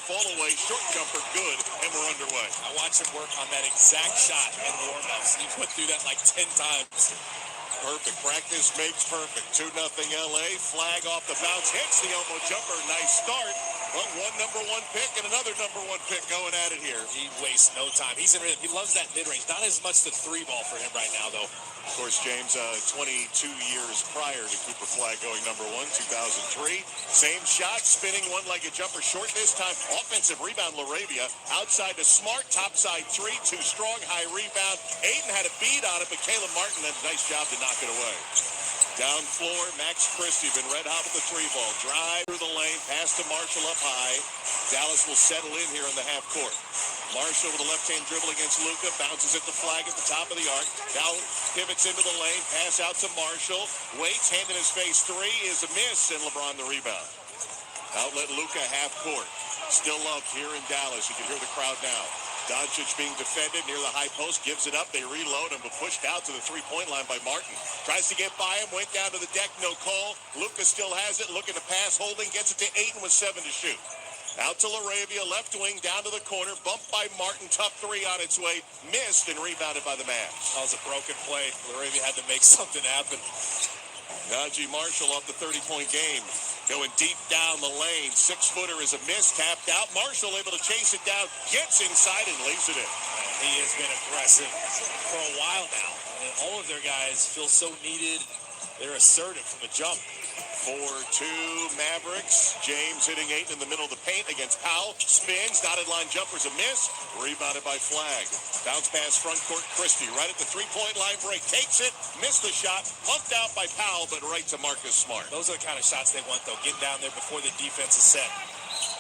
fall away, short jumper, good, and we're underway. I watched him work on that exact shot in warm-ups. He went through that like 10 times. Perfect. Practice makes perfect. 2-0 LA. Flag off the bounce. Hits the elbow jumper. Nice start. But one number one pick and another number one pick going at it here. He wastes no time. He's in rhythm. He loves that mid-range. Not as much the three ball for him right now, though. Of course, James, 22 years prior to Cooper Flag going number one, 2003. Same shot, spinning one-legged jumper short this time. Offensive rebound, Laravia. Outside to Smart, topside three, too strong, high rebound. Aiden had a bead on it, but Caleb Martin did a nice job to knock it away. Down floor, Max Christie been red hot with the three ball. Drive through the lane, pass to Marshall up high. Dallas will settle in here in the half court. Marshall with a left-hand dribble against Luka, bounces at the flag at the top of the arc. Now pivots into the lane, pass out to Marshall. Waits, hand in his face, three is a miss, and LeBron the rebound. Outlet Luka half court. Still loved here in Dallas. You can hear the crowd now. Doncic being defended near the high post, gives it up. They reload him, but pushed out to the three-point line by Martin. Tries to get by him, went down to the deck, no call. Luka still has it, looking to pass, holding, gets it to Aiden with 7 to shoot. Out to Laravia, left wing, down to the corner, bumped by Martin, tough three on its way, missed and rebounded by the Mavs. That was a broken play. Laravia had to make something happen. Najee Marshall off the 30-point game. Going deep down the lane. 6-footer is a miss. Tapped out. Marshall able to chase it down. Gets inside and lays it in. He has been aggressive for a while now. And all of their guys feel so needed. They're assertive from the jump. 4-2 Mavericks. James hitting 8 in the middle of the paint against Powell. Spins. Dotted line jumper's a miss. Rebounded by Flag. Bounce pass front court. Christie right at the three-point line break. Takes it. Missed the shot. Pumped out by Powell, but right to Marcus Smart. Those are the kind of shots they want, though. Get down there before the defense is set.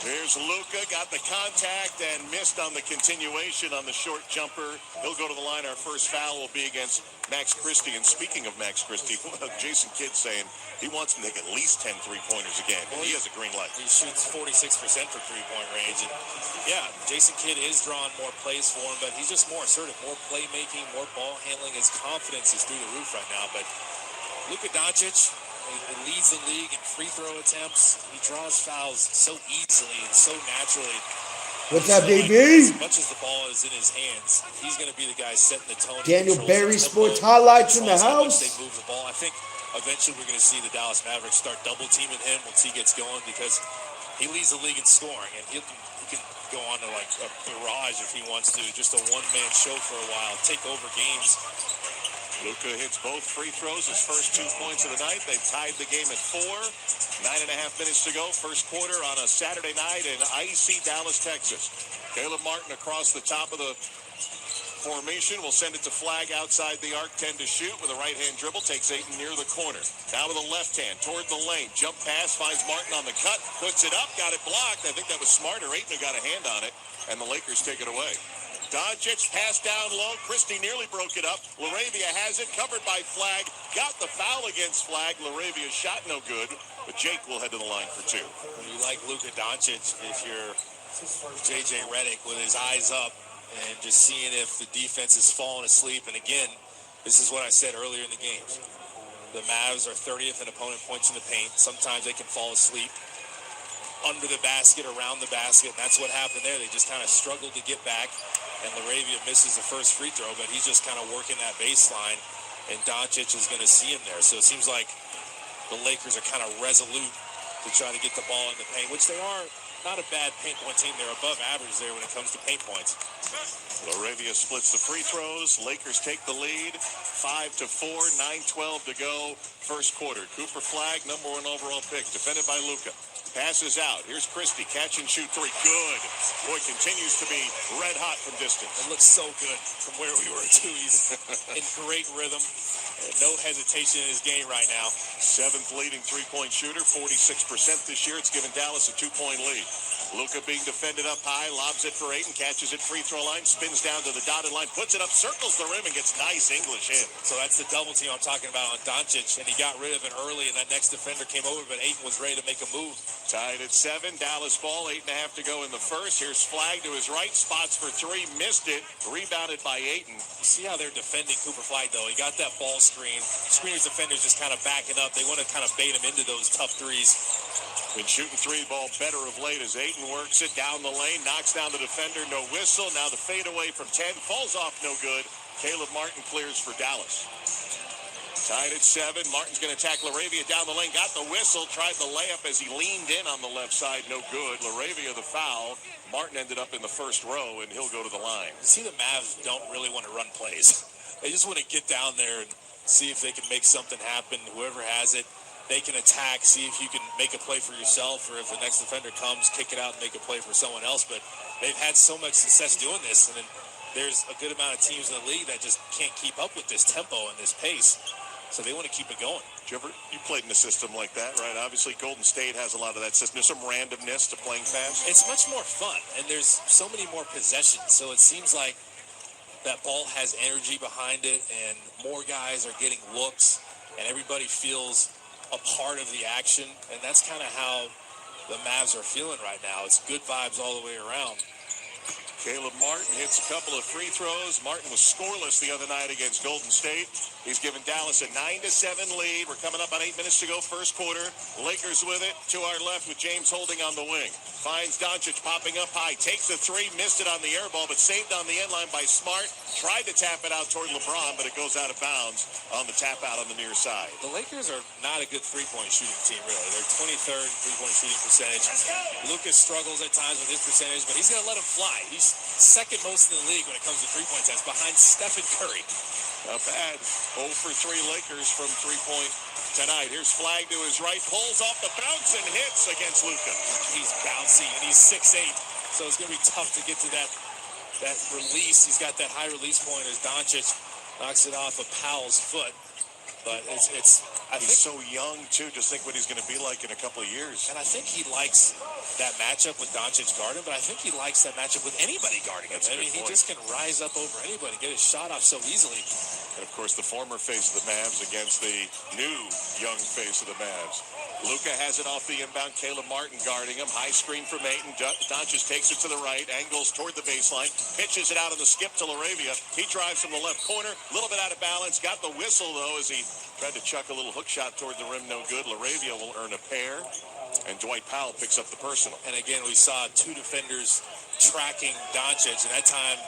Here's Luka, got the contact and missed on the continuation on the short jumper. He'll go to the line. Our first foul will be against Max Christie. And speaking of Max Christie, Jason Kidd saying he wants him to take at least 10 three-pointers again. Well, he has a green light. He shoots 46% for three-point range. And yeah, Jason Kidd is drawing more plays for him, but he's just more assertive, more playmaking, more ball handling. His confidence is through the roof right now. But Luka Doncic, he leads the league in free throw attempts. He draws fouls so easily and so naturally. What's up, baby? DB? As much as the ball is in his hands, he's going to be the guy setting the tone. Daniel Berry Sports Highlights in the house. They move the ball. I think eventually we're going to see the Dallas Mavericks start double teaming him once he gets going, because he leads the league in scoring, and he can go on to like a barrage if he wants to. Just a one-man show for a while, take over games. Luka hits both free throws, his first 2 points of the night. They've tied the game at 4. 9.5 minutes to go, first quarter on a Saturday night in icy Dallas, Texas. Caleb Martin across the top of the formation will send it to Flag outside the arc, 10 to shoot with a right-hand dribble, takes Ayton near the corner. Now with a left hand toward the lane, jump pass, finds Martin on the cut, puts it up, got it blocked. I think that was Smart or Ayton who got a hand on it, and the Lakers take it away. Doncic pass down low. Christie nearly broke it up. Laravia has it, covered by Flag. Got the foul against Flag. Laravia's shot no good, but Jake will head to the line for 2. You like Luka Doncic if you're J.J. Redick with his eyes up and just seeing if the defense is falling asleep. And again, this is what I said earlier in the games. The Mavs are 30th in opponent points in the paint. Sometimes they can fall asleep under the basket, around the basket, and that's what happened there. They just kind of struggled to get back, and Laravia misses the first free throw, but he's just kind of working that baseline, and Doncic is going to see him there. So it seems like the Lakers are kind of resolute to try to get the ball in the paint, which they are. Not a bad paint point team. They're above average there when it comes to paint points. Laravia splits the free throws. Lakers take the lead, 5-4, 9:12 to go, first quarter. Cooper Flag, number 1 overall pick, defended by Luka. Passes out. Here's Christie. Catch and shoot 3. Good. Boy, continues to be red hot from distance. It looks so good from where we were, too. He's in great rhythm. No hesitation in his game right now. 7th leading three-point shooter, 46% this year. It's given Dallas a 2-point lead. Luka being defended up high, lobs it for Ayton, catches it free throw line, spins down to the dotted line, puts it up, circles the rim, and gets nice English in. So that's the double team I'm talking about on Doncic, and he got rid of it early, and that next defender came over, but Ayton was ready to make a move. Tied at 7. Dallas ball, 8.5 to go in the first. Here's Flagg to his right. Spots for 3. Missed it. Rebounded by Ayton. See how they're defending Cooper Flagg, though. He got that ball screen. Screeners, defenders just kind of backing up. They want to kind of bait him into those tough threes. Been shooting 3 ball better of late as Ayton works it down the lane. Knocks down the defender. No whistle. Now the fadeaway from 10. Falls off no good. Caleb Martin clears for Dallas. Tied at 7. Martin's going to attack LaRavia down the lane. Got the whistle. Tried the layup as he leaned in on the left side. No good. LaRavia the foul. Martin ended up in the first row, and he'll go to the line. You see, the Mavs don't really want to run plays. They just want to get down there and see if they can make something happen. Whoever has it, they can attack, see if you can make a play for yourself, or if the next defender comes, kick it out and make a play for someone else. But they've had so much success doing this, and then there's a good amount of teams in the league that just can't keep up with this tempo and this pace. So they want to keep it going. You played in a system like that, right? Obviously, Golden State has a lot of that system. There's some randomness to playing fast. It's much more fun, and there's so many more possessions. So it seems like that ball has energy behind it, and more guys are getting looks, and everybody feels a part of the action. And that's kind of how the Mavs are feeling right now. It's good vibes all the way around. Caleb Martin hits a couple of free throws. Martin was scoreless the other night against Golden State. He's given Dallas a 9-7 lead. We're coming up on 8 minutes to go, first quarter. Lakers with it to our left with James holding on the wing. Finds Doncic popping up high. Takes the 3, missed it on the air ball, but saved on the end line by Smart. Tried to tap it out toward LeBron, but it goes out of bounds on the tap out on the near side. The Lakers are not a good three-point shooting team, really. They're 23rd three-point shooting percentage. Lucas struggles at times with his percentage, but he's going to let him fly. He's second most in the league when it comes to three-point attempts, behind Stephen Curry. Not bad. 0 for 3 Lakers from three-point tonight. Here's Flagg to his right, pulls off the bounce and hits against Luka. He's bouncy, and he's 6'8", so it's going to be tough to get to that release. He's got that high release point as Doncic knocks it off of Powell's foot. But he's so young, too. Just think what he's going to be like in a couple of years. And I think he likes that matchup with Doncic guarding, but I think he likes that matchup with anybody guarding him. I mean, he just can rise up over anybody, get his shot off so easily. And, of course, the former face of the Mavs against the new young face of the Mavs. Luka has it off the inbound. Caleb Martin guarding him. High screen from Ayton. Doncic takes it to the right. Angles toward the baseline. Pitches it out on the skip to LaRavia. He drives from the left corner. A little bit out of balance. Got the whistle, though, as he tried to chuck a little hook shot toward the rim. No good. LaRavia will earn a pair. And Dwight Powell picks up the personal. And again, we saw 2 defenders tracking Doncic. And that time,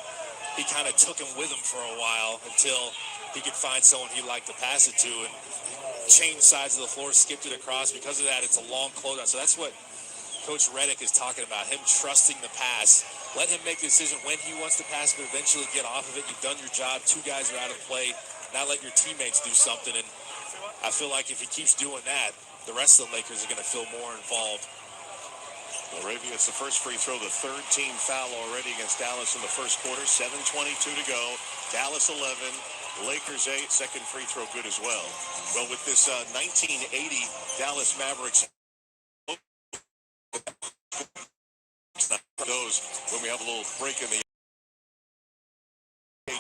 he kind of took him with him for a while until he could find someone he'd like to pass it to. And changed sides of the floor, skipped it across. Because of that, it's a long closeout. So that's what Coach Redick is talking about, him trusting the pass. Let him make the decision when he wants to pass, but eventually get off of it. You've done your job. 2 guys are out of play. Now let your teammates do something. And I feel like if he keeps doing that, the rest of the Lakers are going to feel more involved. LaRavia, it's the first free throw, the 3rd team foul already against Dallas in the first quarter. 7:22 to go. Dallas 11. Lakers 8, second free throw good as well. Well, with this 1980 Dallas Mavericks, those when we have a little break in the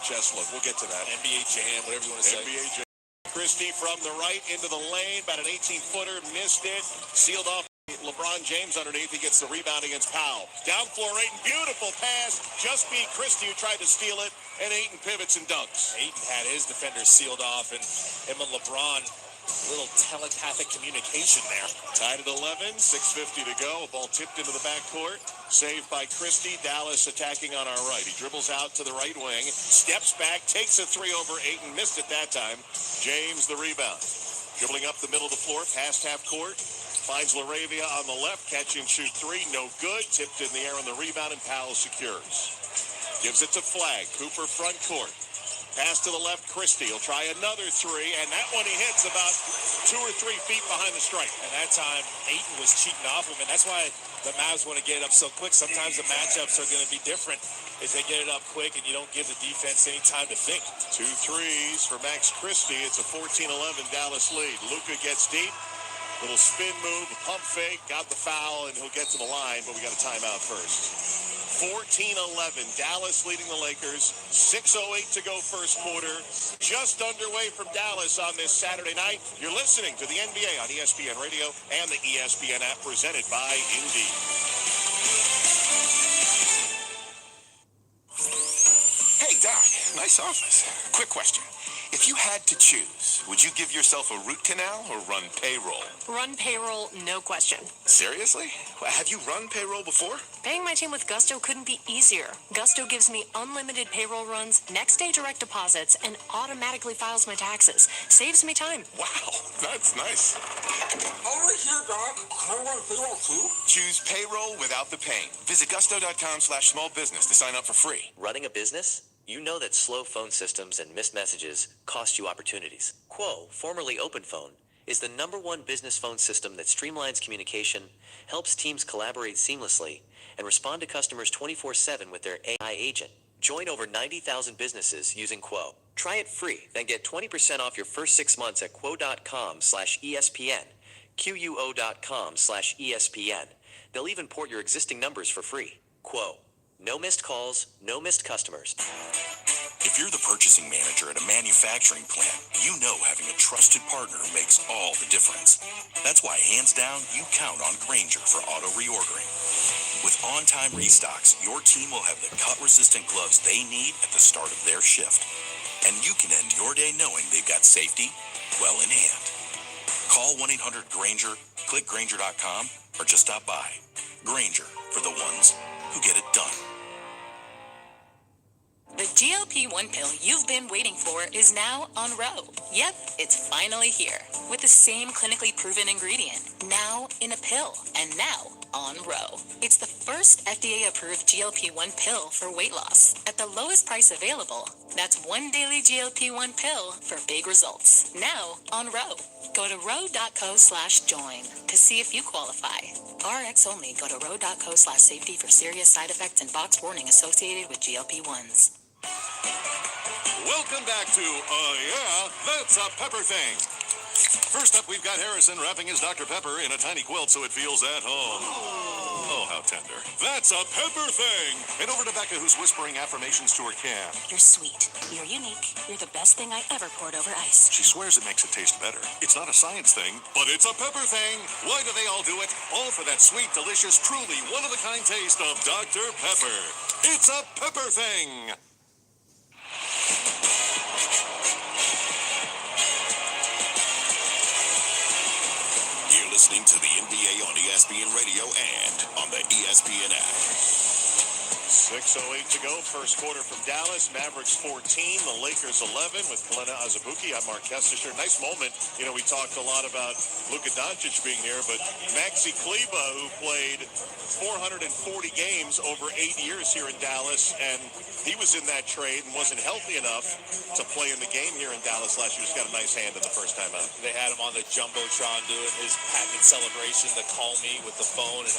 HS look. We'll get to that. NBA Jam, whatever you want to say. NBA Jam. Christie from the right into the lane, about an 18-footer, missed it, sealed off. LeBron James underneath. He gets the rebound against Powell. Down floor, Ayton, beautiful pass. Just beat Christie, who tried to steal it, and Ayton pivots and dunks. Ayton had his defenders sealed off, and him and LeBron, little telepathic communication there. Tied at 11, 6:50 to go. A ball tipped into the backcourt. Saved by Christie. Dallas attacking on our right. He dribbles out to the right wing, steps back, takes a 3 over Ayton, missed it that time. James the rebound. Dribbling up the middle of the floor, past half court. Finds LaRavia on the left, catch and shoot 3, no good. Tipped in the air on the rebound, and Powell secures. Gives it to Flagg. Cooper front court. Pass to the left, Christie. He'll try another 3, and that one he hits about 2 or 3 feet behind the stripe. And that time, Ayton was cheating off him, and that's why the Mavs want to get it up so quick. Sometimes the matchups are going to be different if they get it up quick and you don't give the defense any time to think. 2 threes for Max Christie. It's a 14-11 Dallas lead. Luka gets deep. Little spin move, a pump fake, got the foul, and he'll get to the line, but we got a timeout first. 14-11. Dallas leading the Lakers. 6:08 to go first quarter. Just underway from Dallas on this Saturday night. You're listening to the NBA on ESPN Radio and the ESPN app presented by Indeed. Hey, Doc, nice office. Quick question. If you had to choose, would you give yourself a root canal or run payroll? Run payroll, no question. Seriously? Have you run payroll before? Paying my team with Gusto couldn't be easier. Gusto gives me unlimited payroll runs, next day direct deposits, and automatically files my taxes. Saves me time. Wow, that's nice. Over here, Doc. Can I run payroll too? Choose payroll without the pain. Visit gusto.com/smallbusiness to sign up for free. Running a business? You know that slow phone systems and missed messages cost you opportunities. Quo, formerly OpenPhone, is the #1 business phone system that streamlines communication, helps teams collaborate seamlessly, and respond to customers 24/7 with their AI agent. Join over 90,000 businesses using Quo. Try it free, then get 20% off your first 6 months at quo.com/ESPN, QUO.com/ESPN. They'll even port your existing numbers for free. Quo. No missed calls, no missed customers. If you're the purchasing manager at a manufacturing plant, you know having a trusted partner makes all the difference. That's why, hands down, you count on Grainger for auto reordering. With on-time restocks, your team will have the cut-resistant gloves they need at the start of their shift. And you can end your day knowing they've got safety well in hand. Call 1-800-GRAINGER, click Grainger.com, or just stop by. Grainger, for the ones who get it done. The GLP-1 pill you've been waiting for is now on Ro. Yep, it's finally here. With the same clinically proven ingredient. Now in a pill. And now on Ro. It's the first FDA-approved GLP-1 pill for weight loss. At the lowest price available. That's one daily GLP-1 pill for big results. Now on Ro. Go to ro.co/join to see if you qualify. RX only. Go to ro.co/safety for serious side effects and box warning associated with GLP-1s. Welcome back to Yeah, That's a Pepper Thing. First up, we've got Harrison wrapping his Dr. Pepper in a tiny quilt so it feels at home. Oh, how tender. That's a Pepper Thing. And over to Becca, who's whispering affirmations to her can. You're sweet. You're unique. You're the best thing I ever poured over ice. She swears it makes it taste better. It's not a science thing, but it's a pepper thing. Why do they all do it? All for that sweet, delicious, truly one-of-a-kind taste of Dr. Pepper. It's a Pepper Thing. You're listening to the NBA on ESPN Radio and on the ESPN app. 6:08 to go. First quarter from Dallas. Mavericks 14, the Lakers 11 with Kalena Azubuike. I'm Mark Kestisher. Nice moment. You know, we talked a lot about Luka Doncic being here, but Maxi Kleber, who played 440 games over 8 years here in Dallas, and he was in that trade and wasn't healthy enough to play in the game here in Dallas last year. Just got a nice hand in the first time out. They had him on the Jumbotron doing his patented celebration, the call me with the phone and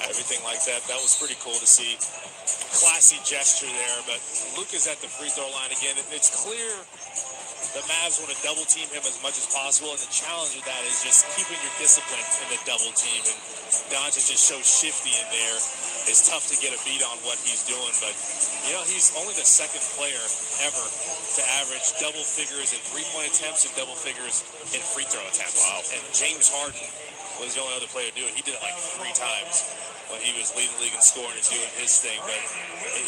everything like that. That was pretty cool to see. Classy gesture there, but Luka's at the free throw line again. It's clear the Mavs want to double team him as much as possible, and the challenge with that is just keeping your discipline in the double team, and Doncic is so shifty in there. It's tough to get a beat on what he's doing, but you know, he's only the second player ever to average double figures in three-point attempts and double figures in free throw attempts. Wow. And James Harden was the only other player to do it. He did it like 3 times when he was leading the league in scoring and doing his thing. But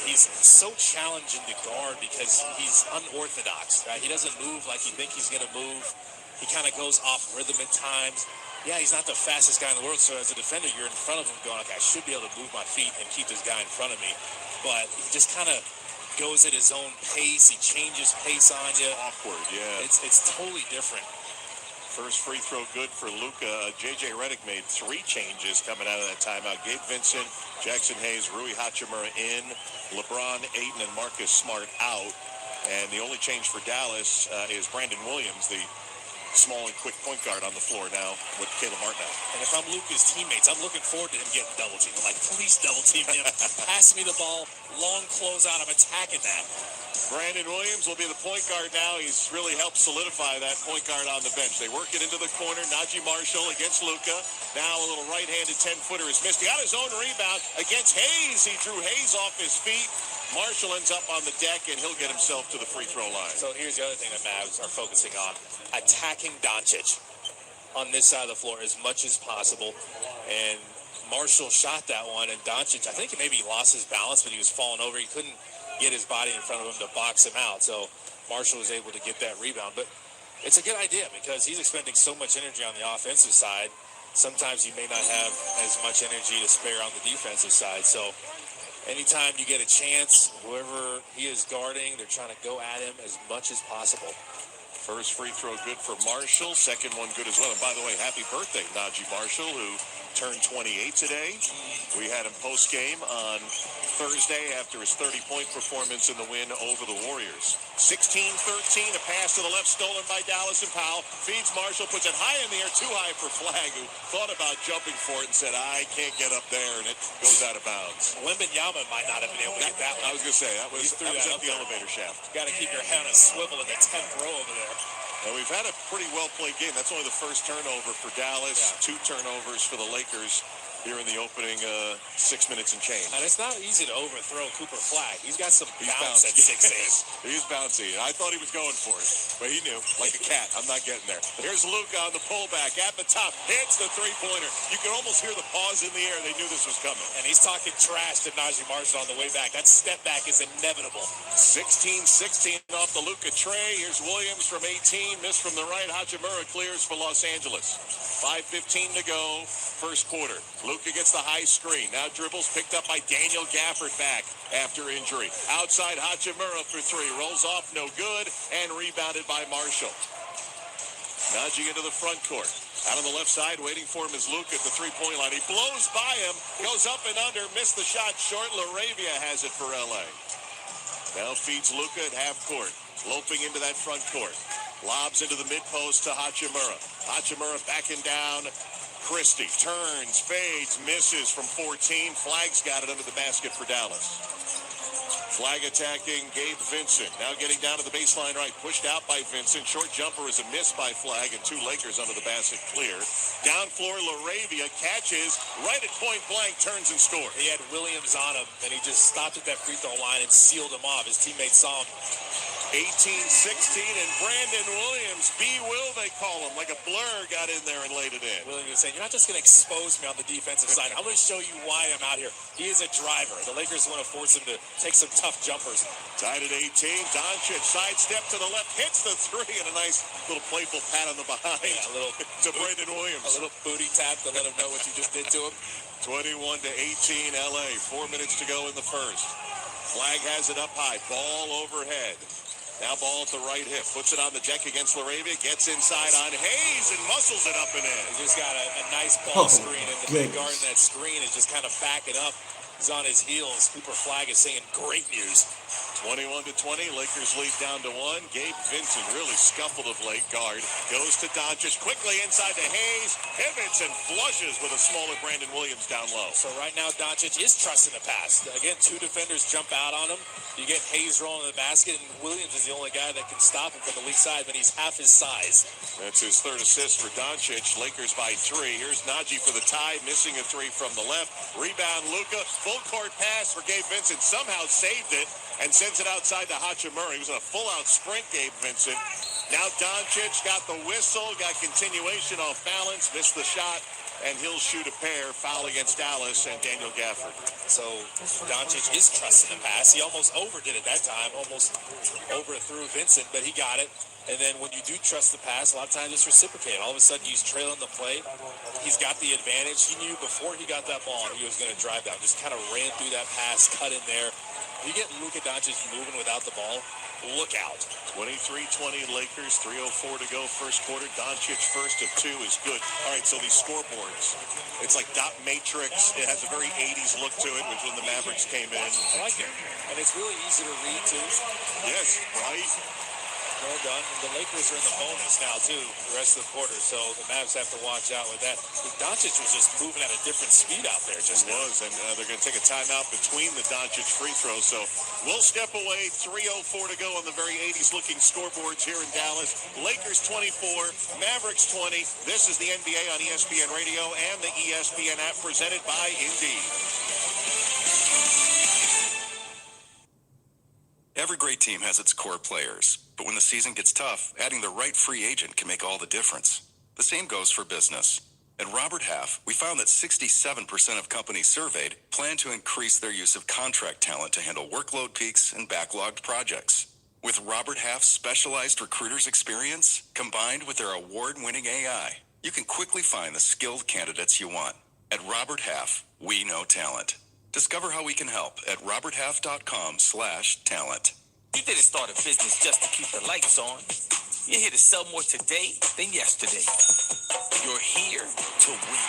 he's so challenging to guard because he's unorthodox, right? He doesn't move like you think he's going to move. He kind of goes off rhythm at times. Yeah, he's not the fastest guy in the world, so as a defender, you're in front of him going, okay, I should be able to move my feet and keep this guy in front of me. But he just kind of goes at his own pace. He changes pace on you. Awkward, yeah. It's totally different. First free throw good for Luka. J.J. Redick made 3 changes coming out of that timeout. Gabe Vincent, Jackson Hayes, Rui Hachimura in, LeBron, Ayton, and Marcus Smart out. And the only change for Dallas is Brandon Williams, the small and quick point guard on the floor now with Caleb Martin. And if I'm Luka's teammates, I'm looking forward to him getting double teamed. Like, please double team him. Pass me the ball, long closeout. I'm attacking that. Brandon Williams will be the point guard now. He's really helped solidify that point guard on the bench. They work it into the corner. Najee Marshall against Luka. Now a little right-handed 10-footer is missed. He got his own rebound against Hayes. He drew Hayes off his feet. Marshall ends up on the deck, and he'll get himself to the free throw line. So here's the other thing that Mavs are focusing on. Attacking Doncic on this side of the floor as much as possible. And Marshall shot that one, and Doncic, I think maybe he lost his balance, but he was falling over. He couldn't get his body in front of him to box him out. So Marshall was able to get that rebound. But it's a good idea because he's expending so much energy on the offensive side. Sometimes he may not have as much energy to spare on the defensive side. So anytime you get a chance, whoever he is guarding, they're trying to go at him as much as possible. First free throw good for Marshall. Second one good as well. And by the way, happy birthday, Najee Marshall, who turned 28 today. We had him post-game on Thursday after his 30-point performance in the win over the Warriors. 16-13, a pass to the left stolen by Dallas, and Powell feeds Marshall, puts it high in the air, too high for Flag, who thought about jumping for it and said, I can't get up there, and it goes out of bounds. Wembanyama might not have been able to get that one. I was going to say, that was at the elevator shaft. Got to keep your head on a swivel in the 10th row over there. And we've had a pretty well-played game. That's only the first turnover for Dallas. Yeah. 2 turnovers for the Lakers here in the opening 6 minutes and change. And it's not easy to overthrow Cooper Flag. He's got some bounce at 6'8". He's bouncy. I thought he was going for it, but he knew, like a cat, I'm not getting there. Here's Luka on the pullback at the top. Hits the three-pointer. You can almost hear the pause in the air. They knew this was coming. And he's talking trash to Najee Marshall on the way back. That step back is inevitable. 16-16 off the Luka tray. Here's Williams from 18. Missed from the right. Hachimura clears for Los Angeles. 5:15 to go, first quarter. Luka gets the high screen. Now dribbles picked up by Daniel Gafford back after injury. Outside Hachimura for 3. Rolls off, no good, and rebounded by Marshall. Najee into the front court. Out on the left side, waiting for him is Luka at the three-point line. He blows by him, goes up and under, missed the shot short. LaRavia has it for L.A. Now feeds Luka at half court. Loping into that front court. Lobs into the mid-post to Hachimura. Hachimura backing down. Christie turns, fades, misses from 14. Flag's got it under the basket for Dallas. Flag attacking Gabe Vincent. Now getting down to the baseline right. Pushed out by Vincent. Short jumper is a miss by Flag, and 2 Lakers under the basket clear. Down floor, LaRavia catches right at point blank, turns and scores. He had Williams on him, and he just stopped at that free throw line and sealed him off. His teammates saw him. 18-16, and Brandon Williams, B-Will they call him, like a blur, got in there and laid it in. Williams saying, you're not just going to expose me on the defensive side. I'm going to show you why I'm out here. He is a driver. The Lakers want to force him to take some tough jumpers. Tied at 18, Doncic sidestep to the left, hits the 3, and a nice little playful pat on the behind to Brandon Williams. A little booty tap to let him know what you just did to him. 21-18 LA, 4 minutes to go in the first. Flag has it up high, ball overhead. Now ball at the right hip, puts it on the deck against LaRavia, gets inside on Hayes and muscles it up and in. He just got a nice ball screen, and the big guard in that screen is just kind of backing up. He's on his heels. Cooper Flag is saying great news. 21-20, Lakers lead down to 1. Gabe Vincent really scuffled of late. Guard goes to Doncic, quickly inside to Hayes, pivots and flushes with a smaller Brandon Williams down low. So right now Doncic is trusting the pass. Again, 2 defenders jump out on him. You get Hayes rolling the basket, and Williams is the only guy that can stop him from the weak side, but he's half his size. That's his 3rd assist for Doncic. Lakers by 3. Here's Najee for the tie, missing a 3 from the left. Rebound Luka, full court pass for Gabe Vincent, somehow saved it and sends it outside to Hachimura. He was in a full-out sprint, Gabe Vincent. Now Doncic got the whistle, got continuation off balance, missed the shot, and he'll shoot a pair. Foul against Dallas and Daniel Gafford. So Doncic is trusting the pass. He almost overdid it that time, almost overthrew Vincent, but he got it. And then when you do trust the pass, a lot of times it's reciprocated. All of a sudden he's trailing the play. He's got the advantage. He knew before he got that ball he was going to drive down. Just kind of ran through that pass, cut in there. If you get Luka Doncic moving without the ball, look out. 23-20 Lakers, 3:04 to go first quarter. Doncic first of 2 is good. All right, so these scoreboards, it's like dot matrix. It has a very 80s look to it, which when the Mavericks came in. I like it. And it's really easy to read, too. Yes, right. Well done. And the Lakers are in the bonus now, too, the rest of the quarter, so the Mavs have to watch out with that. Doncic was just moving at a different speed out there just now. And they're going to take a timeout between the Doncic free throws. So we'll step away. 3:04 to go on the very 80s-looking scoreboards here in Dallas. Lakers 24, Mavericks 20. This is the NBA on ESPN Radio and the ESPN app presented by Indeed. Every great team has its core players, but when the season gets tough, adding the right free agent can make all the difference. The same goes for business. At Robert Half, we found that 67% of companies surveyed plan to increase their use of contract talent to handle workload peaks and backlogged projects. With Robert Half's specialized recruiters' experience, combined with their award-winning AI, you can quickly find the skilled candidates you want. At Robert Half, we know talent. Discover how we can help at roberthalf.com/talent. You didn't start a business just to keep the lights on. You're here to sell more today than yesterday. You're here to win.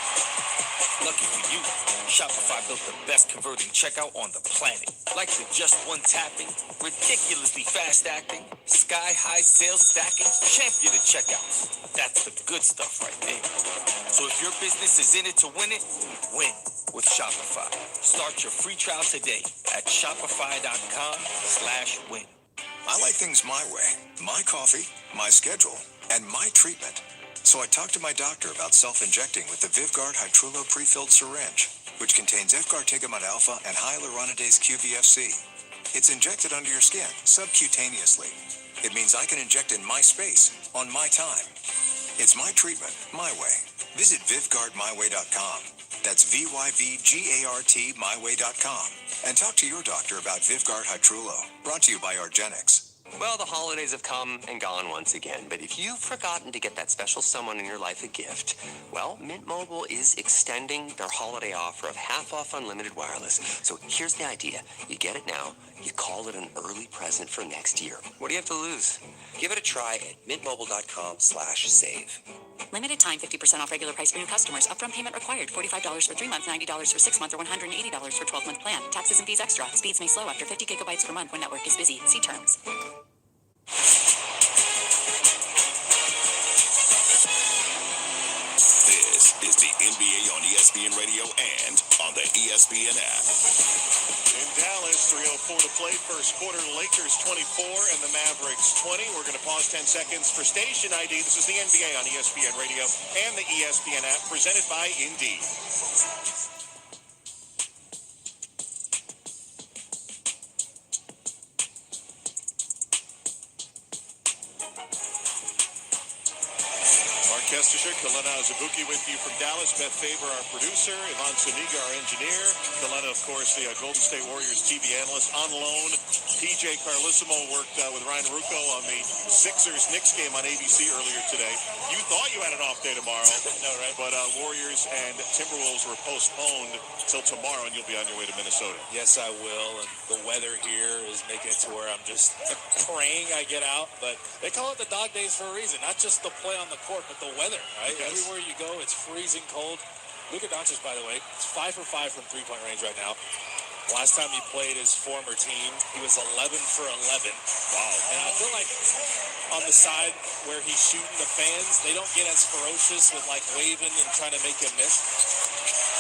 Lucky for you, Shopify built the best converting checkout on the planet. Like the just one tapping, ridiculously fast acting, sky-high sales stacking, champion of checkouts. That's the good stuff right there. So if your business is in it to win it, win with Shopify. Start your free trial today at shopify.com/win. I like things my way. My coffee, my schedule, and my treatment. So I talked to my doctor about self-injecting with the Vyvgart Hytrulo pre-filled syringe, which contains Vyvgart alpha and hyaluronidase QVFC. It's injected under your skin, subcutaneously. It means I can inject in my space, on my time. It's my treatment, my way. Visit VyvGartMyWay.com. That's VYVGART myway.com. And talk to your doctor about Vyvgart Hytrulo. Brought to you by Argenix. Well, the holidays have come and gone once again, but if you've forgotten to get that special someone in your life a gift, well, Mint Mobile is extending their holiday offer of half off unlimited wireless. So here's the idea. You get it now, you call it an early present for next year. What do you have to lose? Give it a try at mintmobile.com/save. Limited time 50% off regular price for new customers. Upfront payment required. $45 for 3 months, $90 for 6 months, or $180 for 12-month plan. Taxes and fees extra. Speeds may slow after 50 gigabytes per month when network is busy. See terms. This is the NBA on ESPN Radio and on the ESPN app. In Dallas, 3:04 to play. First quarter, Lakers 24 and the Mavericks 20. We're going to pause 10 seconds for station ID. This is the NBA on ESPN Radio and the ESPN app presented by Indeed. Kestisher, Kalena Zabuki with you from Dallas. Beth Faber, our producer. Ivan Suniga, our engineer. Kalena, of course, the Golden State Warriors TV analyst on loan. PJ Carlissimo worked with Ryan Rucco on the Sixers-Knicks game on ABC earlier today. You thought you had an off day tomorrow. No, right? But Warriors and Timberwolves were postponed till tomorrow, and you'll be on your way to Minnesota. Yes, I will. And the weather here is making it to where I'm just praying I get out. But they call it the dog days for a reason. Not just the play on the court, but the weather, right? Yes. Everywhere you go, it's freezing cold. Luka Doncic, by the way, is 5 for 5 from three-point range right now. Last time he played his former team, he was 11 for 11. Wow. And I feel like on the side where he's shooting the fans, they don't get as ferocious with like waving and trying to make him miss.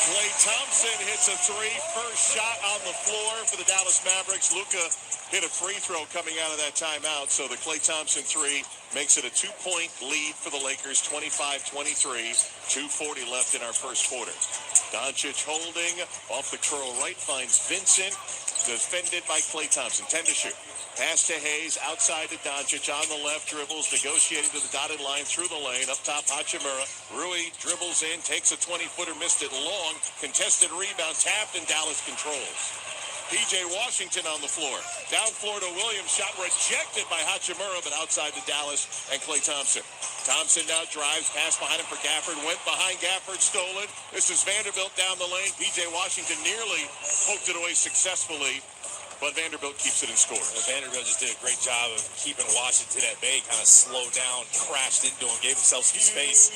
Klay Thompson hits a three. First shot on the floor for the Dallas Mavericks. Luka hit a free throw coming out of that timeout. So the Klay Thompson three makes it a 2-point lead for the Lakers, 25-23. 2:40 left in our first quarter. Doncic holding off the curl right, finds Vincent. Defended by Klay Thompson. 10 to shoot. Pass to Hayes, outside to Doncic, on the left, dribbles, negotiating to the dotted line, through the lane, up top, Hachimura. Rui dribbles in, takes a 20-footer, missed it long, contested rebound, tapped, and Dallas controls. P.J. Washington on the floor. Down floor to Williams, shot rejected by Hachimura, but outside to Dallas and Klay Thompson. Thompson now drives, pass behind him for Gafford, went behind Gafford, stolen. This is Vanderbilt down the lane. P.J. Washington nearly poked it away successfully. but Vanderbilt keeps it and scores. Vanderbilt just did a great job of keeping Washington at bay, kind of slowed down, crashed into him, gave himself some space.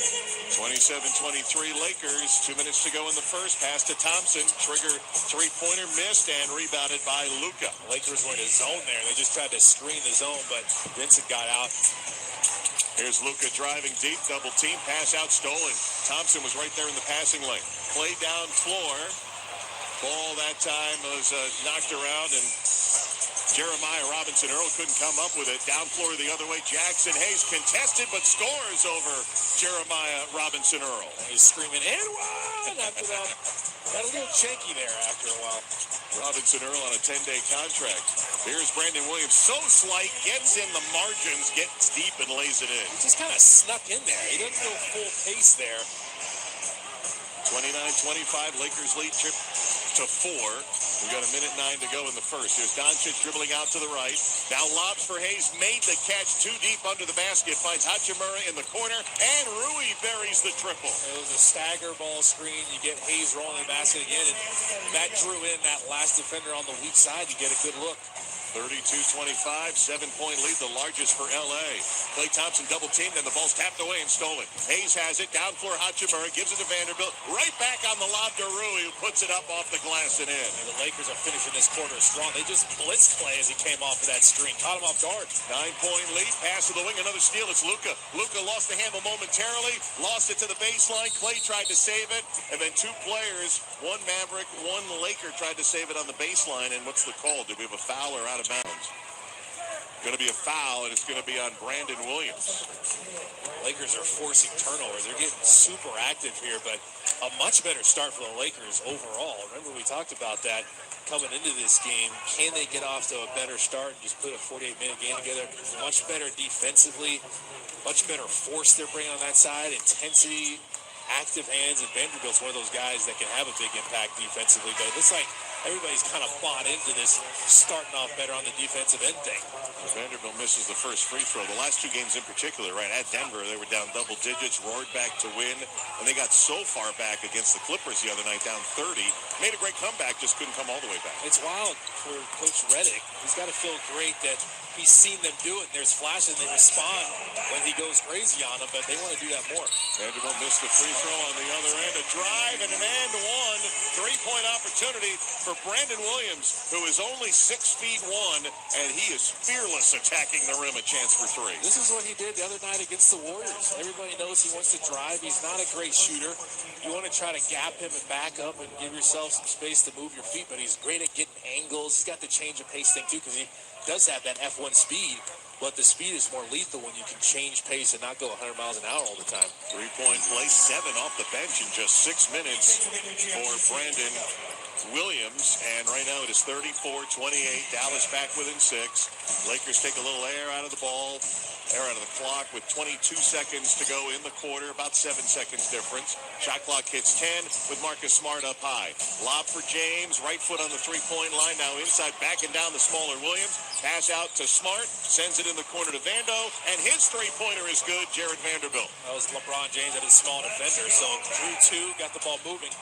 27-23 Lakers. 2 minutes to go in the first. Pass to Thompson. Trigger three-pointer missed and rebounded by Luka. Lakers were in a zone there. They just tried to screen the zone, but Vincent got out. Here's Luka driving deep, double team, pass out, stolen. Thompson was right there in the passing lane. Play down floor. Ball that time was knocked around, and Jeremiah Robinson Earl couldn't come up with it. Down floor the other way. Jackson Hayes contested, but scores over Jeremiah Robinson Earl. He's screaming, and one after that. Got a little shaky there after a while. Robinson Earl on a 10-day contract. Here's Brandon Williams. So slight, gets in the margins, gets deep, and lays it in. He just kind of snuck in there. He doesn't go full pace there. 29-25, Lakers lead trip to 4. We've got 1:09 to go in the first. Here's Doncic dribbling out to the right. Now lobs for Hayes, made the catch too deep under the basket. Finds Hachimura in the corner, and Rui buries the triple. It was a stagger ball screen. You get Hayes rolling the basket again, and that drew in that last defender on the weak side. You get a good look. 32-25, 7-point lead, the largest for L.A. Klay Thompson double teamed, and the ball's tapped away and stolen. Hayes has it, down floor Hachimura, gives it to Vanderbilt, right back on the lob to Rui, who puts it up off the glass and in. And the Lakers are finishing this quarter strong. They just blitzed Klay as he came off of that screen, caught him off guard. 9-point lead, pass to the wing, another steal, it's Luka. Luka lost the handle momentarily, lost it to the baseline. Klay tried to save it, and then two players, one Maverick, one Laker, tried to save it on the baseline, and what's the call? Did we have a foul or out of bounds? Going to be a foul, and it's going to be on Brandon Williams. Lakers are forcing turnovers. They're getting super active here, but a much better start for the Lakers overall. Remember, we talked about that coming into this game. Can they get off to a better start and just put a 48-minute game together? Much better defensively, much better force they're bringing on that side, intensity, active hands, and Vanderbilt's one of those guys that can have a big impact defensively, but it looks like everybody's kind of bought into this starting off better on the defensive end thing. Vanderbilt misses the first free throw. The last two games in particular, right, at Denver, they were down double digits, roared back to win, and they got so far back against the Clippers the other night, down 30. Made a great comeback, just couldn't come all the way back. It's wild for Coach Redick. He's got to feel great that he's seen them do it, and there's flashes, and they respond when he goes crazy on them, but they want to do that more. Vanderbilt missed the free throw on the other end. A drive and an and one. 3-point opportunity for Brandon Williams, who is only 6'1", and he is fearless attacking the rim. A chance for three. This is what he did the other night against the Warriors. Everybody knows he wants to drive. He's not a great shooter. You want to try to gap him and back up and give yourself some space to move your feet, but he's great at getting angles. He's got the change of pace thing, too, because he does have that F1 speed, but the speed is more lethal when you can change pace and not go 100 miles an hour all the time. 3-point play, 7 off the bench in just 6 minutes for Brandon Williams, and right now it is 34-28. Dallas back within 6. Lakers take a little air out of the ball, air out of the clock with 22 seconds to go in the quarter, about 7 seconds difference. Shot clock hits 10 with Marcus Smart up high. Lob for James, right foot on the 3-point line, now inside, backing down the smaller Williams. Pass out to Smart, sends it in the corner to Vando, and his 3-pointer is good, Jared Vanderbilt. That was LeBron James at his small defender, so through 2, got the ball moving.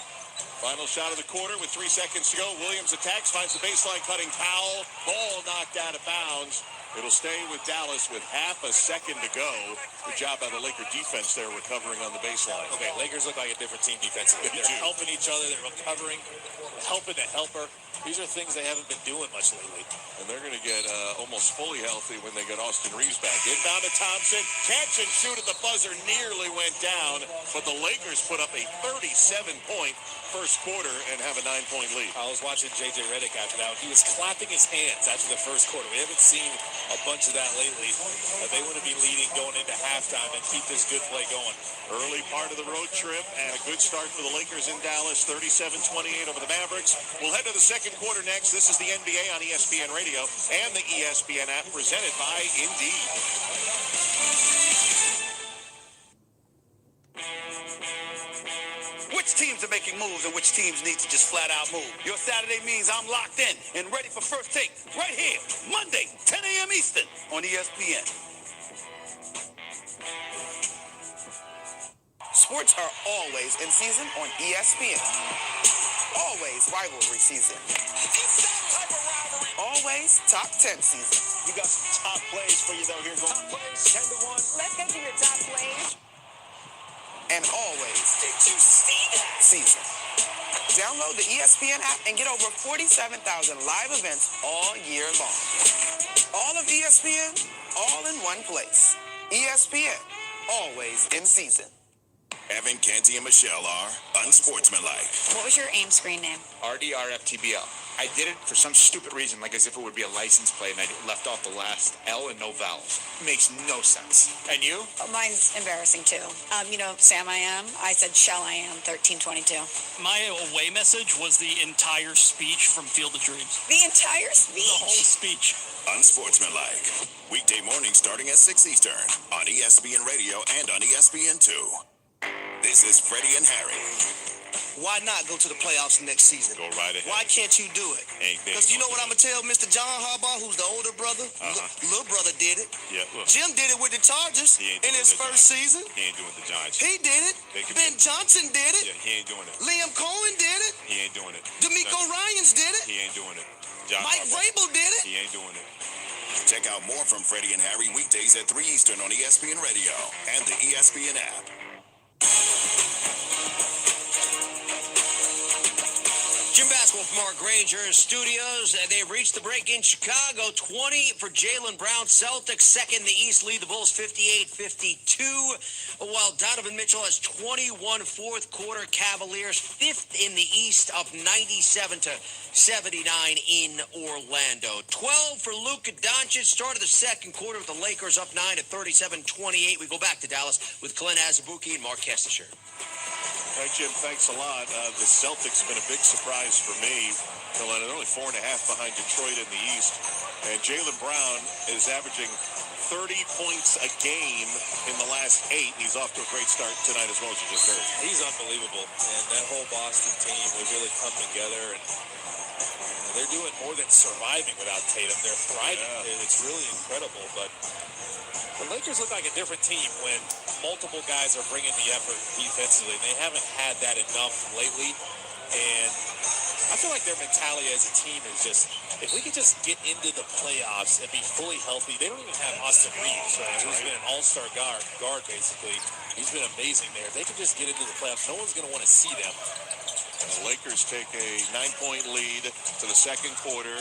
Final shot of the quarter with 3 seconds to go. Williams attacks, finds the baseline cutting Powell. Ball knocked out of bounds. It'll stay with Dallas with half a second to go. Good job by the Laker defense there, recovering on the baseline. Okay, Lakers look like a different team defensively. They're helping each other. They're recovering, helping the helper. These are things they haven't been doing much lately. And they're going to get almost fully healthy when they get Austin Reeves back. Inbound to Thompson. Catch and shoot at the buzzer nearly went down. But the Lakers put up a 37-point first quarter and have a 9-point lead. I was watching J.J. Redick after that. He was clapping his hands after the first quarter. We haven't seen a bunch of that lately. They want to be leading going into halftime and keep this good play going. Early part of the road trip and a good start for the Lakers in Dallas. 37-28 over the Mavericks. We'll head to the second quarter next. This is the NBA on ESPN Radio and the ESPN app, presented by Indeed. Which teams are making moves and which teams need to just flat out move? Your Saturday means I'm locked in and ready for First Take right here, Monday, 10 a.m. Eastern on ESPN. Sports are always in season on ESPN. Always rivalry season. Always top 10 season. You got some top plays for you, though, here. Top plays, 10 to 1. Let's go to your top plays. And always Did you see that? season. Download the ESPN app and get over 47,000 live events all year long. All of ESPN, all in one place. ESPN, always in season. Evan, Canty, and Michelle are unsportsmanlike. What was your AIM screen name? RDRFTBL. I did it for some stupid reason, like as if it would be a license plate, and I left off the last L and no vowels. Makes no sense. And you? Mine's embarrassing too. Sam I am. I said shall I am 1322. My away message was the entire speech from Field of Dreams. The entire speech? The whole speech. Unsportsmanlike. Weekday mornings starting at 6 Eastern on ESPN Radio and on ESPN2. This is Freddie and Harry. Why not go to the playoffs next season? Go right ahead. Why can't you do it? Because you know what I'm going to tell Mr. John Harbaugh, who's the older brother? Little brother did it. Yeah, look. Jim did it with the Chargers in his first season. He ain't doing the Giants. He did it. Ben Johnson did it. Yeah, he ain't doing it. Liam Cohen did it. He ain't doing it. D'Amico Ryans did it. He ain't doing it. Mike Vrabel did it. He ain't doing it. Check out more from Freddie and Harry weekdays at 3 Eastern on ESPN Radio and the ESPN app. Jim Basketball from Mark Granger Studios. They've reached the break in Chicago. 20 for Jaylen Brown. Celtics second in the East, lead the Bulls 58-52. While Donovan Mitchell has 21 fourth quarter. Cavaliers fifth in the East, up 97-79 in Orlando. 12 for Luka Doncic. Started the second quarter with the Lakers up 9 at 37-28. We go back to Dallas with Glenn Azabuki and Mark Kestisher. All right, Jim, thanks a lot. The Celtics have been a big surprise for me. They're only 4.5 behind Detroit in the East. And Jaylen Brown is averaging 30 points a game in the last 8. He's off to a great start tonight as well, as you just heard. He's unbelievable. And that whole Boston team, they really come together. And they're doing more than surviving without Tatum. They're thriving. Yeah. It's really incredible. But the Lakers look like a different team when multiple guys are bringing the effort defensively. They haven't had that enough lately. And I feel like their mentality as a team is just, if we could just get into the playoffs and be fully healthy. They don't even have Austin Reeves, right, who's been an all-star guard basically. He's been amazing there. If they could just get into the playoffs, no one's going to want to see them. The Lakers take a 9-point lead to the second quarter.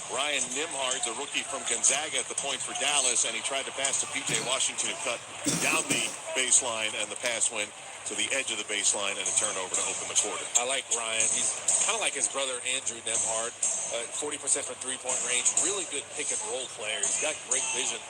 Ryan Nembhard, the rookie from Gonzaga, at the point for Dallas, and he tried to pass to P.J. Washington, who cut down the baseline, and the pass went to the edge of the baseline and a turnover to open the quarter. I like Ryan. He's kind of like his brother Andrew Nembhard. 40% from three-point range. Really good pick-and-roll player. He's got great vision.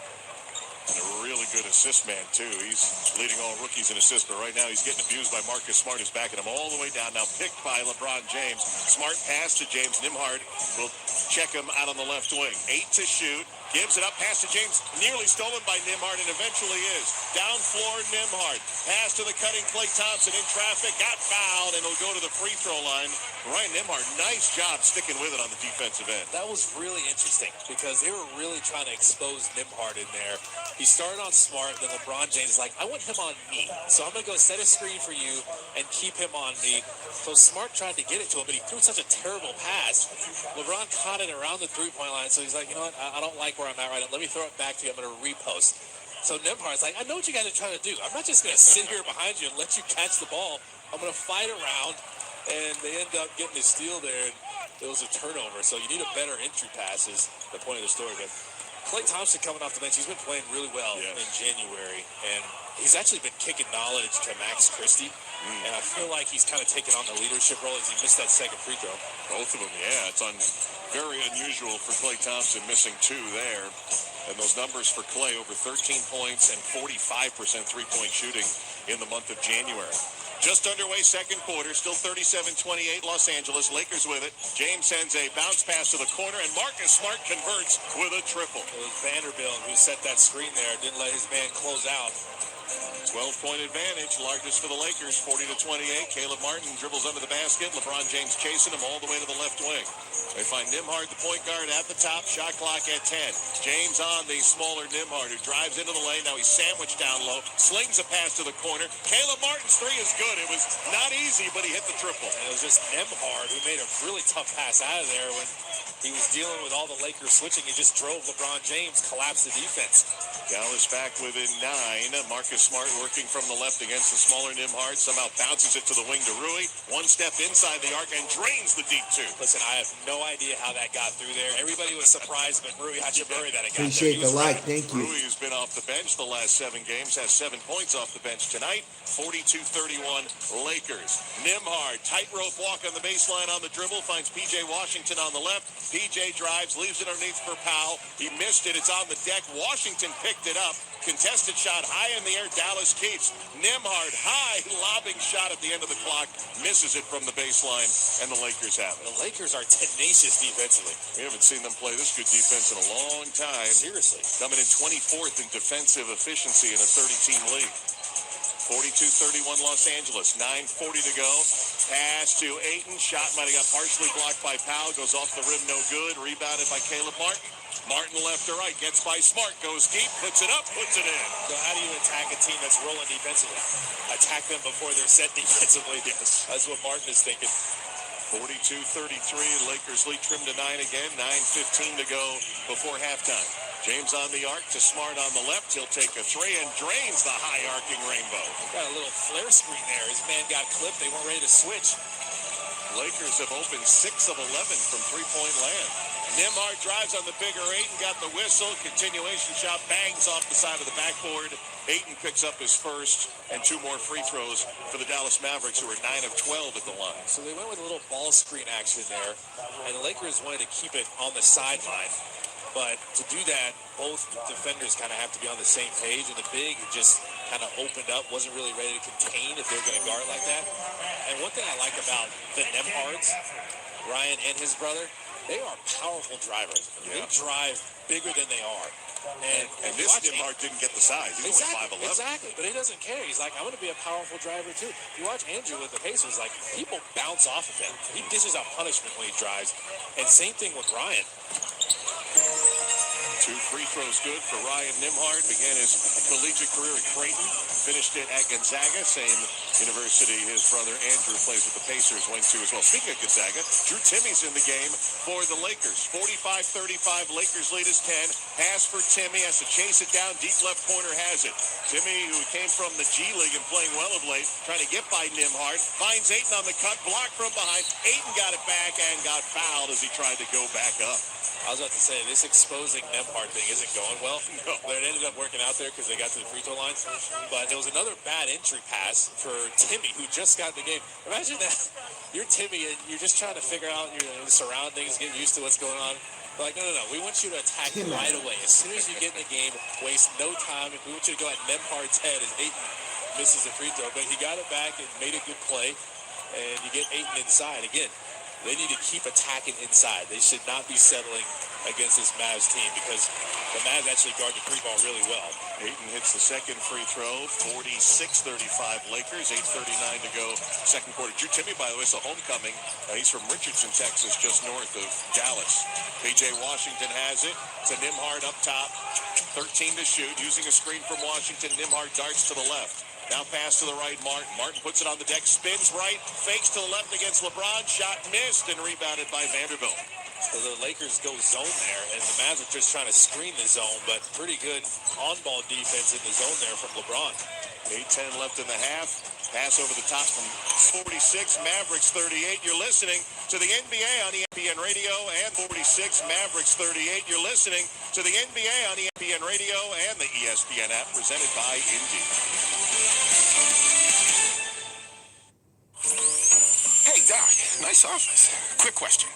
And a really good assist man, too. He's leading all rookies in assists, but right now he's getting abused by Marcus Smart, who's backing him all the way down. Now picked by LeBron James. Smart pass to James. Nembhard will check him out on the left wing. 8 to shoot. Gives it up. Pass to James. Nearly stolen by Nembhard, and eventually is. Down floor, Nembhard. Pass to the cutting Klay Thompson in traffic. Got fouled, and will go to the free throw line. Ryan Nembhard, nice job sticking with it on the defensive end. That was really interesting because they were really trying to expose Nembhard in there. He started on Smart, then LeBron James is like, I want him on me. So I'm going to go set a screen for you and keep him on me. So Smart tried to get it to him, but he threw such a terrible pass. LeBron caught it around the three-point line, so he's like, you know what, I don't like where I'm at right now. Let me throw it back to you. I'm going to repost. So Nembhard's like, I know what you guys are trying to do. I'm not just going to sit here behind you and let you catch the ball. I'm going to fight around. And they end up getting a steal there, and it was a turnover. So you need a better entry pass is the point of the story. But Klay Thompson coming off the bench, he's been playing really well in January. And he's actually been kicking knowledge to Max Christie. And I feel like he's kind of taken on the leadership role as he missed that second free throw. Both of them, yeah. It's very unusual for Klay Thompson missing 2 there. And those numbers for Klay, over 13 points and 45% three-point shooting in the month of January. Just underway second quarter, still 37-28 Los Angeles. Lakers with it. James sends a bounce pass to the corner, and Marcus Smart converts with a triple. It was Vanderbilt who set that screen there, didn't let his man close out. 12-point advantage, largest for the Lakers, 40-28. Caleb Martin dribbles under the basket. LeBron James chasing him all the way to the left wing. They find Nembhard, the point guard, at the top. Shot clock at 10. James on the smaller Nembhard, who drives into the lane. Now he's sandwiched down low. Slings a pass to the corner. Caleb Martin's three is good. It was not easy, but he hit the triple. And it was just Nembhard who made a really tough pass out of there when he was dealing with all the Lakers switching. He just drove LeBron James, collapsed the defense. Dallas back within 9. Marcus Smart working from the left against the smaller Nimhard. Somehow bounces it to the wing to Rui. One step inside the arc and drains the deep two. Listen, I have no idea how that got through there. Everybody was surprised, but Rui Hachimura that it got Appreciate there. the like. Thank you. Rui has been off the bench the last 7 games, has 7 points off the bench tonight. 42-31 Lakers. Nimhard, tightrope walk on the baseline on the dribble, finds P.J. Washington on the left. P.J. drives, leaves it underneath for Powell. He missed it. It's on the deck. Washington picked it up. Contested shot high in the air. Dallas keeps. Nimhard, high lobbing shot at the end of the clock. Misses it from the baseline, and the Lakers have it. The Lakers are tenacious defensively. We haven't seen them play this good defense in a long time. Seriously. Coming in 24th in defensive efficiency in a 30-team league. 42-31 Los Angeles. 9:40 to go. Pass to Ayton. Shot might have got partially blocked by Powell. Goes off the rim, no good. Rebounded by Caleb Martin. Martin left to right. Gets by Smart. Goes deep. Puts it up. Puts it in. So how do you attack a team that's rolling defensively? Attack them before they're set defensively. Yes. That's what Martin is thinking. 42-33. Lakers lead trimmed to 9 again. 9:15 to go before halftime. James on the arc to Smart on the left. He'll take a 3 and drains the high arcing rainbow. Got a little flare screen there. His man got clipped. They weren't ready to switch. Lakers have opened 6 of 11 from three-point land. Nimhard drives on the bigger Ayton, got the whistle. Continuation shot bangs off the side of the backboard. Ayton picks up his first and 2 more free throws for the Dallas Mavericks, who are 9 of 12 at the line. So they went with a little ball screen action there, and the Lakers wanted to keep it on the sideline. But to do that, both defenders kind of have to be on the same page, and the big just kind of opened up, wasn't really ready to contain if they're going to guard like that. And one thing I like about the Nimhards, Ryan and his brother, they are powerful drivers. Yeah. They drive bigger than they are. And this Nimhard didn't get the size. He's only 5'11". Exactly, but he doesn't care. He's like, I'm going to be a powerful driver too. If you watch Andrew with the Pacers, like, people bounce off of him. He dishes out punishment when he drives. And same thing with Ryan. 2 free throws good for Ryan Nimhard. Began his collegiate career at Creighton. Finished it at Gonzaga, same university his brother Andrew plays with the Pacers, went to as well. Speaking of Gonzaga, Drew Timmy's in the game for the Lakers. 45-35, Lakers lead is 10. Pass for Timmy, has to chase it down. Deep left corner has it. Timmy, who came from the G League and playing well of late, trying to get by Nimhard. Finds Ayton on the cut, blocked from behind. Ayton got it back and got fouled as he tried to go back up. I was about to say, this exposing Nimhard thing isn't going well. No. But it ended up working out there because they got to the free throw line. But it was another bad entry pass for Timmy, who just got in the game. Imagine that. You're Timmy, and you're just trying to figure out your surroundings, get used to what's going on. But like, no. We want you to attack right away. As soon as you get in the game, waste no time. We want you to go at Nimhard's head as Ayton misses the free throw. But he got it back and made a good play. And you get Ayton inside. Again, they need to keep attacking inside. They should not be settling against this Mavs team because the Mavs actually guard the 3-ball really well. Ayton hits the second free throw. 46-35 Lakers. 8:39 to go second quarter. Drew Timmy, by the way, is a homecoming. He's from Richardson, Texas, just north of Dallas. P.J. Washington has it. To Nimhard up top. 13 to shoot. Using a screen from Washington, Nimhard darts to the left. Now pass to the right, Martin. Martin puts it on the deck, spins right, fakes to the left against LeBron. Shot missed and rebounded by Vanderbilt. So the Lakers go zone there, and the Mavs are just trying to screen the zone, but pretty good on-ball defense in the zone there from LeBron. 8:10 left in the half. Pass over the top from 46, Mavericks 38. You're listening to the NBA on ESPN Radio and 46, Mavericks 38. You're listening to the NBA on ESPN Radio and the ESPN app presented by Indeed. Hey, Doc, nice office. Quick question.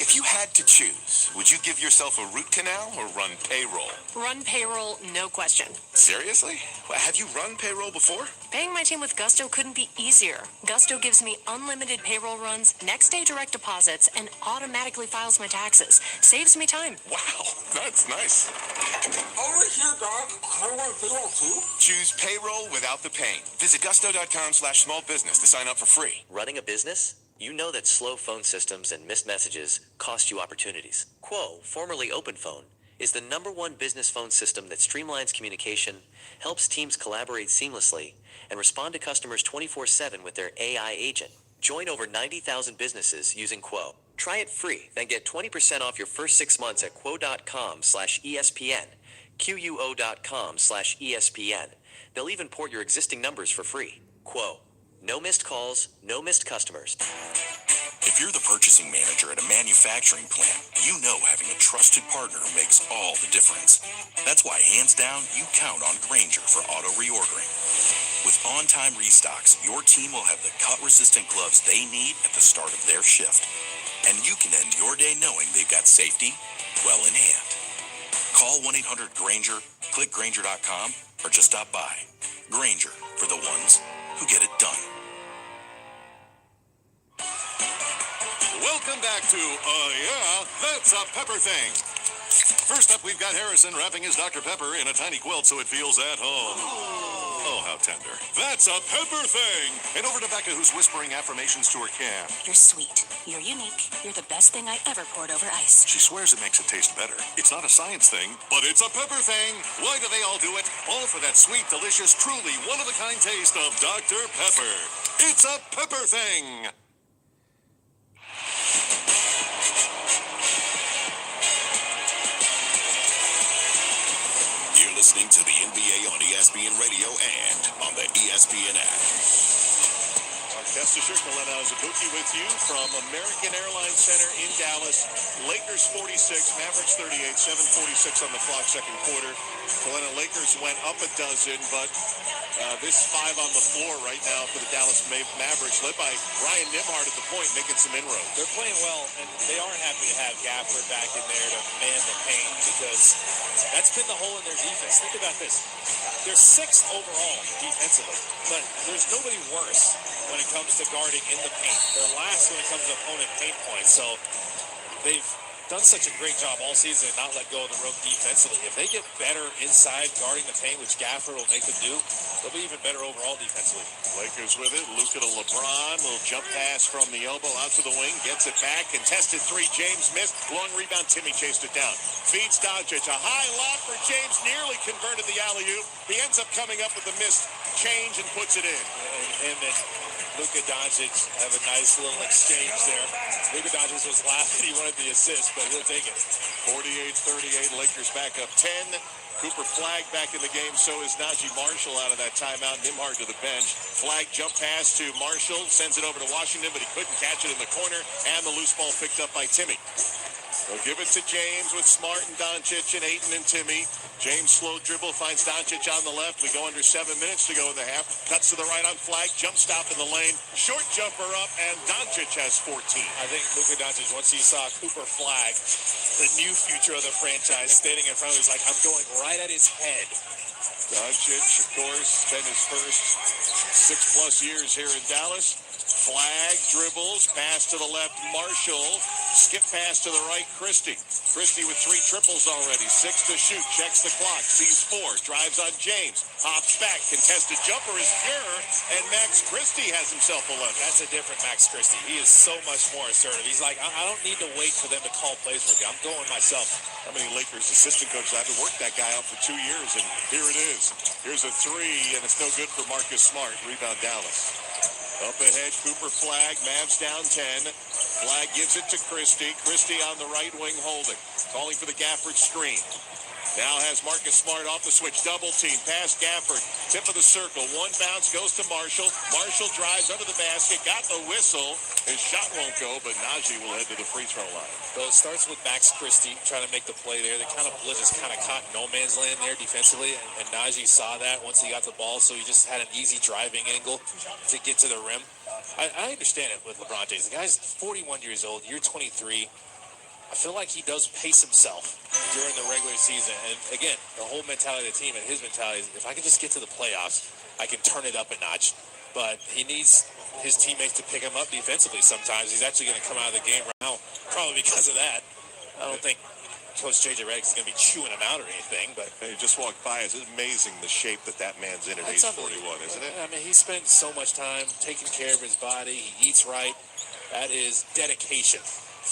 If you had to choose, would you give yourself a root canal or run payroll? Run payroll, no question. Seriously? Well, have you run payroll before? Paying my team with Gusto couldn't be easier. Gusto gives me unlimited payroll runs, next day direct deposits, and automatically files my taxes. Saves me time. Wow, that's nice. Over here, Doc. I want payroll too. Choose payroll without the pain. Visit gusto.com/smallbusiness to sign up for free. Running a business? You know that slow phone systems and missed messages cost you opportunities. Quo, formerly OpenPhone, is the #1 business phone system that streamlines communication, helps teams collaborate seamlessly, and respond to customers 24/7 with their AI agent. Join over 90,000 businesses using Quo. Try it free, then get 20% off your first 6 months at quo.com/ESPN. QUO.com/ESPN. They'll even port your existing numbers for free. Quo. No missed calls, no missed customers. If you're the purchasing manager at a manufacturing plant, you know having a trusted partner makes all the difference. That's why, hands down, you count on Grainger for auto reordering. With on-time restocks, your team will have the cut-resistant gloves they need at the start of their shift. And you can end your day knowing they've got safety well in hand. Call 1-800-GRAINGER, click Grainger.com, or just stop by. Grainger, for the ones who get it done. Welcome back to Yeah, That's a Pepper Thing. First up, we've got Harrison wrapping his Dr. Pepper in a tiny quilt so it feels at home. Oh, how tender. That's a Pepper Thing. And over to Becca, who's whispering affirmations to her can. You're sweet. You're unique. You're the best thing I ever poured over ice. She swears it makes it taste better. It's not a science thing, but it's a pepper thing. Why do they all do it? All for that sweet, delicious, truly one-of-a-kind taste of Dr. Pepper. It's a pepper thing. You're listening to the NBA on ESPN Radio and on the ESPN app. Kestisher, Glenn Azabuki with you from American Airlines Center in Dallas. Lakers 46, Mavericks 38, 7:46 on the clock, second quarter. Glenn, Lakers went up a dozen, but this 5 on the floor right now for the Dallas Mavericks, led by Ryan Nembhard at the point, making some inroads. They're playing well, and they are happy to have Gafford back in there to man the paint, because that's been the hole in their defense. Think about this. They're 6th overall defensively, but there's nobody worse when it comes to guarding in the paint. They're last when it comes to opponent paint points, so they've done such a great job all season and not let go of the rope defensively. If they get better inside guarding the paint, which Gafford will make them do, they'll be even better overall defensively. Lakers with it. Luka to LeBron. Little jump pass from the elbow out to the wing. Gets it back. Contested 3. James missed. Long rebound. Timmy chased it down. Feeds Doncic. A high lob for James. Nearly converted the alley-oop. He ends up coming up with the missed change and puts it in. And him and Luka Doncic have a nice little exchange there. Luka Doncic was laughing. He wanted the assist, but he'll take it. 48-38. Lakers back up 10. Cooper Flag back in the game. So is Najee Marshall out of that timeout. Nembhard to the bench. Flag jump pass to Marshall. Sends it over to Washington, but he couldn't catch it in the corner. And the loose ball picked up by Timmy. They'll give it to James with Smart and Doncic and Ayton and Timmy. James slow dribble, finds Doncic on the left. We go under 7 minutes to go in the half. Cuts to the right on Flag. Jump stop in the lane. Short jumper up, and Doncic has 14. I think Luka Doncic, once he saw Cooper Flag, the new future of the franchise, standing in front of him, he's like, I'm going right at his head. Doncic, of course, spent his first 6+ years here in Dallas. Flag dribbles, pass to the left, Marshall, skip pass to the right, Christie. Christie with 3 triples already, 6 to shoot, checks the clock, sees 4, drives on James, hops back, contested jumper is pure, and Max Christie has himself 11. That's a different Max Christie. He is so much more assertive. He's like, I don't need to wait for them to call plays for me. I'm going myself. How many Lakers assistant coaches have to work that guy out for 2 years, and here it is. Here's a 3, and it's no good for Marcus Smart. Rebound Dallas. Up ahead, Cooper Flag, Mavs down 10. Flag gives it to Christie. Christie on the right wing holding. Calling for the Gafford screen. Now has Marcus Smart off the switch. Double team. Pass Gafford. Tip of the circle. 1 bounce goes to Marshall. Marshall drives under the basket. Got the whistle. His shot won't go, but Najee will head to the free throw line. So it starts with Max Christie trying to make the play there. The kind of blitz is kind of caught no man's land there defensively, and Najee saw that once he got the ball, so he just had an easy driving angle to get to the rim. I understand it with LeBron James. The guy's 41 years old. You're 23. I feel like he does pace himself during the regular season. And again, the whole mentality of the team and his mentality is, if I can just get to the playoffs, I can turn it up a notch. But he needs his teammates to pick him up defensively sometimes. He's actually going to come out of the game right now, probably because of that. I don't think Coach J.J. Redick is going to be chewing him out or anything. But he just walked by. It's amazing the shape that man's in at age 41, isn't it? I mean, he spent so much time taking care of his body. He eats right. That is dedication.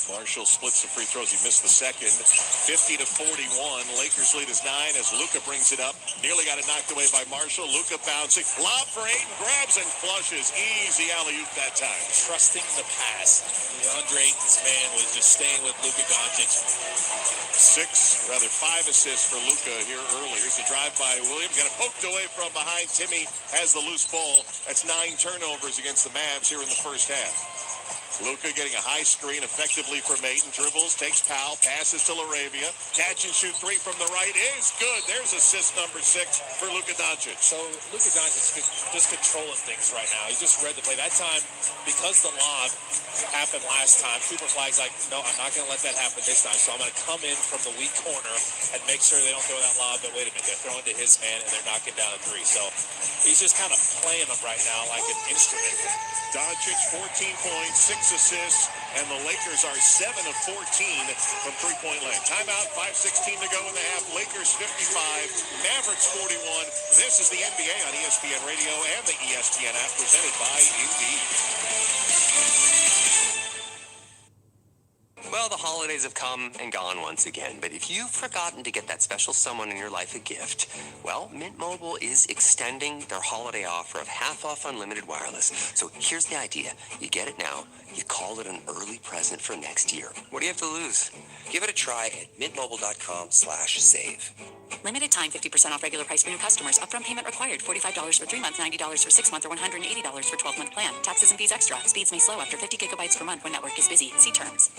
Marshall splits the free throws. He missed the second. 50-41. Lakers lead is 9 as Luka brings it up. Nearly got it knocked away by Marshall. Luka bouncing. Lob for Ayton. Grabs and flushes. Easy alley-oop that time. Trusting the pass. DeAndre Ayton's man was just staying with Luka Doncic. 5 assists for Luka here earlier. Here's a drive by Williams. Got it poked away from behind. Timmy has the loose ball. That's 9 turnovers against the Mavs here in the first half. Luka getting a high screen effectively from Ayton. Dribbles, takes Powell, passes to Laravia. Catch and shoot 3 from the right is good. There's assist number 6 for Luka Doncic. So Luka Doncic just controlling things right now. He just read the play. That time, because the lob happened last time, Cooper Flag's like, no, I'm not going to let that happen this time. So I'm going to come in from the weak corner and make sure they don't throw that lob. But wait a minute, they're throwing to his man and they're knocking down a 3. So he's just kind of playing them right now like an instrument. Doncic, 14 points, 6 assists, and the Lakers are 7 of 14 from three-point land. Timeout, 5:16 to go in the half. Lakers 55, Mavericks 41. This is the NBA on ESPN Radio and the ESPN app presented by Indeed. Well, the holidays have come and gone once again, but if you've forgotten to get that special someone in your life a gift, well, Mint Mobile is extending their holiday offer of half off unlimited wireless. So here's the idea. You get it now, you call it an early present for next year. What do you have to lose? Give it a try at mintmobile.com/save. Limited time 50% off regular price for new customers. Upfront payment required. $45 for 3 months, $90 for 6 months, or $180 for 12-month plan. Taxes and fees extra. Speeds may slow after 50 gigabytes per month when network is busy. See terms.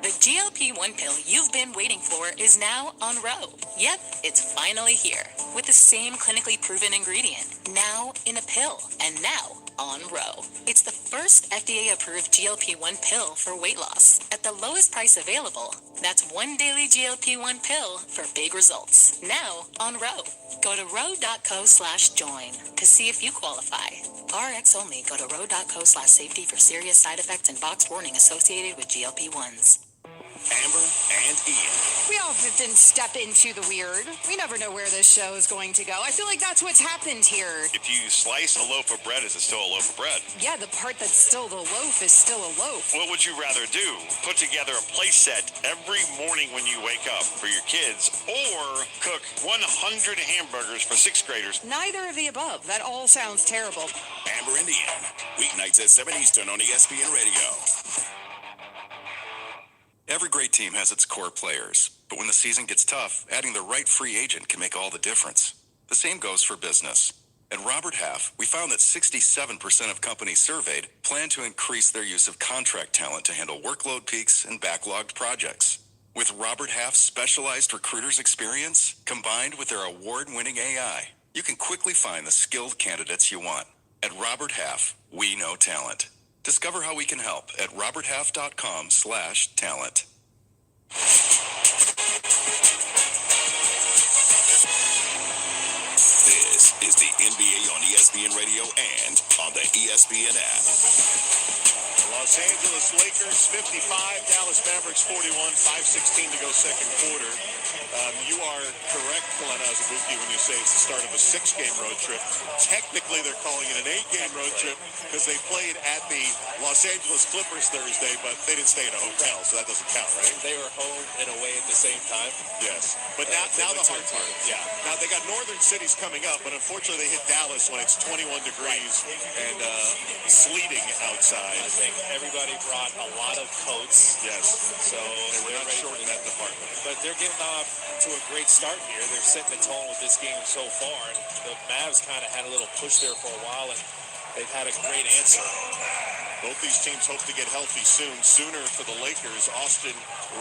The GLP-1 pill you've been waiting for is now on Ro. Yep, it's finally here. With the same clinically proven ingredient. Now in a pill. And now on Ro. It's the first FDA-approved GLP-1 pill for weight loss. At the lowest price available. That's one daily GLP-1 pill for big results. Now on Ro. Go to ro.co/join to see if you qualify. RX only. Go to ro.co/safety for serious side effects and box warning associated with GLP-1s. Amber and Ian. We often step into the weird. We never know where this show is going to go. I feel like that's what's happened here. If you slice a loaf of bread, is it still a loaf of bread? Yeah, the part that's still the loaf is still a loaf. What would you rather do? Put together a play set every morning when you wake up for your kids, or cook 100 hamburgers for 6th graders? Neither of the above. That all sounds terrible. Amber and Ian. Weeknights at 7 Eastern on ESPN Radio. Every great team has its core players, but when the season gets tough, adding the right free agent can make all the difference. The same goes for business. At Robert Half, we found that 67% of companies surveyed plan to increase their use of contract talent to handle workload peaks and backlogged projects. With Robert Half's specialized recruiters' experience, combined with their award-winning AI, you can quickly find the skilled candidates you want. At Robert Half, we know talent. Discover how we can help at roberthalf.com/talent. This is the NBA on ESPN Radio and on the ESPN app. Los Angeles Lakers 55, Dallas Mavericks 41, 5:16 to go second quarter. You are correct, Glenn Azabuki, when you say it's the start of a 6-game road trip. Technically, they're calling it an 8-game road trip because they played at the Los Angeles Clippers Thursday, but they didn't stay in a hotel, so that doesn't count, right? They were home and away at the same time. Yes. But now the hard part. Yeah. Now, they got northern cities coming up, but unfortunately, they hit Dallas when it's 21 degrees and sleeting outside. I think everybody brought a lot of coats. Yes. So they're not short in that department. But they're getting off to a great start here. They're setting the tone with this game so far. And the Mavs kind of had a little push there for a while, and they've had a great answer. Both these teams hope to get healthy soon. Sooner for the Lakers, Austin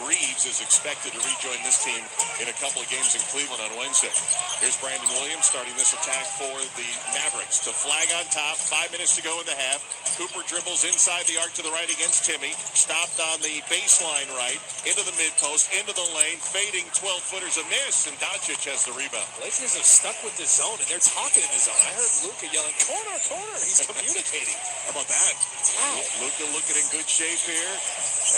Reeves is expected to rejoin this team in a couple of games in Cleveland on Wednesday. Here's Brandon Williams starting this attack for the Mavericks. To flag on top, 5 minutes to go in the half. Cooper dribbles inside the arc to the right against Timmy. Stopped on the baseline right, into the mid-post, into the lane, fading 12-footers, a miss, and Doncic has the rebound. Lakers are stuck with the zone, and they're talking in the zone. I heard Luka yelling, corner, corner. He's communicating. How about that? Luka looking in good shape here,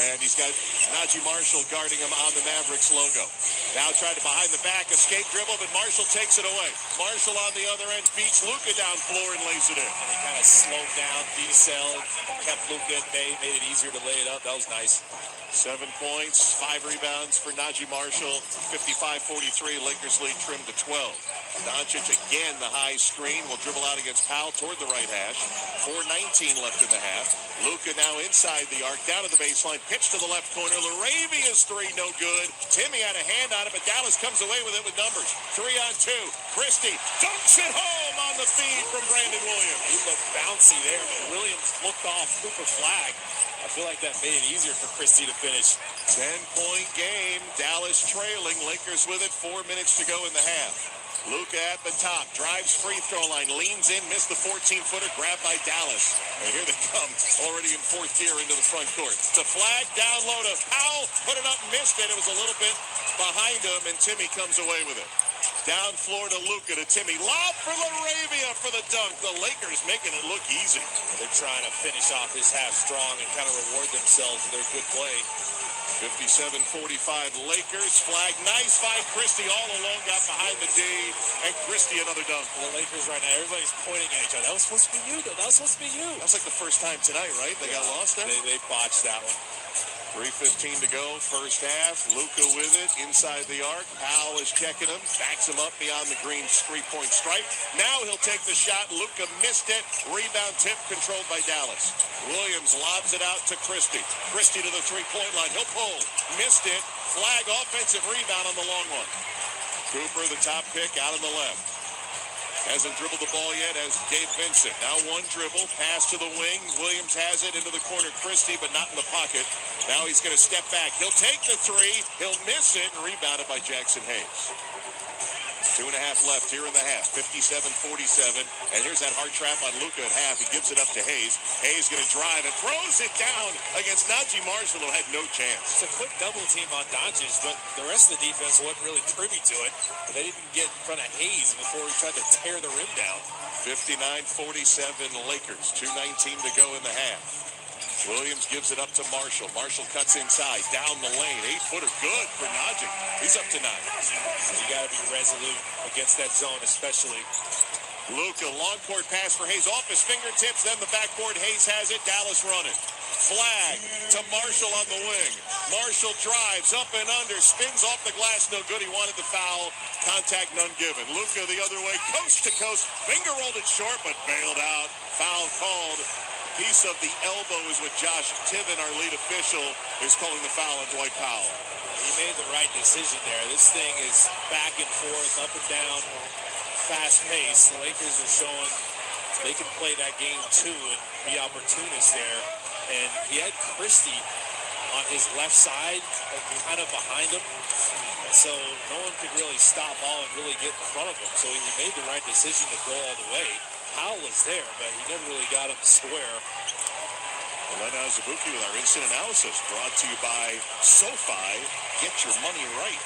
and he's got Najee Marshall guarding him on the Mavericks logo. Now tried to behind the back, escape dribble, but Marshall takes it away. Marshall on the other end beats Luka down floor and lays it in. And he kind of slowed down, decelled, kept Luka at bay, made it easier to lay it up. That was nice. 7 points, 5 rebounds for Najee Marshall. 55-43, Lakers lead trimmed to 12. Doncic again, the high screen, will dribble out against Powell toward the right hash. 4:19 left in the half. Luka now inside the arc, down to the baseline, pitch to the left corner. Laravia's three, no good. Timmy had a hand on it, but Dallas comes away with it with numbers. 3-on-2. Christie dunks it home on the feed from Brandon Williams. He looked bouncy there, but Williams looked off Cooper flag. I feel like that made it easier for Christie to finish. 10-point game. Dallas trailing. Lakers with it. 4 minutes to go in the half. Luka at the top, drives free throw line, leans in, missed the 14-footer, grabbed by Dallas. And here they come, already in fourth gear into the front court. The flag down low to Powell, put it up, missed it. It was a little bit behind him, and Timmy comes away with it. Down floor to Luka, to Timmy. Lob for Laravia for the dunk. The Lakers making it look easy. They're trying to finish off this half strong and kind of reward themselves with their good play. 57-45 Lakers. Flag, nice find. Christie all alone, got behind the D, and Christie another dunk. The Lakers right now, everybody's pointing at each other. That was supposed to be you, though. That was supposed to be you. That's like the first time tonight, right? They got lost there? They botched that one. 3:15 to go, first half. Luka with it, inside the arc. Powell is checking him, backs him up beyond the green three-point stripe. Now he'll take the shot. Luka missed it. Rebound tip controlled by Dallas. Williams lobs it out to Christie. Christie to the three-point line. He'll pull. Missed it. Flag, offensive rebound on the long one. Cooper, the top pick, out on the left. Hasn't dribbled the ball yet as Gabe Vincent. Now one dribble, pass to the wing. Williams has it into the corner. Christie, but not in the pocket. Now he's going to step back. He'll take the three. He'll miss it, and rebounded by Jackson Hayes. 2.5 left here in the half. 57-47. And here's that hard trap on Luka at half. He gives it up to Hayes. Hayes going to drive and throws it down against Najee Marshall, who had no chance. It's a quick double team on Doncic, but the rest of the defense wasn't really privy to it. But they didn't get in front of Hayes before he tried to tear the rim down. 59-47 Lakers. 2:19 to go in the half. Williams gives it up to Marshall. Marshall cuts inside, down the lane. 8-footer good for Najee. He's up to 9. You got to be resolute against that zone, especially. Luka, long court pass for Hayes. Off his fingertips, then the backboard. Hayes has it. Dallas running. Flag to Marshall on the wing. Marshall drives up and under, spins off the glass. No good. He wanted the foul. Contact none given. Luka the other way, coast to coast. Finger rolled it short, but bailed out. Foul called. Piece of the elbow is what Josh Tiven, our lead official, is calling the foul on Dwight Powell. He made the right decision there. This thing is back and forth, up and down, fast pace. The Lakers are showing they can play that game too and be opportunists there. And he had Christie on his left side, kind of behind him. And so no one could really stop ball and really get in front of him. So he made the right decision to go all the way. Powell was there, but he never really got him to square. Glenn Azabuki with our instant analysis, brought to you by SoFi. Get your money right.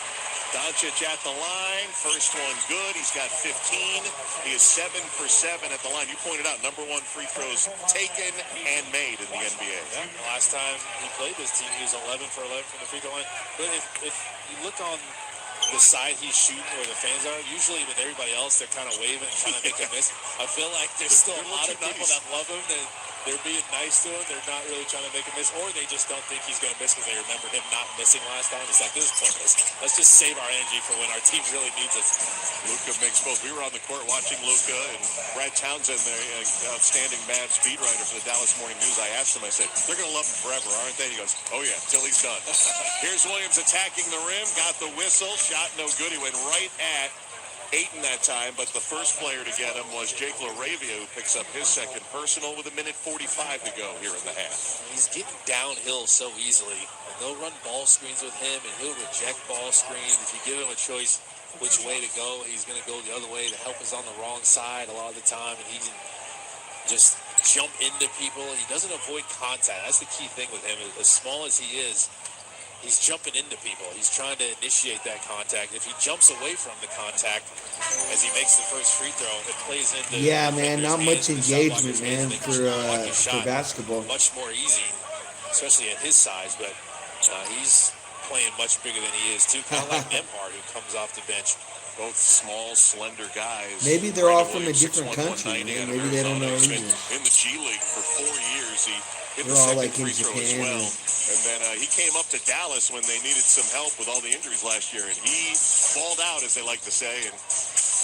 Doncic at the line. First one good. He's got 15. He is 7 for 7 at the line. You pointed out number 1 free throws taken and made in the NBA. Yeah, last time he played this team, he was 11 for 11 from the free throw line. But if you look on the side he's shooting where the fans are, usually with everybody else, they're kind of waving and trying to make a miss. I feel like there's still a lot of people that love him, and they're being nice to him. They're not really trying to make a miss, or they just don't think he's going to miss because they remember him not missing last time. It's like, this is pointless. Let's just save our energy for when our team really needs us. Luka makes both. We were on the court watching Luka, and Brad Townsend, the outstanding Mavs beat writer for the Dallas Morning News, I asked him, I said, they're going to love him forever, aren't they? He goes, oh yeah, till he's done. Here's Williams attacking the rim, got the whistle, shot no good. He went right at Ayton that time, but the first player to get him was Jake Laravia, who picks up his second personal with 1:45 to go here in the half. He's getting downhill so easily. And they'll run ball screens with him, and he'll reject ball screens. If you give him a choice which way to go, he's going to go the other way. The help is on the wrong side a lot of the time, and he can just jump into people. He doesn't avoid contact. That's the key thing with him. As small as he is, he's jumping into people. He's trying to initiate that contact. If he jumps away from the contact as he makes the first free throw, it plays into not much engagement, man, for basketball. Much more easy, especially at his size. But he's playing much bigger than he is too. Kind of like Nembhard, who comes off the bench. Both small, slender guys. Maybe they're all from a different country. Maybe they don't know English. In the G League for 4 years, he hit They're the all second like in free throw as Japan. well. And then he came up to Dallas when they needed some help with all the injuries last year, and he balled out, as they like to say, and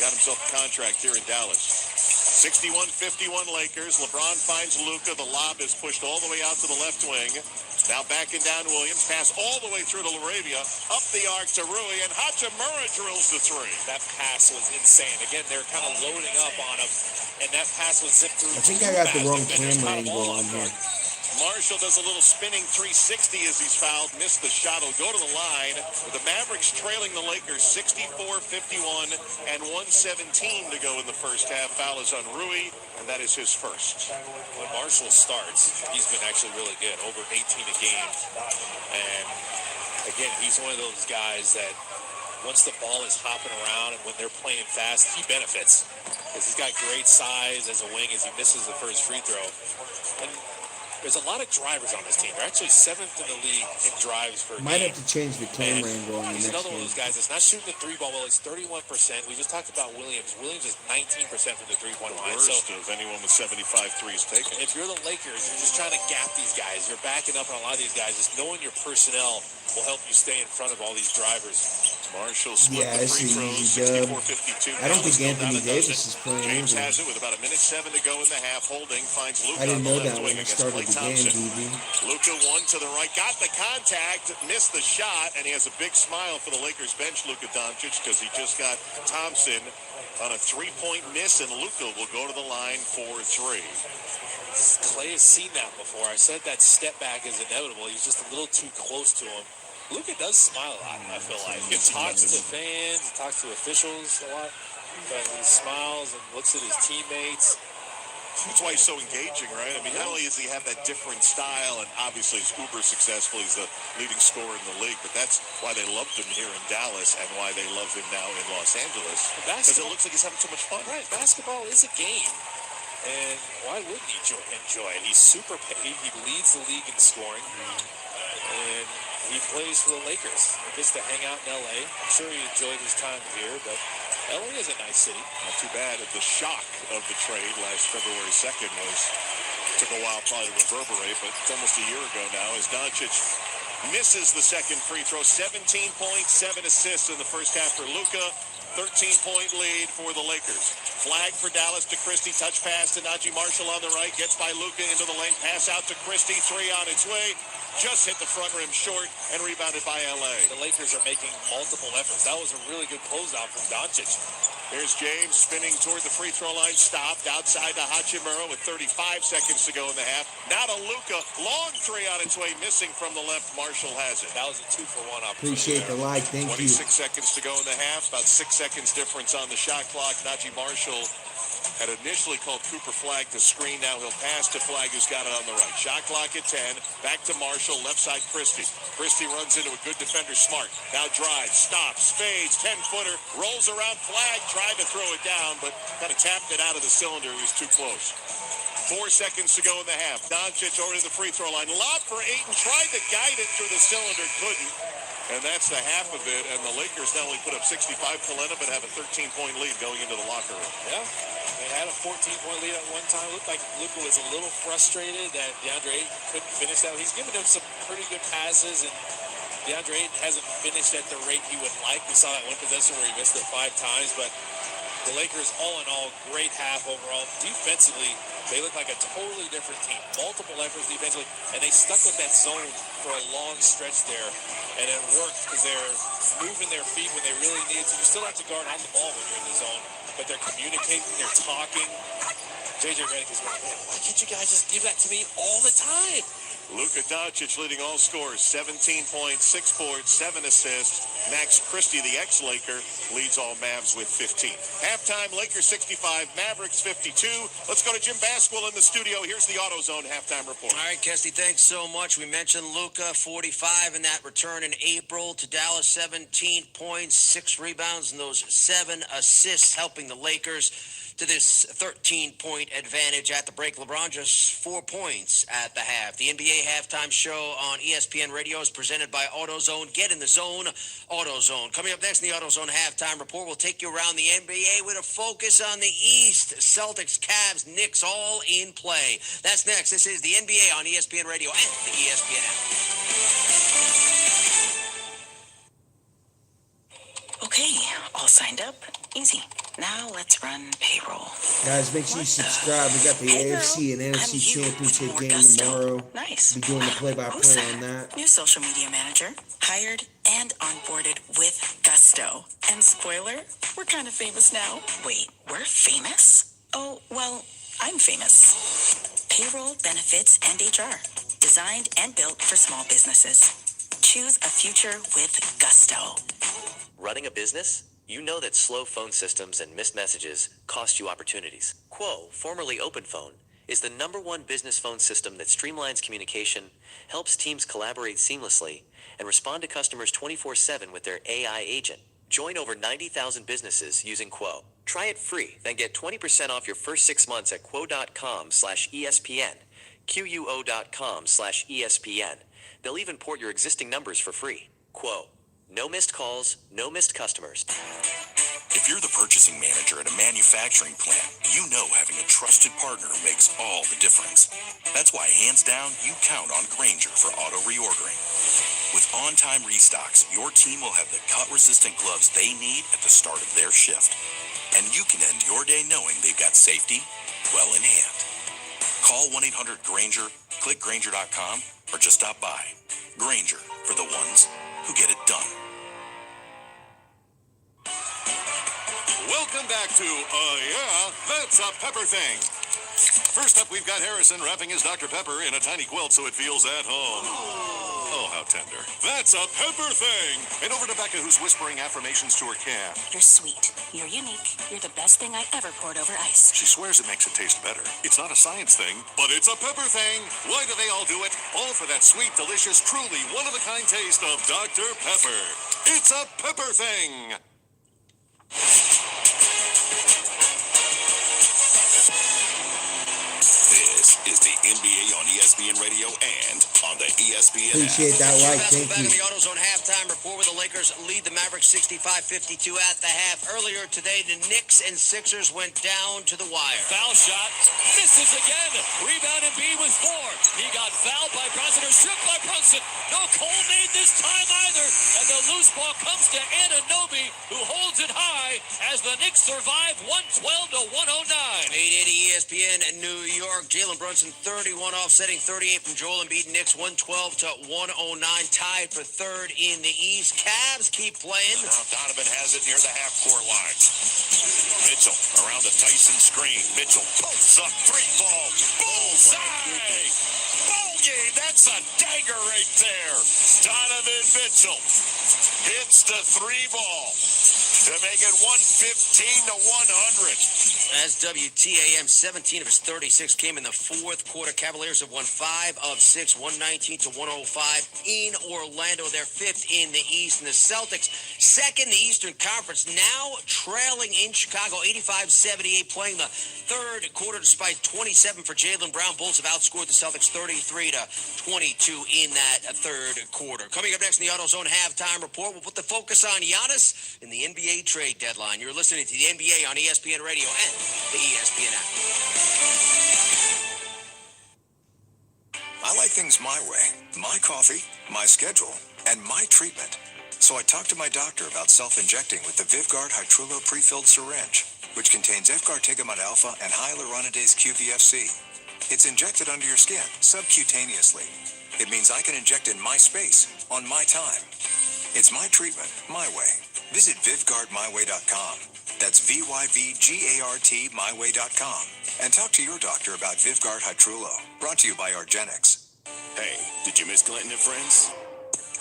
got himself a contract here in Dallas. 61-51 Lakers. LeBron finds Luka. The lob is pushed all the way out to the left wing. Now backing down Williams. Pass all the way through to Laravia. Up the arc to Rui, and Hachimura drills the three. That pass was insane. Again, they're kind of loading up on him, and that pass was zipped through. I think I got the wrong camera angle on here. Marshall does a little spinning 360 as he's fouled. Missed the shot. He'll go to the line. The Mavericks trailing the Lakers 64-51 and 1:17 to go in the first half. Foul is on Rui, and that is his first. When Marshall starts, he's been actually really good, over 18 a game. And again, he's one of those guys that once the ball is hopping around and when they're playing fast, he benefits because he's got great size as a wing as he misses the first free throw. And there's a lot of drivers on this team. They're actually 7th in the league in drives per game. Might have to change the camera angle on the He's next another one of game. those guys that's not shooting the three ball well. He's 31%. We just talked about Williams. Williams is 19% from the three-point line. Worst of anyone with 75 threes taken. If you're the Lakers, you're just trying to gap these guys. You're backing up on a lot of these guys. Just knowing your personnel will help you stay in front of all these drivers. Marshall split Yeah, the it's free an throws, easy dub. 64-52. I don't Dallas think still Anthony down a Davis dozen. is playing James either. has it with about 1:07 to go in the half. Holding finds Luka I didn't on know the that left when wing I against started Klay the game, Thompson. DB. Luka one to the right, got the contact, missed the shot, and he has a big smile for the Lakers bench, Luka Doncic, because he just got Thompson on a three-point miss, and Luka will go to the line for three. Klay has seen that before. I said that step back is inevitable. He's just a little too close to him. Luka does smile a lot, I feel like. He talks to fans, he talks to officials a lot, but he smiles and looks at his teammates. That's why he's so engaging, right? I mean, not only does he have that different style, and obviously he's uber successful, he's the leading scorer in the league, but that's why they loved him here in Dallas and why they love him now in Los Angeles. Because it looks like he's having so much fun. Right, basketball is a game, and why wouldn't he enjoy it? He's super paid, he leads the league in scoring, and he plays for the Lakers. He gets to hang out in L.A. I'm sure he enjoyed his time here, but L.A. is a nice city. Not too bad. The shock of the trade last February 2nd took a while probably to reverberate, but it's almost a year ago now as Doncic misses the second free throw. 17 points, 7 assists in the first half for Luka. 13-point lead for the Lakers. Flag for Dallas to Christie. Touch pass to Najee Marshall on the right. Gets by Luka into the lane. Pass out to Christie. Three on its way. Just hit the front rim short and rebounded by L.A. The Lakers are making multiple efforts. That was a really good closeout from Doncic. Here's James spinning toward the free throw line. Stopped outside to Hachimura with 35 seconds to go in the half. Now to Luka. Long three on its way. Missing from the left. Marshall has it. That was a 2-for-1 opportunity. Appreciate the like. Thank 26 you. seconds to go in the half. About 6 seconds difference on the shot clock. Najee Marshall had initially called Cooper Flag to screen. Now he'll pass to Flag, who's got it on the right. Shot clock at 10. Back to Marshall. Left side Christie. Christie runs into a good defender, Smart. Now drives, stops, fades, 10-footer, rolls around Flag, tried to throw it down, but kind of tapped it out of the cylinder. He was too close. 4 seconds to go in the half. Doncic over to the free throw line. Lob for Ayton. Tried to guide it through the cylinder. Couldn't. And that's the half of it. And the Lakers not only put up 65 to Lena, but have a 13-point lead going into the locker room. Yeah. They had a 14-point lead at one time. Looked like Luka was a little frustrated that DeAndre Ayton couldn't finish that. He's given him some pretty good passes, and DeAndre Ayton hasn't finished at the rate he would like. We saw that one possession where he missed it 5 times, but the Lakers, all in all, great half overall. Defensively, they look like a totally different team. Multiple efforts defensively, and they stuck with that zone for a long stretch there, and it worked because they're moving their feet when they really need to. You still have to guard on the ball when you're in the zone, but they're communicating, they're talking. J.J. Redick is going, man, why can't you guys just give that to me all the time? Luka Doncic leading all scorers, 17 points, 6 boards, 7 assists. Max Christie, the ex-Laker, leads all Mavs with 15. Halftime, Lakers 65, Mavericks 52. Let's go to Jim Basquill in the studio. Here's the AutoZone halftime report. All right, Kesty, thanks so much. We mentioned Luka, 45 in that return in April to Dallas, 17 points, 6 rebounds, and those 7 assists helping the Lakers. to this 13-point advantage at the break. LeBron just 4 points at the half. The NBA halftime show on ESPN Radio is presented by AutoZone. Get in the zone, AutoZone. Coming up next in the AutoZone halftime report, we'll take you around the NBA with a focus on the East. Celtics, Cavs, Knicks all in play. That's next. This is the NBA on ESPN Radio and the ESPN app. Okay, all signed up. Easy. Now let's run payroll. Guys, make sure you subscribe. We got the AFC and NFC Championship game tomorrow. Nice. Be doing the play-by-play on that. New social media manager, hired and onboarded with gusto. And spoiler, we're kind of famous now. Wait, we're famous? Oh, well, I'm famous. Payroll, benefits, and HR. Designed and built for small businesses. Choose a future with gusto. Running a business? You know that slow phone systems and missed messages cost you opportunities. Quo, formerly OpenPhone, is the #1 business phone system that streamlines communication, helps teams collaborate seamlessly, and respond to customers 24/7 with their AI agent. Join over 90,000 businesses using Quo. Try it free, then get 20% off your first 6 months at quo.com/ESPN, QUO.com/ESPN. They'll even port your existing numbers for free. Quo. No missed calls, no missed customers. If you're the purchasing manager at a manufacturing plant, you know having a trusted partner makes all the difference. That's why, hands down, you count on Grainger for auto reordering. With on-time restocks, your team will have the cut-resistant gloves they need at the start of their shift. And you can end your day knowing they've got safety well in hand. Call 1-800-GRAINGER, click Grainger.com, or just stop by. Grainger, for the ones who get it done. Welcome back to, yeah, that's a pepper thing. First up, we've got Harrison wrapping his Dr. Pepper in a tiny quilt so it feels at home. Oh, how tender. That's a pepper thing. And over to Becca, who's whispering affirmations to her cat. You're sweet. You're unique. You're the best thing I ever poured over ice. She swears it makes it taste better. It's not a science thing, but it's a pepper thing. Why do they all do it? All for that sweet, delicious, truly one-of-a-kind taste of Dr. Pepper. It's a pepper thing. This is the NBA on ESPN Radio and on the ESPN app. Appreciate that like. Thank Back in you. the AutoZone halftime report where the Lakers lead the Mavericks 65-52 at the half. Earlier today, the Knicks and Sixers went down to the wire. Foul shot, misses again. Rebound and Embiid with 4. He got fouled by Brunson, or stripped by Brunson. No Cole made this time either. And the loose ball comes to Anunoby, who holds it high as the Knicks survive 112-109. 880 ESPN in New York. Jalen Brunson 31 offsetting 38 from Joel Embiid. Knicks 112-109, tied for third in the East. Cavs keep playing. Now Donovan has it near the half-court line. Mitchell around the Tyson screen. Mitchell pulls up, 3-ball, bullseye! Bogey, that's a dagger right there. Donovan Mitchell hits the 3-ball to make it 115-100. As WTAM, 17 of his 36 came in the fourth quarter. Cavaliers have won 5 of 6, 119-105 in Orlando. They're fifth in the East. And the Celtics, second in the Eastern Conference, now trailing in Chicago, 85-78, playing the third quarter despite 27 for Jaylen Brown. Bulls have outscored the Celtics 33-22 in that third quarter. Coming up next in the AutoZone halftime report, we'll put the focus on Giannis in the NBA trade deadline. You're listening to the NBA on ESPN Radio and the ESPN app. I like things my way. My coffee, my schedule, and my treatment. So I talked to my doctor about self-injecting with the Vivgard Hytrulo prefilled syringe, which contains Efgartigimod alpha and hyaluronidase QVFC. It's injected under your skin, subcutaneously. It means I can inject in my space, on my time. It's my treatment, my way. Visit VivGuardMyWay.com. That's VYVGART myway.com. And talk to your doctor about Vivgard Hytrulo. Brought to you by Argenix. Hey, did you miss Clinton and Friends?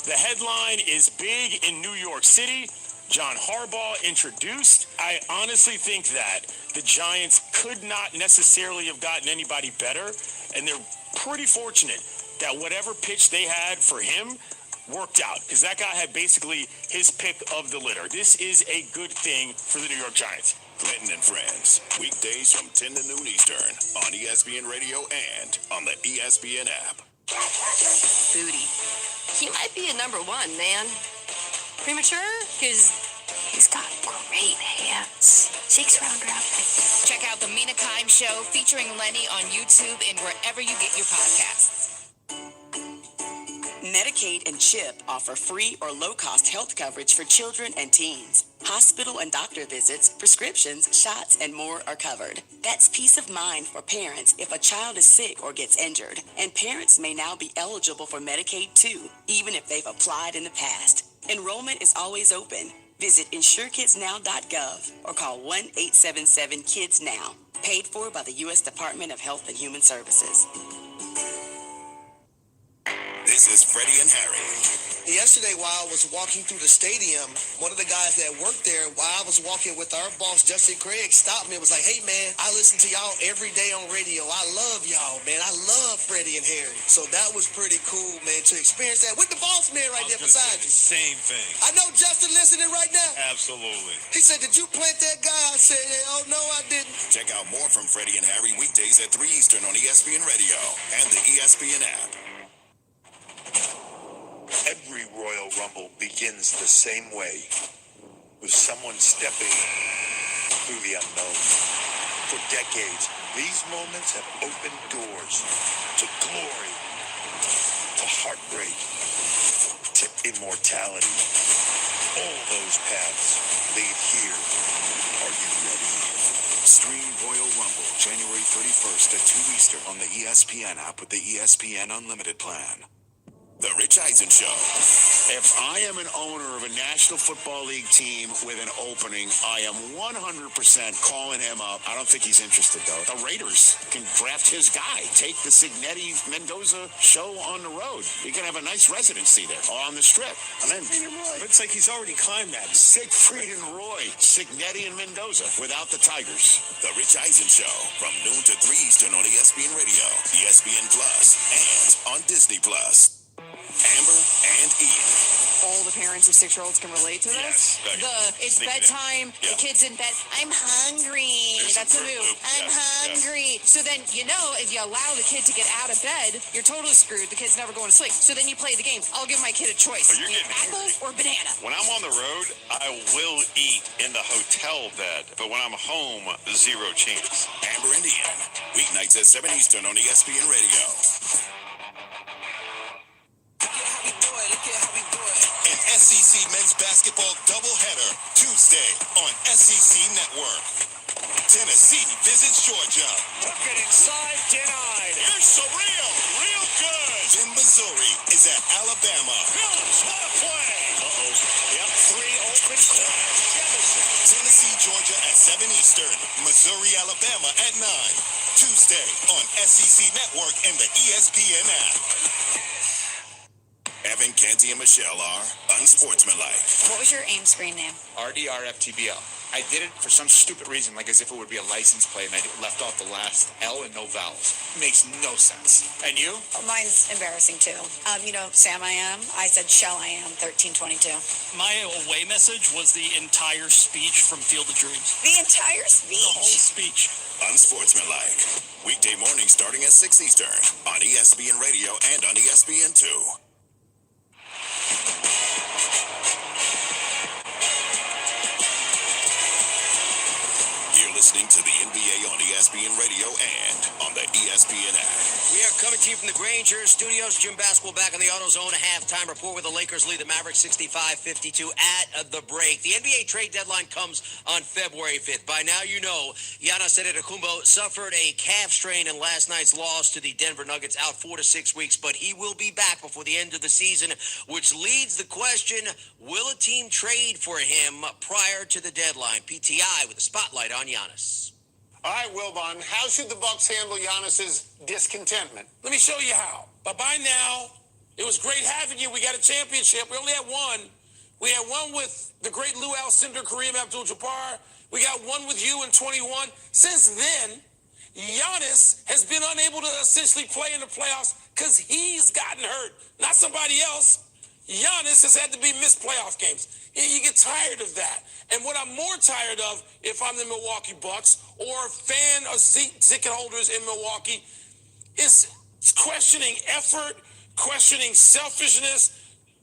The headline is big in New York City. John Harbaugh introduced. I honestly think that the Giants could not necessarily have gotten anybody better, and they're pretty fortunate that whatever pitch they had for him worked out, because that guy had basically his pick of the litter. This is a good thing for the New York Giants. Clinton and Friends, weekdays from 10 to noon Eastern on ESPN Radio and on the ESPN app. Booty. He might be a number one, man. Premature? Because he's got great hands. 6th round draft pick. Check out the Mina Kimes Show featuring Lenny on YouTube and wherever you get your podcasts. Medicaid and CHIP offer free or low-cost health coverage for children and teens. Hospital and doctor visits, prescriptions, shots, and more are covered. That's peace of mind for parents if a child is sick or gets injured. And parents may now be eligible for Medicaid too, even if they've applied in the past. Enrollment is always open. Visit insurekidsnow.gov or call 1-877-KIDS-NOW. Paid for by the U.S. Department of Health and Human Services. This is Freddie and Harry. Yesterday, while I was walking through the stadium, one of the guys that worked there, while I was walking with our boss, Justin Craig, stopped me and was like, "Hey, man, I listen to y'all every day on radio. I love y'all, man. I love Freddie and Harry." So that was pretty cool, man, to experience that with the boss man right there beside you. Same thing. I know Justin listening right now. Absolutely. He said, "Did you plant that guy?" I said, "Oh, no, I didn't." Check out more from Freddie and Harry weekdays at 3 Eastern on ESPN Radio and the ESPN app. Every Royal Rumble begins the same way, with someone stepping through the unknown. For decades, these moments have opened doors to glory, to heartbreak, to immortality. All those paths lead here. Are you ready? Stream Royal Rumble January 31st at 2 Eastern on the ESPN app with the ESPN Unlimited plan. The Rich Eisen Show. If I am an owner of a National Football League team with an opening, I am 100% calling him up. I don't think he's interested, though. The Raiders can draft his guy. Take the Signetti-Mendoza show on the road. You can have a nice residency there or on the Strip. I'm in. Looks like he's already climbed that. Siegfried and Roy, Signetti and Mendoza without the Tigers. The Rich Eisen Show from noon to 3 Eastern on ESPN Radio, ESPN Plus, and on Disney Plus. Amber and Ian. All the parents of 6-year-olds can relate to this. It's bedtime, the kid's in bed, I'm hungry. That's a move. I'm hungry. So then, if you allow the kid to get out of bed, you're totally screwed. The kid's never going to sleep. So then you play the game. I'll give my kid a choice. Apple or banana. When I'm on the road, I will eat in the hotel bed, but when I'm home, zero chance. Amber and Ian. Weeknights at 7 Eastern on ESPN Radio. An SEC men's basketball doubleheader Tuesday on SEC Network. Tennessee visits Georgia. Took it inside, denied. Here's surreal, real good. Then Missouri is at Alabama. Phillips, what a play. Yep, 3 open corners. Jefferson. Tennessee, Georgia at 7 Eastern. Missouri, Alabama at 9. Tuesday on SEC Network and the ESPN app. Evan, Canty, and Michelle are unsportsmanlike. What was your AIM screen name? RDRFTBL. I did it for some stupid reason, like as if it would be a license plate, and I left off the last L and no vowels. Makes no sense. And you? Mine's embarrassing too. Sam I am. I said Shell I am, 1322. My away message was the entire speech from Field of Dreams. The entire speech? The whole speech. Unsportsmanlike. Weekday morning starting at 6 Eastern on ESPN Radio and on ESPN2. You're listening to the NBA on ESPN Radio and on the ESPN app. We are coming to you from the Granger Studios. Jim Basketball back on the AutoZone halftime report where the Lakers lead the Mavericks 65-52 at the break. The NBA trade deadline comes on February 5th. By now you know Giannis Antetokounmpo suffered a calf strain in last night's loss to the Denver Nuggets, out 4 to 6 weeks, but he will be back before the end of the season, which leads the question, will a team trade for him prior to the deadline? PTI with a spotlight on Giannis. All right, Wilbon, how should the Bucks handle Giannis's discontentment? Let me show you how. But by now, it was great having you. We got a championship. We only had one. We had one with the great Lou Alcindor, Kareem Abdul-Jabbar. We got one with you in 21. Since then, Giannis has been unable to essentially play in the playoffs because he's gotten hurt, not somebody else. Giannis has had to be missed playoff games. You get tired of that. And what I'm more tired of, if I'm the Milwaukee Bucks or fan or ticket holders in Milwaukee, is questioning effort, questioning selfishness,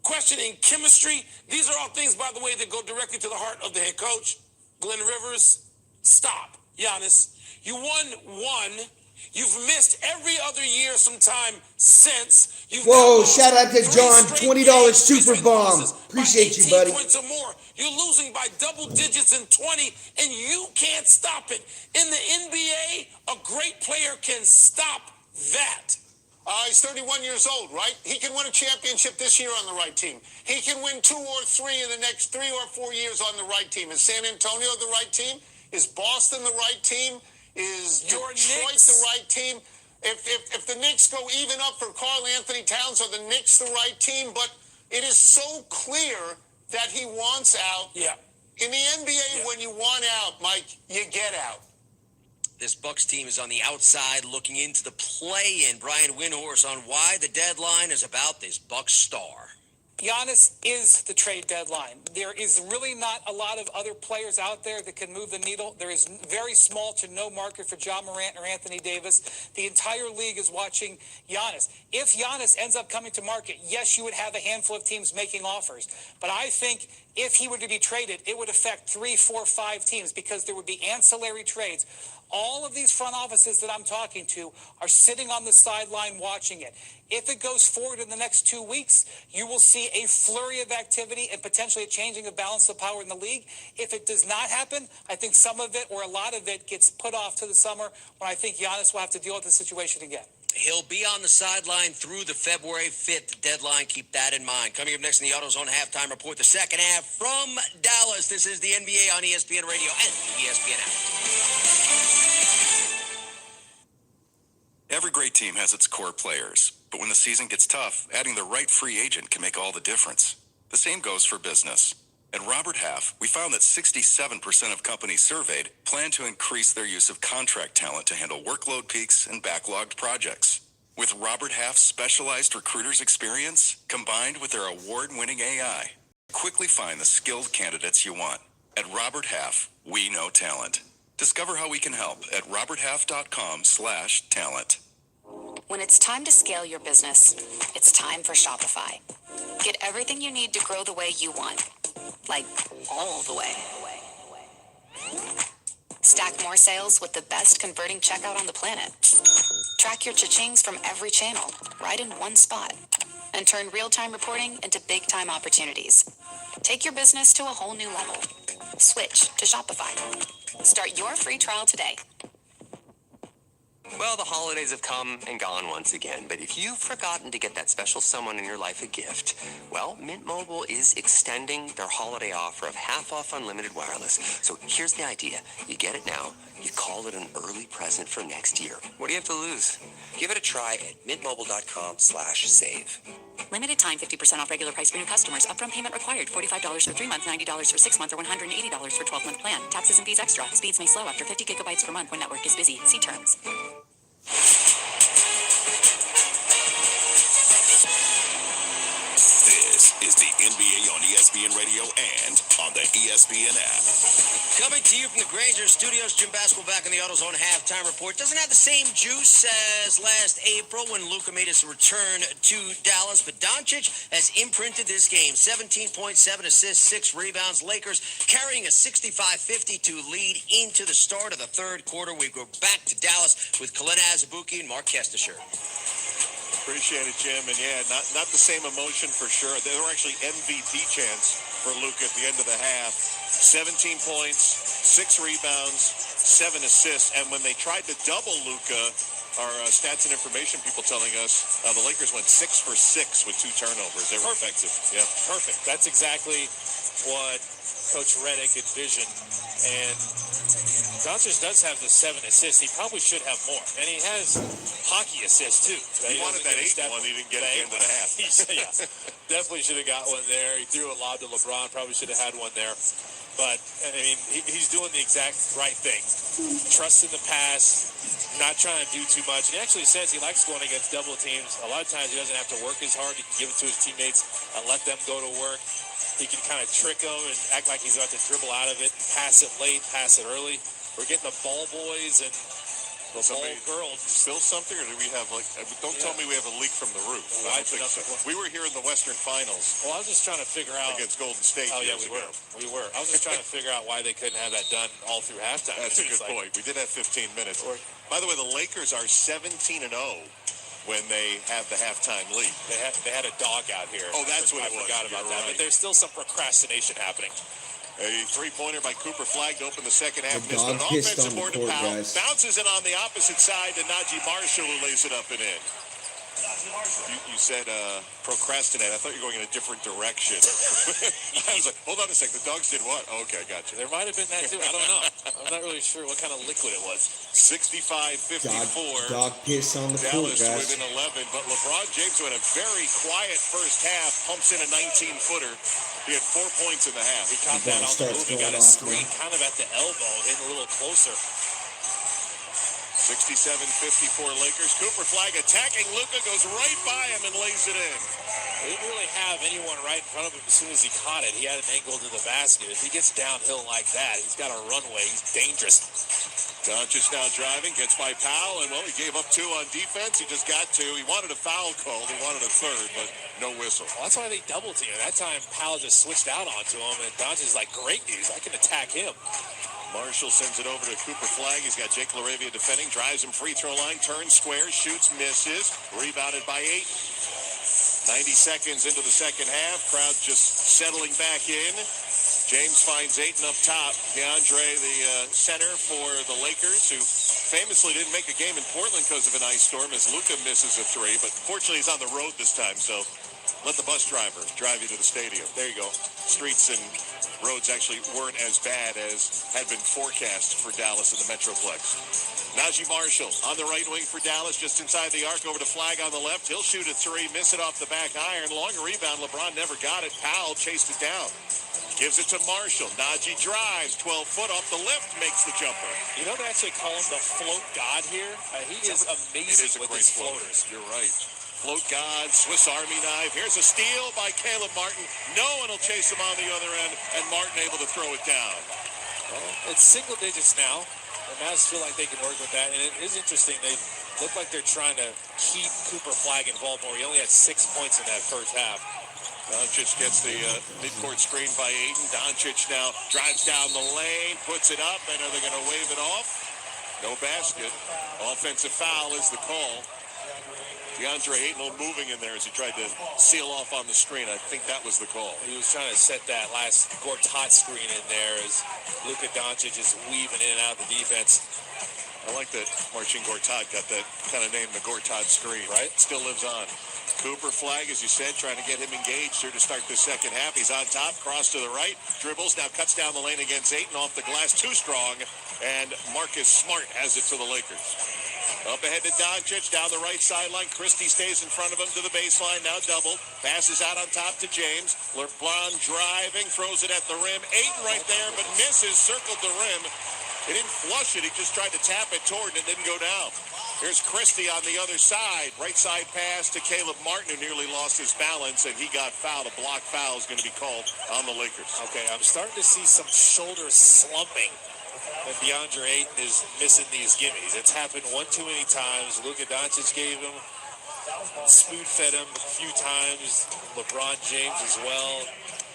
questioning chemistry. These are all things, by the way, that go directly to the heart of the head coach, Glenn Rivers. Stop, Giannis. You won one. You've missed every other year sometime since. Whoa, shout out to John, $20 super bomb. Appreciate you, buddy. Points or more. You're losing by double digits in 20, and you can't stop it. In the NBA, a great player can stop that. He's 31 years old, right? He can win a championship this year on the right team. He can win 2 or 3 in the next 3 or 4 years on the right team. Is San Antonio the right team? Is Boston the right team? Is Detroit the right team? If the Knicks go even up for Karl Anthony Towns, are the Knicks the right team? But it is so clear that he wants out. Yeah. In the NBA, when you want out, Mike, you get out. This Bucks team is on the outside looking into the play-in. Brian Windhorst on why the deadline is about this Bucks star. Giannis is the trade deadline. There is really not a lot of other players out there that can move the needle. There is very small to no market for John Morant or Anthony Davis. The entire league is watching Giannis. If Giannis ends up coming to market, yes, you would have a handful of teams making offers. But I think if he were to be traded, it would affect 3, 4, 5 teams because there would be ancillary trades. All of these front offices that I'm talking to are sitting on the sideline watching it. If it goes forward in the next 2 weeks, you will see a flurry of activity and potentially a changing of balance of power in the league. If it does not happen, I think some of it or a lot of it gets put off to the summer when I think Giannis will have to deal with the situation again. He'll be on the sideline through the February 5th deadline. Keep that in mind. Coming up next in the AutoZone Halftime Report, the second half from Dallas. This is the NBA on ESPN Radio and ESPN app. Every great team has its core players, but when the season gets tough, adding the right free agent can make all the difference. The same goes for business. At Robert Half, we found that 67% of companies surveyed plan to increase their use of contract talent to handle workload peaks and backlogged projects. With Robert Half's specialized recruiters' experience, combined with their award-winning AI, quickly find the skilled candidates you want. At Robert Half, we know talent. Discover how we can help at roberthalf.com/talent. When it's time to scale your business, it's time for Shopify. Get everything you need to grow the way you want. Like, all the way. Stack more sales with the best converting checkout on the planet. Track your cha-chings from every channel, right in one spot. And turn real-time reporting into big-time opportunities. Take your business to a whole new level. Switch to Shopify. Start your free trial today. Well, the holidays have come and gone once again, but if you've forgotten to get that special someone in your life a gift, well, Mint Mobile is extending their holiday offer of half off unlimited wireless. So here's the idea. You get it now. You call it an early present for next year. What do you have to lose? Give it a try at mintmobile.com/save. Limited time 50% off regular price for new customers. Upfront payment required. $45 for 3 months, $90 for 6 months, or $180 for 12-month plan. Taxes and fees extra. Speeds may slow after 50 gigabytes per month when network is busy. See terms. This is the NBA on ESPN Radio and on the ESPN app. Coming to you from the Granger Studios, Jim Baskel back in the AutoZone Halftime Report. Doesn't have the same juice as last April when Luka made his return to Dallas, but Doncic has imprinted this game. 17.7 assists, 6 rebounds. Lakers carrying a 65-52 lead into the start of the third quarter. We go back to Dallas with Kalena Azubuike and Mark Kestisher. Appreciate it, Jim. And yeah, not the same emotion for sure. There were actually MVP chants for Luka at the end of the half. 17 points, 6 rebounds, 7 assists. And when they tried to double Luka, our stats and information people telling us the Lakers went 6 for 6 with 2 turnovers. They were effective. Yeah, perfect. That's exactly what Coach Redick envisioned. And Doncic does have the 7 assists. He probably should have more. And he has hockey assists, too. He wanted that 8th one. He didn't get it at the end of the half. Yeah, definitely should have got one there. He threw a lob to LeBron. Probably should have had one there. But, I mean, he's doing the exact right thing. Trust in the pass, not trying to do too much. And he actually says he likes going against double teams. A lot of times he doesn't have to work as hard. He can give it to his teammates and let them go to work. He can kind of trick them and act like he's about to dribble out of it, pass it late, pass it early. We're getting the ball boys and the ball girls. Spill something, or do we have, like, don't tell me we have a leak from the roof. I don't think so. We were here in the Western Finals. Well, I was just trying to figure out. Against Golden State. Oh, yeah, we were. I was just trying to figure out why they couldn't have that done all through halftime. That's a good point. We did have 15 minutes. By the way, the Lakers are 17-0 when they have the halftime lead. They had a dog out here. Oh, that's what it was. I forgot about that. But there's still some procrastination happening. A three-pointer by Cooper Flag to open the second half. The Missed dog an pissed offensive on the board to court, Powell. guys. Bounces it on the opposite side to Najee Marshall, who lays it up and in. You said procrastinate. I thought you were going in a different direction. I was like, hold on a sec. The dogs did what? Oh, okay, I got you. There might have been that, too. I don't know. I'm not really sure what kind of liquid it was. 65-54. Dog piss on the court, Dallas guys. within 11, but LeBron James, who had a very quiet first half, pumps in a 19-footer. He had 4 points in the half. He caught that on the move. He got a screen kind of at the elbow, in a little closer. 67-54 Lakers. Cooper Flag attacking Luka, goes right by him and lays it in. He didn't really have anyone right in front of him as soon as he caught it. He had an angle to the basket. If he gets downhill like that, he's got a runway. He's dangerous. Doncic now driving, gets by Powell, and, well, he gave up 2 on defense. He just got 2. He wanted a foul called. He wanted a third, but no whistle. Well, that's why they double team. That time, Powell just switched out onto him, and Doncic's like, great news. I can attack him. Marshall sends it over to Cooper Flag. He's got Jake LaRavia defending, drives him free throw line, turns, squares, shoots, misses. Rebounded by 8. 90 seconds into the second half. Crowd just settling back in. James finds Ayton up top. DeAndre, the center for the Lakers, who famously didn't make a game in Portland because of an ice storm, as Luka misses a 3. But fortunately, he's on the road this time, so let the bus driver drive you to the stadium. There you go. Streets and roads actually weren't as bad as had been forecast for Dallas in the Metroplex. Najee Marshall on the right wing for Dallas, just inside the arc, over to Flag on the left. He'll shoot a 3, miss it off the back iron. Long rebound. LeBron never got it. Powell chased it down. Gives it to Marshall. Najee drives. 12-foot off the lift, makes the jumper. You know, they actually call him the float god here. He is amazing with his floaters. You're right. Float God, Swiss Army knife. Here's a steal by Caleb Martin. No one will chase him on the other end, and Martin able to throw it down. Well, it's single digits now. The Mavs feel like they can work with that, and it is interesting. They look like they're trying to keep Cooper Flag involved more. He only had 6 points in that first half. Doncic gets the midcourt screen by Ayton. Doncic now drives down the lane, puts it up, and are they going to wave it off? No basket. Offensive foul is the call. DeAndre Ayton moving in there as he tried to seal off on the screen. I think that was the call. He was trying to set that last Gortat screen in there as Luka Doncic is weaving in and out of the defense. I like that Marcin Gortat got that kind of name, the Gortat screen. Right. Still lives on. Cooper Flag, as you said, trying to get him engaged here to start the second half. He's on top, cross to the right, dribbles, now cuts down the lane against Ayton, off the glass, too strong, and Marcus Smart has it for the Lakers. Up ahead to Doncic, down the right sideline. Christie stays in front of him to the baseline, now double. Passes out on top to James. LeBron driving, throws it at the rim. Ayton right there, but misses, circled the rim. He didn't flush it, he just tried to tap it toward it, and it didn't go down. Here's Christie on the other side. Right side pass to Caleb Martin, who nearly lost his balance, and he got fouled. A block foul is going to be called on the Lakers. Okay, I'm starting to see some shoulder slumping. And DeAndre Ayton is missing these gimmies. It's happened one too many times. Luka Doncic gave him, spoon-fed him a few times. LeBron James as well.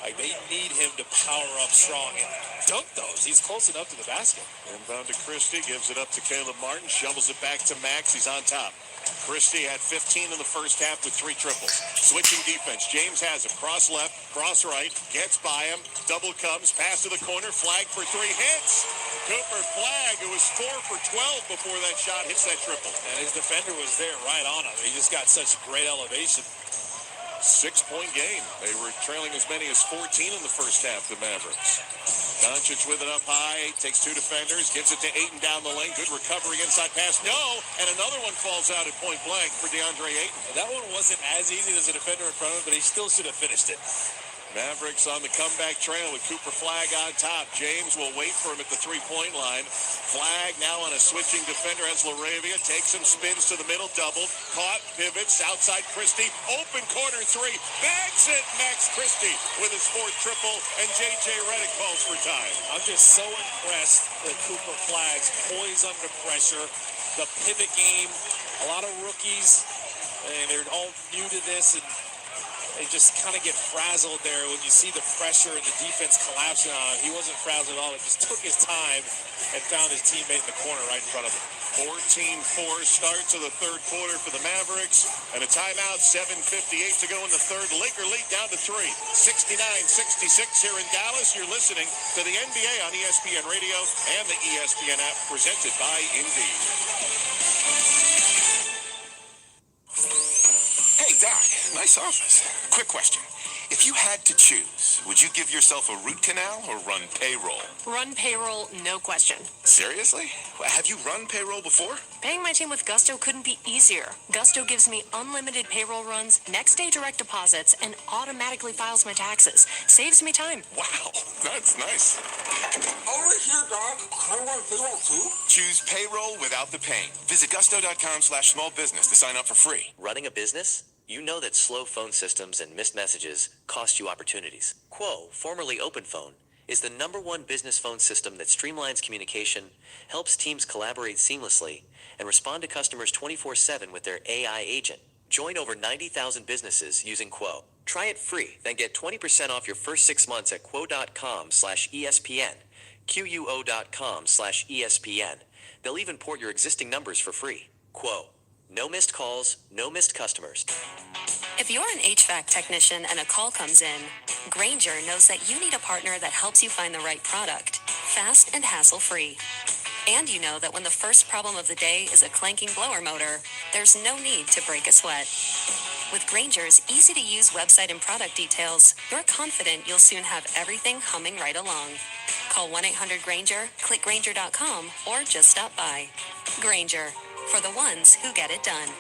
Like, they need him to power up strong and dunk those. He's close enough to the basket. Inbound to Christie, gives it up to Caleb Martin, shovels it back to Max. He's on top. Christie had 15 in the first half with 3 triples. Switching defense. James has him. Cross left, cross right, gets by him. Double comes, pass to the corner, Flag for 3, hits. Cooper Flag, who was 4 for 12 before that shot, hits that triple. And his defender was there right on him. He just got such great elevation. 6-point game. They were trailing as many as 14 in the first half, the Mavericks. Doncic with it up high, takes 2 defenders, gives it to Ayton down the lane. Good recovery, inside pass, no! And another one falls out at point blank for DeAndre Ayton. That one wasn't as easy as a defender in front of him, but he still should have finished it. Mavericks on the comeback trail with Cooper Flag on top. James will wait for him at the three-point line. Flag now on a switching defender as Laravia takes some spins to the middle, doubled, caught, pivots, outside Christie, open corner three, bags it, Max Christie with his fourth triple, and J.J. Redick calls for time. I'm just so impressed with Cooper Flag's poise under pressure, the pivot game, a lot of rookies, and they're all new to this, and they just kind of get frazzled there when you see the pressure and the defense collapsing on him. He wasn't frazzled at all. He just took his time and found his teammate in the corner right in front of him. 14-4 start to the third quarter for the Mavericks. And a timeout, 7:58 to go in the third. Laker lead down to 3. 69-66 here in Dallas. You're listening to the NBA on ESPN Radio and the ESPN app presented by Indeed. Hey, Doc, nice office. Quick question. If you had to choose, would you give yourself a root canal or run payroll? Run payroll, no question. Seriously? Have you run payroll before? Paying my team with Gusto couldn't be easier. Gusto gives me unlimited payroll runs, next day direct deposits, and automatically files my taxes. Saves me time. Wow, that's nice. Over here, Doc. I want payroll too. Choose payroll without the pain. Visit gusto.com/small business to sign up for free. Running a business? You know that slow phone systems and missed messages cost you opportunities. Quo, formerly OpenPhone, is the #1 business phone system that streamlines communication, helps teams collaborate seamlessly, and respond to customers 24/7 with their AI agent. Join over 90,000 businesses using Quo. Try it free, then get 20% off your first 6 months at quo.com/ESPN, QUO.com/ESPN. They'll even port your existing numbers for free. Quo. No missed calls, no missed customers. If you're an HVAC technician and a call comes in, Grainger knows that you need a partner that helps you find the right product, fast and hassle-free. And you know that when the first problem of the day is a clanking blower motor, there's no need to break a sweat. With Grainger's easy-to-use website and product details, you're confident you'll soon have everything humming right along. Call 1-800-GRAINGER, click Grainger.com, or just stop by. Grainger, for the ones who get it done.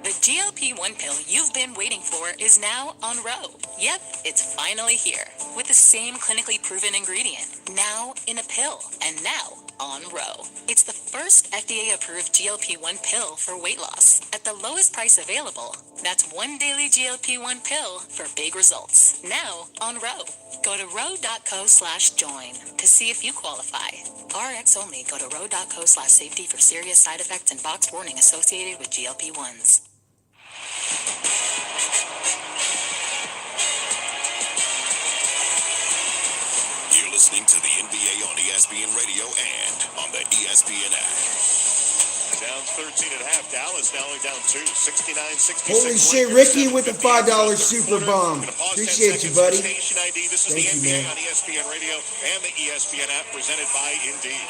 The GLP-1 pill you've been waiting for is now on Ro. Yep, it's finally here. With the same clinically proven ingredient. Now in a pill. And now on Ro. It's the first FDA-approved GLP-1 pill for weight loss. At the lowest price available. That's one daily GLP-1 pill for big results. Now on Ro. Go to ro.co/join to see if you qualify. RX only. Go to ro.co/safety for serious side effects and box warning associated with GLP-1s. You're listening to the NBA on ESPN Radio and on the ESPN app. Down 13 at half. Dallas now only down 2. 69-66. Holy shit, Ricky with the $5 super bomb. Appreciate you, buddy. Station ID. This is Thank the you, NBA man. on ESPN Radio and the ESPN app presented by Indeed.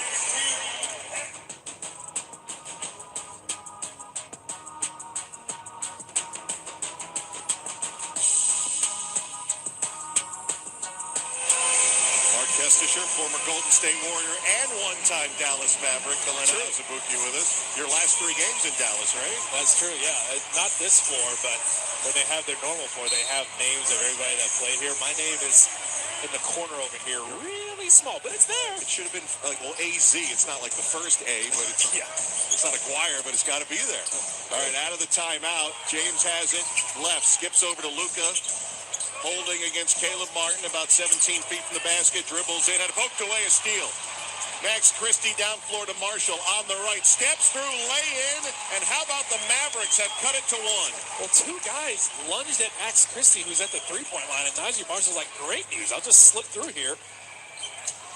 Kestisher, former Golden State Warrior and one-time Dallas Maverick. Kalena Azubuike with us. Your last 3 games in Dallas, right? That's true, yeah. Not this floor, but when they have their normal floor, they have names of everybody that played here. My name is in the corner over here, really small, but it's there. It should have been like, well, AZ. It's not like the first A, but it's, yeah, it's not Aguirre, but it's got to be there. All right, out of the timeout. James has it. Left, skips over to Luka. Holding against Caleb Martin, about 17 feet from the basket, dribbles in and poked away a steal. Max Christie down floor to Marshall on the right, steps through, lay in, and how about the Mavericks have cut it to 1? Well, 2 guys lunged at Max Christie, who's at the three-point line, and Najee Marshall's like, great news, I'll just slip through here.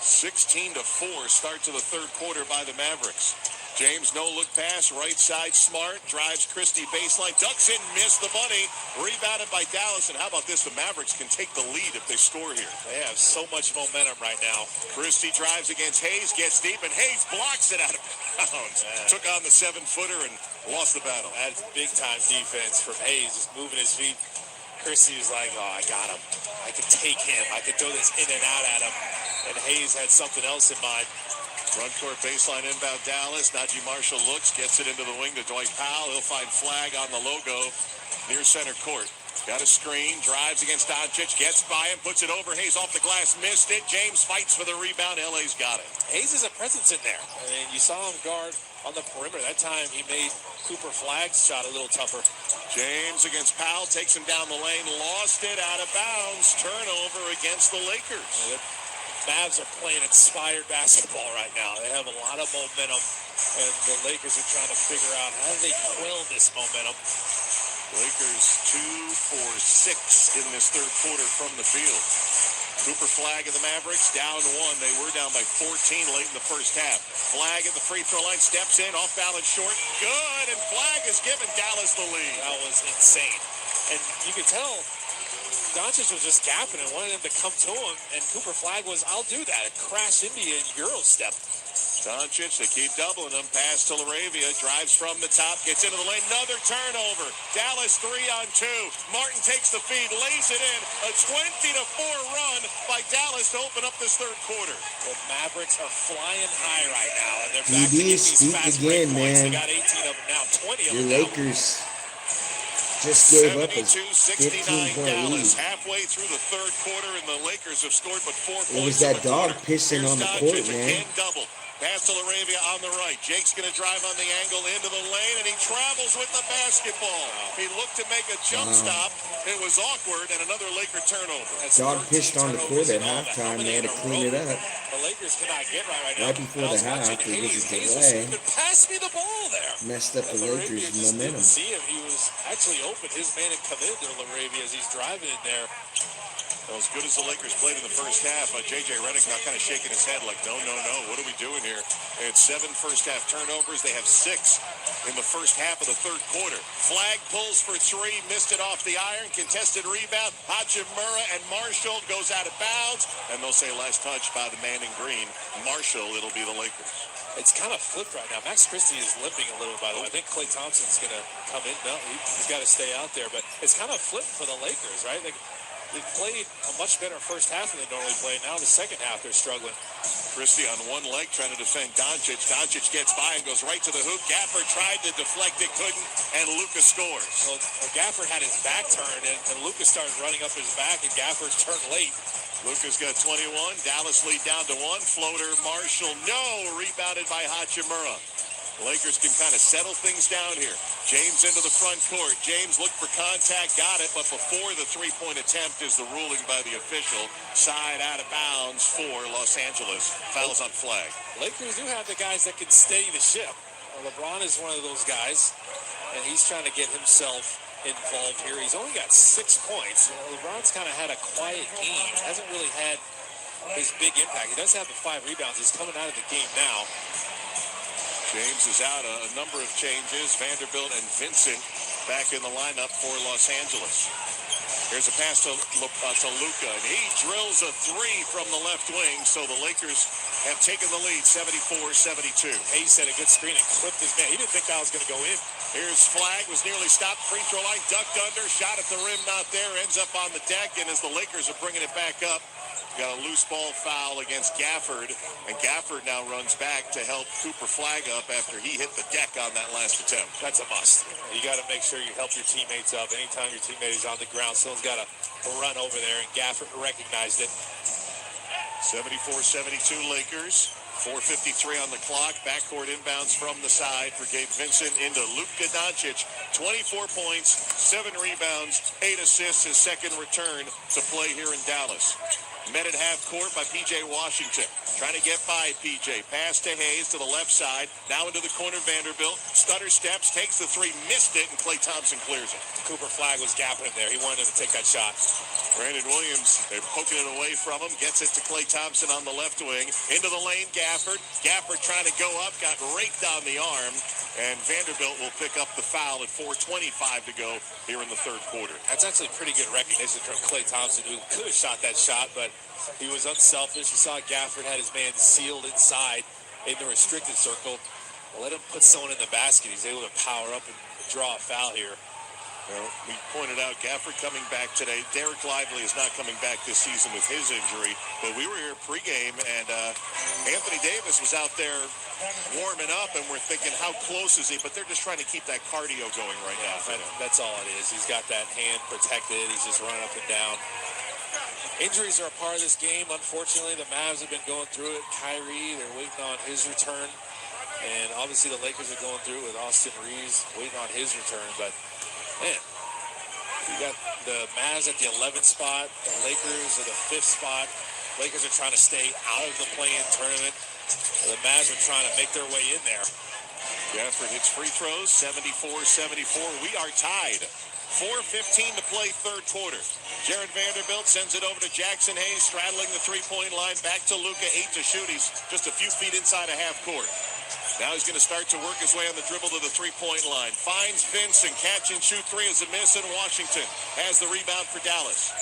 16-4 start to the third quarter by the Mavericks. James, no-look pass, right side, Smart, drives Christie baseline, ducks in, missed the bunny, rebounded by Dallas, and how about this, the Mavericks can take the lead if they score here. They have so much momentum right now. Christie drives against Hayes, gets deep, and Hayes blocks it out of bounds. Took on the 7-footer and lost the battle. That's big-time defense from Hayes, just moving his feet. Christie was like, oh, I got him. I can take him. I can throw this in and out at him. And Hayes had something else in mind. Front court baseline inbound Dallas. Najee Marshall looks, gets it into the wing to Dwight Powell. He'll find Flag on the logo near center court. Got a screen, drives against Doncic, gets by him, puts it over. Hayes off the glass, missed it. James fights for the rebound. LA's got it. Hayes is a presence in there. I mean, you saw him guard on the perimeter. That time he made Cooper Flagg's shot a little tougher. James against Powell, takes him down the lane, lost it, out of bounds. Turnover against the Lakers. The Mavs are playing inspired basketball right now. They have a lot of momentum, and the Lakers are trying to figure out how do they quell this momentum. Lakers 2 for 6 in this third quarter from the field. Cooper Flagg of the Mavericks down 1. They were down by 14 late in the first half. Flagg at the free throw line, steps in, off balance short. Good, and Flagg has given Dallas the lead. That was insane. And you could tell Doncic was just gapping and wanted him to come to him, and Cooper Flagg was, I'll do that. It crashed into you in Euro step. Doncic, they keep doubling him. Pass to Laravia, drives from the top, gets into the lane. Another turnover. Dallas 3 on 2. Martin takes the feed, lays it in. A 20-4 run by Dallas to open up this third quarter. The Mavericks are flying high right now, and they're back to get DBs these speak fast break again, points. man. They got 18 of them now, 20 of Your them now. Lakers just gave up a 72-69 15-point Dallas. lead. Halfway through the third quarter, and the Lakers have scored but 4 points. It was that in the dog quarter. pissing Here's on the Doncic court, man. again, double. Pass to Laravia on the right. Jake's going to drive on the angle into the lane, and he travels with the basketball. He looked to make a jump stop. It was awkward, and another Laker turnover. Dog pissed on the court at halftime. They had to clean it up. The Lakers cannot get right now. Right before the half, it was a delay. Pass me the ball there. Messed up the Lakers' momentum. See him. He was actually open. His man had come into Laravia as he's driving in there. Well, as good as the Lakers played in the first half, J.J. Redick now kind of shaking his head like, no, what are we doing here? They had 7 first-half turnovers. They have 6 in the first half of the third quarter. Flagg pulls for 3, missed it off the iron, contested rebound. Hachimura and Marshall goes out of bounds, and they'll say last touch by the man in green. Marshall, it'll be the Lakers. It's kind of flipped right now. Max Christie is limping a little, by the way. I think Klay Thompson's going to come in. No, he's got to stay out there, but it's kind of flipped for the Lakers, right? They played a much better first half than they normally play. Now the second half, they're struggling. Christie on one leg trying to defend Doncic. Doncic gets by and goes right to the hoop. Gafford tried to deflect it, couldn't, and Lucas scores. Well, Gafford had his back turned, and Lucas started running up his back, and Gafford turned late. Lucas got 21. Dallas lead down to 1. Floater, Marshall, no. Rebounded by Hachimura. Lakers can kind of settle things down here. James into the front court. James looked for contact, got it, but before the three-point attempt is the ruling by the official. Side out of bounds for Los Angeles. Fouls on Flagg. Lakers do have the guys that can steady the ship. LeBron is one of those guys, and he's trying to get himself involved here. He's only got 6 points. LeBron's kind of had a quiet game. Hasn't really had his big impact. He does have the 5 rebounds. He's coming out of the game now. James is out. A number of changes. Vanderbilt and Vincent back in the lineup for Los Angeles. Here's a pass to Luka, and he drills a 3 from the left wing, so the Lakers have taken the lead, 74-72. Hayes had a good screen and clipped his man. He didn't think that was going to go in. Here's Flagg, was nearly stopped. Free throw line, ducked under, shot at the rim, not there, ends up on the deck, and as the Lakers are bringing it back up, got a loose ball foul against Gafford, and Gafford now runs back to help Cooper Flagg up after he hit the deck on that last attempt. That's a must. You got to make sure you help your teammates up. Anytime your teammate is on the ground, someone's got to run over there, and Gafford recognized it. 74-72 Lakers. 4:53 on the clock. Backcourt inbounds from the side for Gabe Vincent into Luka Doncic. 24 points, 7 rebounds, 8 assists, his second return to play here in Dallas. Met at half court by P.J. Washington. Trying to get by P.J. Pass to Hayes to the left side. Now into the corner, Vanderbilt. Stutter steps, takes the 3, missed it, and Klay Thompson clears it. Cooper Flagg was gapping him there. He wanted him to take that shot. Brandon Williams, they're poking it away from him. Gets it to Klay Thompson on the left wing. Into the lane, Gafford. Gafford trying to go up, got raked on the arm. And Vanderbilt will pick up the foul at 4:25 to go here in the third quarter. That's actually pretty good recognition from Klay Thompson, who could have shot that shot, but he was unselfish. You saw Gafford had his man sealed inside in the restricted circle. Let him put someone in the basket. He's able to power up and draw a foul here. Well, we pointed out Gafford coming back today. Derek Lively is not coming back this season with his injury, but we were here pregame, and Anthony Davis was out there warming up, and we're thinking, how close is he? But they're just trying to keep that cardio going right now. That's all it is. He's got that hand protected. He's just running up and down. Injuries are a part of this game. Unfortunately, the Mavs have been going through it. Kyrie, they're waiting on his return. And obviously the Lakers are going through it with Austin Reeves waiting on his return. But, man, you got the Mavs at the 11th spot. The Lakers are the 5th spot. Lakers are trying to stay out of the play-in tournament. The Mavs are trying to make their way in there. Gafford hits free throws, 74-74. We are tied. 4:15 to play third quarter. Jared Vanderbilt sends it over to Jackson Hayes, straddling the three-point line. Back to Luka, 8 to shoot. He's just a few feet inside a half court. Now he's going to start to work his way on the dribble to the three-point line. Finds Vincent. Catch and shoot three is a miss, and Washington has the rebound for Dallas.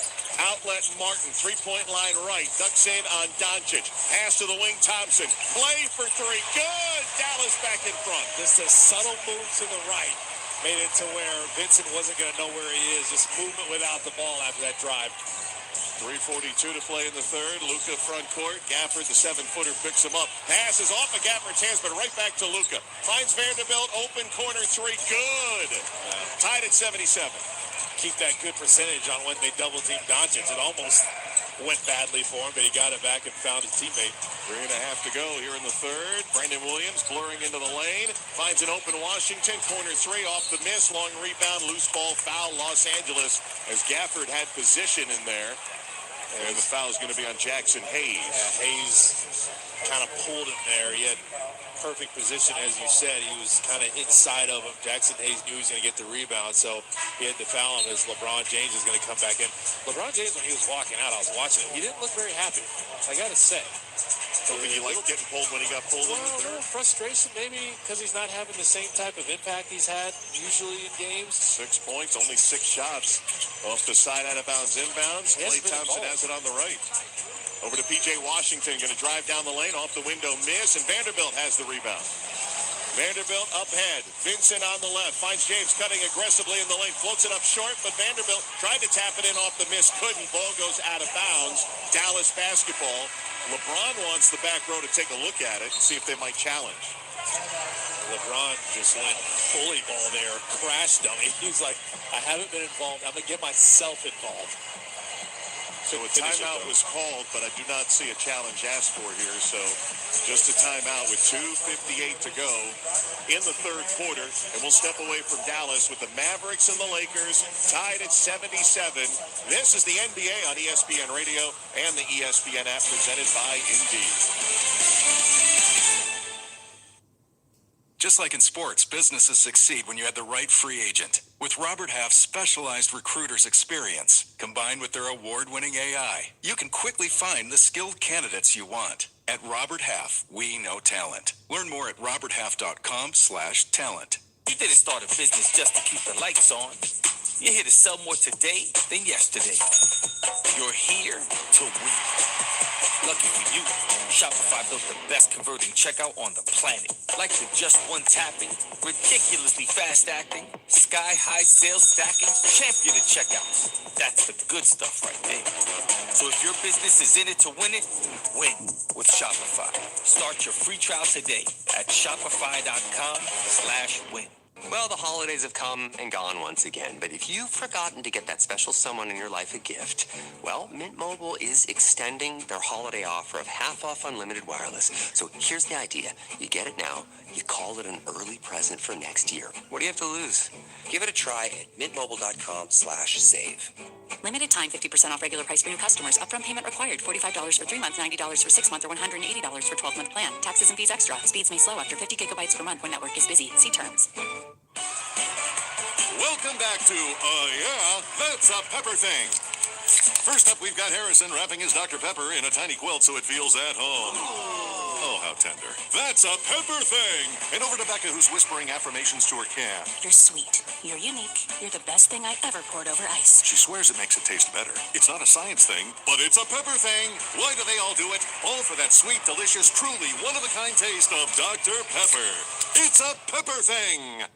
Outlet Martin, three-point line right. Ducks in on Doncic. Pass to the wing, Thompson. Play for three. Good! Dallas back in front. Just a subtle move to the right made it to where Vincent wasn't going to know where he is. Just movement without the ball after that drive. 3:42 to play in the third. Luka front court. Gafford, the 7-footer, picks him up. Passes off of Gafford's hands, but right back to Luka. Finds Vanderbilt, open corner three. Good. Tied at 77. Keep that good percentage on when they double-team Doncic. It almost went badly for him, but he got it back and found his teammate. 3.5 to go here in the third. Brandon Williams blurring into the lane. Finds an open Washington. Corner three off the miss. Long rebound. Loose ball foul. Los Angeles as Gafford had position in there. And the foul is going to be on Jackson Hayes. Yeah, Hayes kind of pulled him there. He had perfect position, as you said. He was kind of inside of him. Jackson Hayes knew he was going to get the rebound, so he had to foul him as LeBron James is going to come back in. LeBron James, when he was walking out, I was watching him. He didn't look very happy, I got to say. Don't think he liked getting pulled when he got pulled in the third? Frustration, maybe because he's not having the same type of impact he's had usually in games. 6 points, only 6 shots. Off the side, out of bounds, inbounds. Klay Thompson has it on the right. Over to P.J. Washington, going to drive down the lane, off the window, miss, and Vanderbilt has the rebound. Vanderbilt up ahead. Vincent on the left. Finds James cutting aggressively in the lane. Floats it up short, but Vanderbilt tried to tap it in off the miss. Couldn't. Ball goes out of bounds. Dallas basketball. LeBron wants the back row to take a look at it and see if they might challenge. LeBron just went bully ball there. Crash dummy. He's like, I haven't been involved. I'm going to get myself involved. So a timeout was called, but I do not see a challenge asked for here. So just a timeout with 2:58 to go in the third quarter. And we'll step away from Dallas with the Mavericks and the Lakers tied at 77. This is the NBA on ESPN Radio and the ESPN app presented by Indeed. Just like in sports, businesses succeed when you have the right free agent. With Robert Half's specialized recruiter's experience, combined with their award-winning AI, you can quickly find the skilled candidates you want. At Robert Half, we know talent. Learn more at roberthalf.com/talent. You didn't start a business just to keep the lights on. You're here to sell more today than yesterday. You're here to win. Lucky for you, Shopify built the best converting checkout on the planet. Like the just one tapping, ridiculously fast acting, sky-high sales stacking, champion at checkout. That's the good stuff right there. So if your business is in it to win it, win with Shopify. Start your free trial today at shopify.com/win. Well, the holidays have come and gone once again, but if you've forgotten to get that special someone in your life a gift, well, Mint Mobile is extending their holiday offer of half off unlimited wireless. So here's the idea. You get it now, you call it an early present for next year. What do you have to lose? Give it a try at mintmobile.com/save. Limited time 50% off regular price for new customers. Upfront payment required. $45 for 3 months, $90 for 6 months, or $180 for 12-month plan. Taxes and fees extra. Speeds may slow after 50 gigabytes per month when network is busy. See terms. Welcome back to Yeah, That's a Pepper Thing. First up, we've got Harrison wrapping his Dr. Pepper in a tiny quilt so it feels at home. Oh, how tender. That's a Pepper Thing. And over to Becca, who's whispering affirmations to her can. You're sweet. You're unique. You're the best thing I ever poured over ice. She swears it makes it taste better. It's not a science thing, but it's a pepper thing. Why do they all do it? All for that sweet, delicious, truly one-of-a-kind taste of Dr. Pepper. It's a Pepper Thing.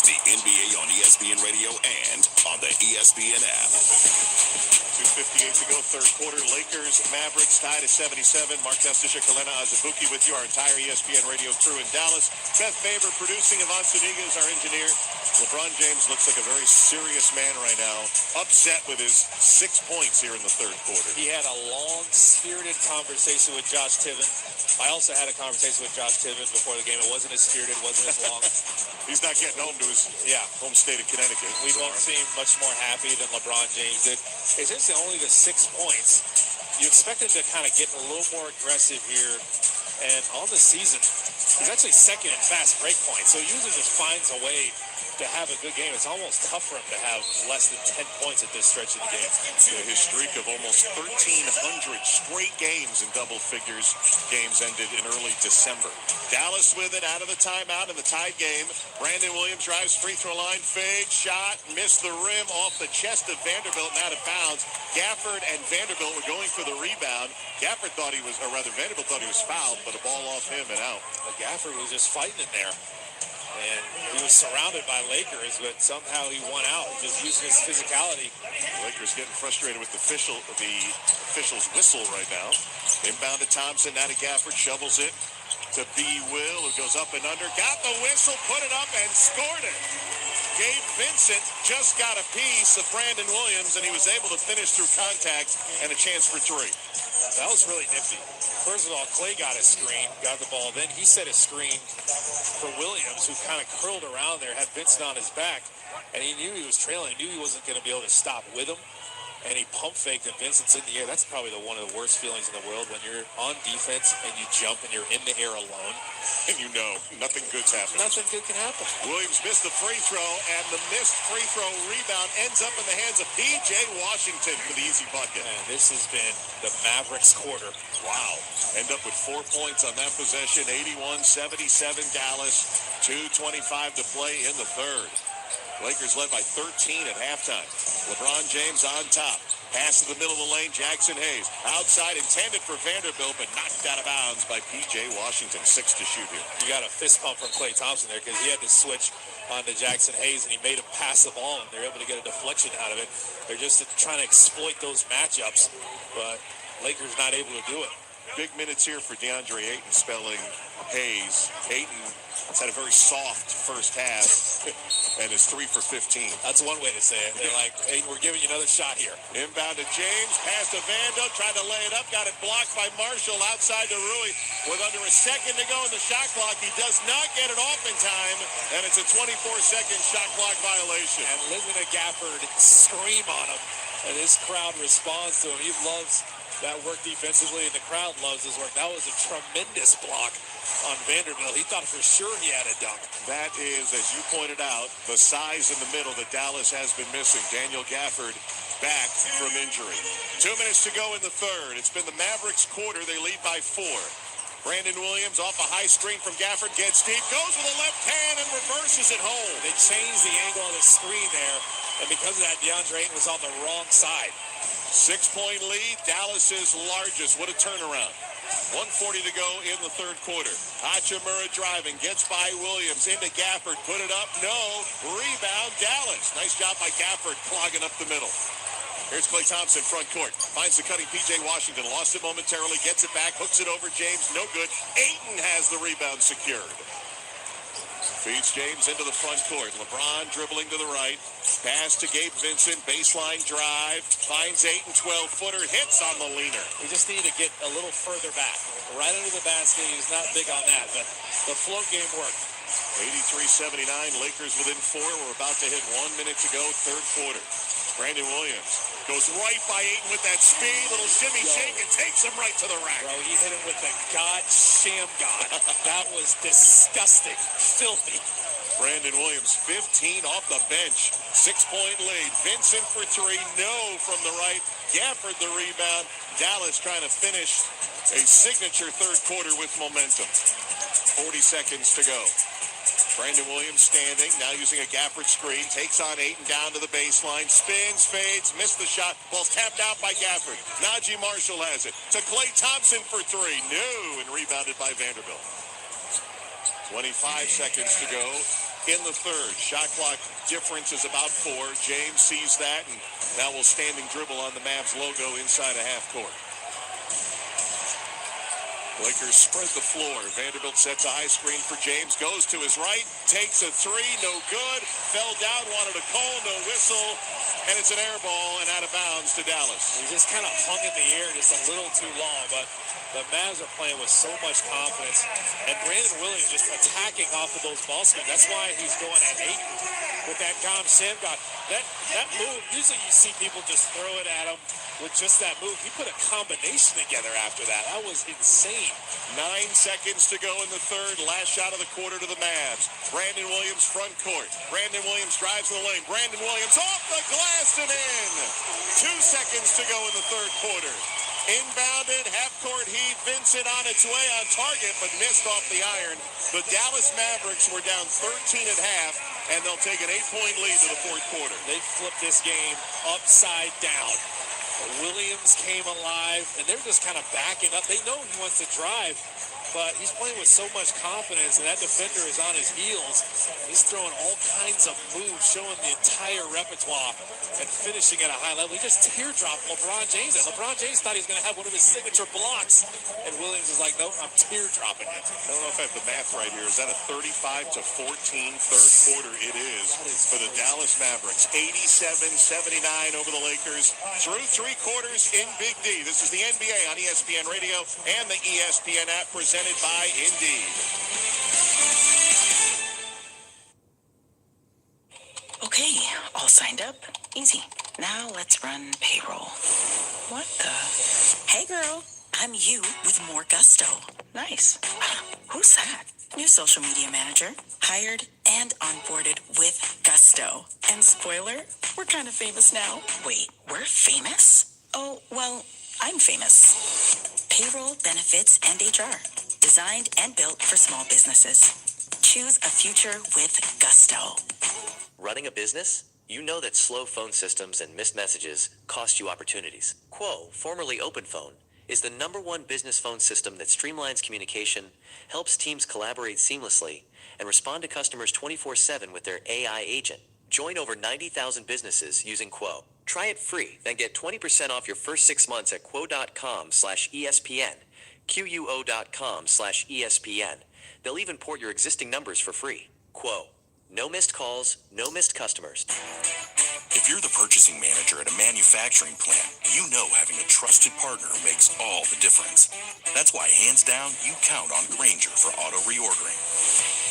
the NBA on ESPN Radio and on the ESPN app. 2:58 to go, third quarter. Lakers, Mavericks tied at 77. Mark Testisha, Kalena Azabuki with you, our entire ESPN Radio crew in Dallas. Beth Faber producing. Ivan Suniga is our engineer. LeBron James looks like a very serious man right now. Upset with his 6 points here in the third quarter. He had a long, spirited conversation with Josh Tiven. I also had a conversation with Josh Tiven before the game. It wasn't as spirited, wasn't as long. He's not getting home to his home state of Connecticut. We both seem much more happy than LeBron James did. It's just only the 6 points. You expect him to kind of get a little more aggressive here. And on the season, he's actually second in fast break points. So he usually just finds a way to have a good game. It's almost tough for him to have less than 10 points at this stretch of the game. His streak of almost 1,300 straight games in double figures games ended in early December. Dallas with it out of the timeout in the tied game. Brandon Williams drives free throw line, fade, shot, missed the rim off the chest of Vanderbilt and out of bounds. Gafford and Vanderbilt were going for the rebound. Gafford thought he was, or rather Vanderbilt thought he was fouled, but a ball off him and out. But Gafford was just fighting in there. And he was surrounded by Lakers, but somehow he won out, just using his physicality. The Lakers getting frustrated with the official's whistle right now. Inbound to Thompson, now to Gafford, shovels it to B. Will, who goes up and under, got the whistle, put it up, and scored it. Gabe Vincent just got a piece of Brandon Williams, and he was able to finish through contact and a chance for three. That was really nifty. First of all, Clay got a screen, got the ball. Then he set a screen for Williams, who kind of curled around there, had Vincent on his back, and he knew he was trailing. He knew he wasn't going to be able to stop with him, and he pump faked, and Vincent's in the air. That's probably one of the worst feelings in the world, when you're on defense and you jump and you're in the air alone. And you know nothing good's happening. Nothing good can happen. Williams missed the free throw, and the missed free throw rebound ends up in the hands of P.J. Washington for the easy bucket. And this has been the Mavericks quarter. Wow. End up with 4 points on that possession. 81-77 Dallas. 2:25 to play in the third. Lakers led by 13 at halftime. LeBron James on top. Pass to the middle of the lane, Jackson Hayes. Outside, intended for Vanderbilt, but knocked out of bounds by P.J. Washington. 6 to shoot here. You got a fist pump from Klay Thompson there, because he had to switch on to Jackson Hayes, and he made him pass the ball, and they're able to get a deflection out of it. They're just trying to exploit those matchups, but Lakers not able to do it. Big minutes here for DeAndre Ayton spelling Hayes. Ayton has had a very soft first half and is 3 for 15. That's one way to say it. They're like, hey, we're giving you another shot here. Inbound to James, pass to Vando, tried to lay it up, got it blocked by Marshall outside to Rui. With under a second to go in the shot clock, he does not get it off in time, and it's a 24-second shot clock violation. And listen to Gafford scream on him, and his crowd responds to him. He loves that work defensively, and the crowd loves his work. That was a tremendous block on Vanderbilt. He thought for sure he had a dunk. That is, as you pointed out, the size in the middle that Dallas has been missing. Daniel Gafford back from injury. 2 minutes to go in the third. It's been the Mavericks quarter. They lead by 4. Brandon Williams off a high screen from Gafford, gets deep, goes with a left hand and reverses it home. They changed the angle of the screen there, and because of that, DeAndre Ayton was on the wrong side. 6-point lead, Dallas's largest. What a turnaround. 1:40 to go in the third quarter. Hachimura driving, gets by Williams, into Gafford, put it up, no, rebound, Dallas. Nice job by Gafford clogging up the middle. Here's Klay Thompson, front court, finds the cutting P.J. Washington, lost it momentarily, gets it back, hooks it over James, no good. Ayton has the rebound secured. Feeds James into the front court. LeBron dribbling to the right. Pass to Gabe Vincent. Baseline drive. Finds Ayton, 12-footer. Hits on the leaner. We just need to get a little further back. Right under the basket. He's not big on that, but the float game worked. 83-79. Lakers within 4. We're about to hit 1 minute to go, third quarter. Brandon Williams goes right by Ayton with that speed. Little shimmy shake and takes him right to the rack. Bro, he hit him with the God sham God. That was disgusting. Filthy. Brandon Williams, 15 off the bench. 6-point lead. Vincent for 3. No from the right. Gafford the rebound. Dallas trying to finish a signature third quarter with momentum. 40 seconds to go. Brandon Williams standing, now using a Gafford screen, takes on Ayton down to the baseline, spins, fades, missed the shot, ball's tapped out by Gafford. Najee Marshall has it to Klay Thompson for 3, no, and rebounded by Vanderbilt. 25 seconds to go in the third. Shot clock difference is about 4. James sees that and now will standing dribble on the Mavs logo inside a half court. Lakers spread the floor. Vanderbilt sets a high screen for James. Goes to his right. Takes a three. No good. Fell down. Wanted a call. No whistle. And it's an air ball and out of bounds to Dallas. He just kind of hung in the air just a little too long. But the Mavs are playing with so much confidence. And Brandon Williams just attacking off of those ball screens. That's why he's going at Ayton with that Gom Samgot. That move, usually you see people just throw it at him with just that move. He put a combination together after that. That was insane. 9 seconds to go in the third. Last shot of the quarter to the Mavs. Brandon Williams front court. Brandon Williams drives in the lane. Brandon Williams off the glass and in. 2 seconds to go in the third quarter. Inbounded, half-court heat. Vincent on its way on target, but missed off the iron. The Dallas Mavericks were down 13 at half, and they'll take an 8-point lead to the fourth quarter. They flipped this game upside down. Williams came alive, and they're just kind of backing up. They know he wants to drive, but he's playing with so much confidence, and that defender is on his heels. He's throwing all kinds of moves, showing the entire repertoire, and finishing at a high level. He just teardropped LeBron James. And LeBron James thought he was going to have one of his signature blocks, and Williams was like, nope, I'm teardropping it. I don't know if I have the math right here. Is that a 35-14 third quarter? It is for the Dallas Mavericks. 87-79 over the Lakers through 3 quarters in Big D. This is the NBA on ESPN Radio and the ESPN app, presented by Indeed. Okay, all signed up. Easy. Now let's run payroll. What the? Hey girl, I'm you with more gusto. Nice. Who's that? New social media manager. Hired and onboarded with gusto. And spoiler, we're kind of famous now. Wait, we're famous? Oh, well, I'm famous. Payroll, benefits, and HR. Designed and built for small businesses. Choose a future with gusto. Running a business? You know that slow phone systems and missed messages cost you opportunities. Quo, formerly OpenPhone, is the #1 business phone system that streamlines communication, helps teams collaborate seamlessly, and respond to customers 24/7 with their AI agent. Join over 90,000 businesses using Quo. Try it free, then get 20% off your first 6 months at quo.com/ESPN, QUO.com/ESPN. They'll even port your existing numbers for free. Quo. No missed calls, no missed customers. If you're the purchasing manager at a manufacturing plant, you know having a trusted partner makes all the difference. That's why, hands down, you count on Grainger for auto reordering.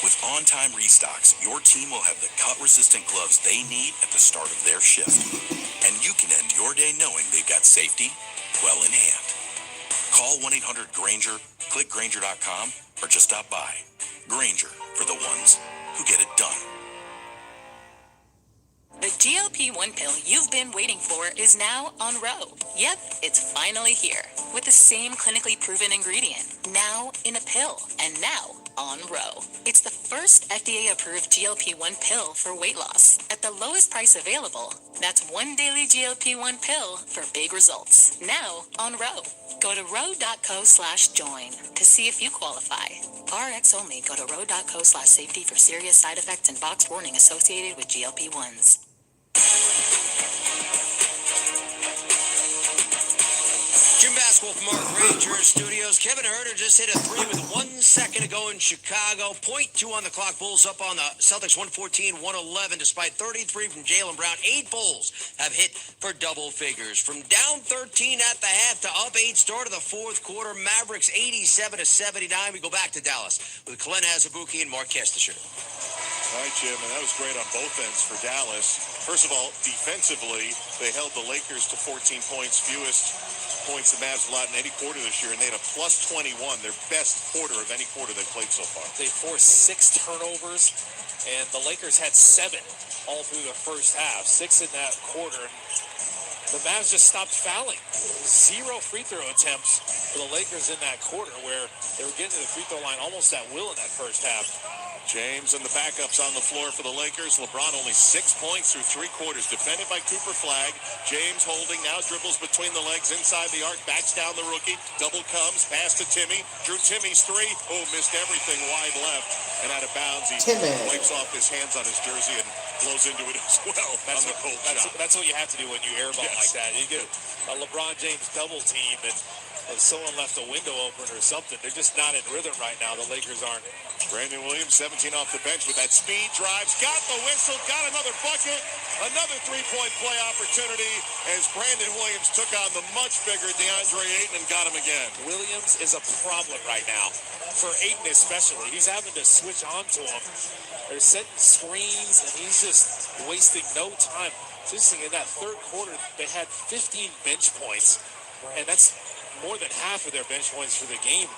With on-time restocks, your team will have the cut-resistant gloves they need at the start of their shift. And you can end your day knowing they've got safety well in hand. Call 1-800-GRAINGER, click Grainger.com, or just stop by. Grainger, for the ones who get it done. The GLP-1 pill you've been waiting for is now on Ro. Yep, it's finally here. With the same clinically proven ingredient. Now in a pill. And now on Ro. It's the first FDA-approved GLP-1 pill for weight loss. At the lowest price available. That's one daily GLP-1 pill for big results. Now on Ro. Go to ro.co/join to see if you qualify. RX only. Go to ro.co/safety for serious side effects and box warning associated with GLP-1s. Jim Basketball from our Granger Studios. Kevin Herter just hit a 3 with 1 second to go in Chicago. 0.2 on the clock. Bulls up on the Celtics 114-111 despite 33 from Jaylen Brown. 8 Bulls have hit for double figures. From down 13 at the half to up 8 start of the fourth quarter. Mavericks 87-79. We go back to Dallas with Glenn Azabuki and Mark Kestisher. All right, Jim, and that was great on both ends for Dallas. First of all, defensively, they held the Lakers to 14 points, fewest points the Mavs allowed in any quarter this year, and they had a plus 21, their best quarter of any quarter they've played so far. They forced 6 turnovers, and the Lakers had 7 all through the first half, 6 in that quarter. The Mavs just stopped fouling. 0 free throw attempts for the Lakers in that quarter, where they were getting to the free throw line almost at will in that first half. James and the backups on the floor for the Lakers. LeBron only 6 points through 3 quarters. Defended by Cooper Flag. James holding, now dribbles between the legs inside the arc. Backs down the rookie. Double comes. Pass to Timmy. Drew Timmy's three. Oh, missed everything wide left. And out of bounds. He wipes off his hands on his jersey and blows into it as well. That's what you have to do when you airball like that. You get a LeBron James double team and someone left a window open or something. They're just not in rhythm right now. The Lakers aren't. Brandon Williams, 17 off the bench with that speed, drives, got the whistle, got another bucket, another three-point play opportunity as Brandon Williams took on the much bigger DeAndre Ayton and got him again. Williams is a problem right now, for Ayton especially. He's having to switch on to him. They're setting screens, and he's just wasting no time. It's interesting, in that third quarter, they had 15 bench points, and that's more than half of their bench points for the game.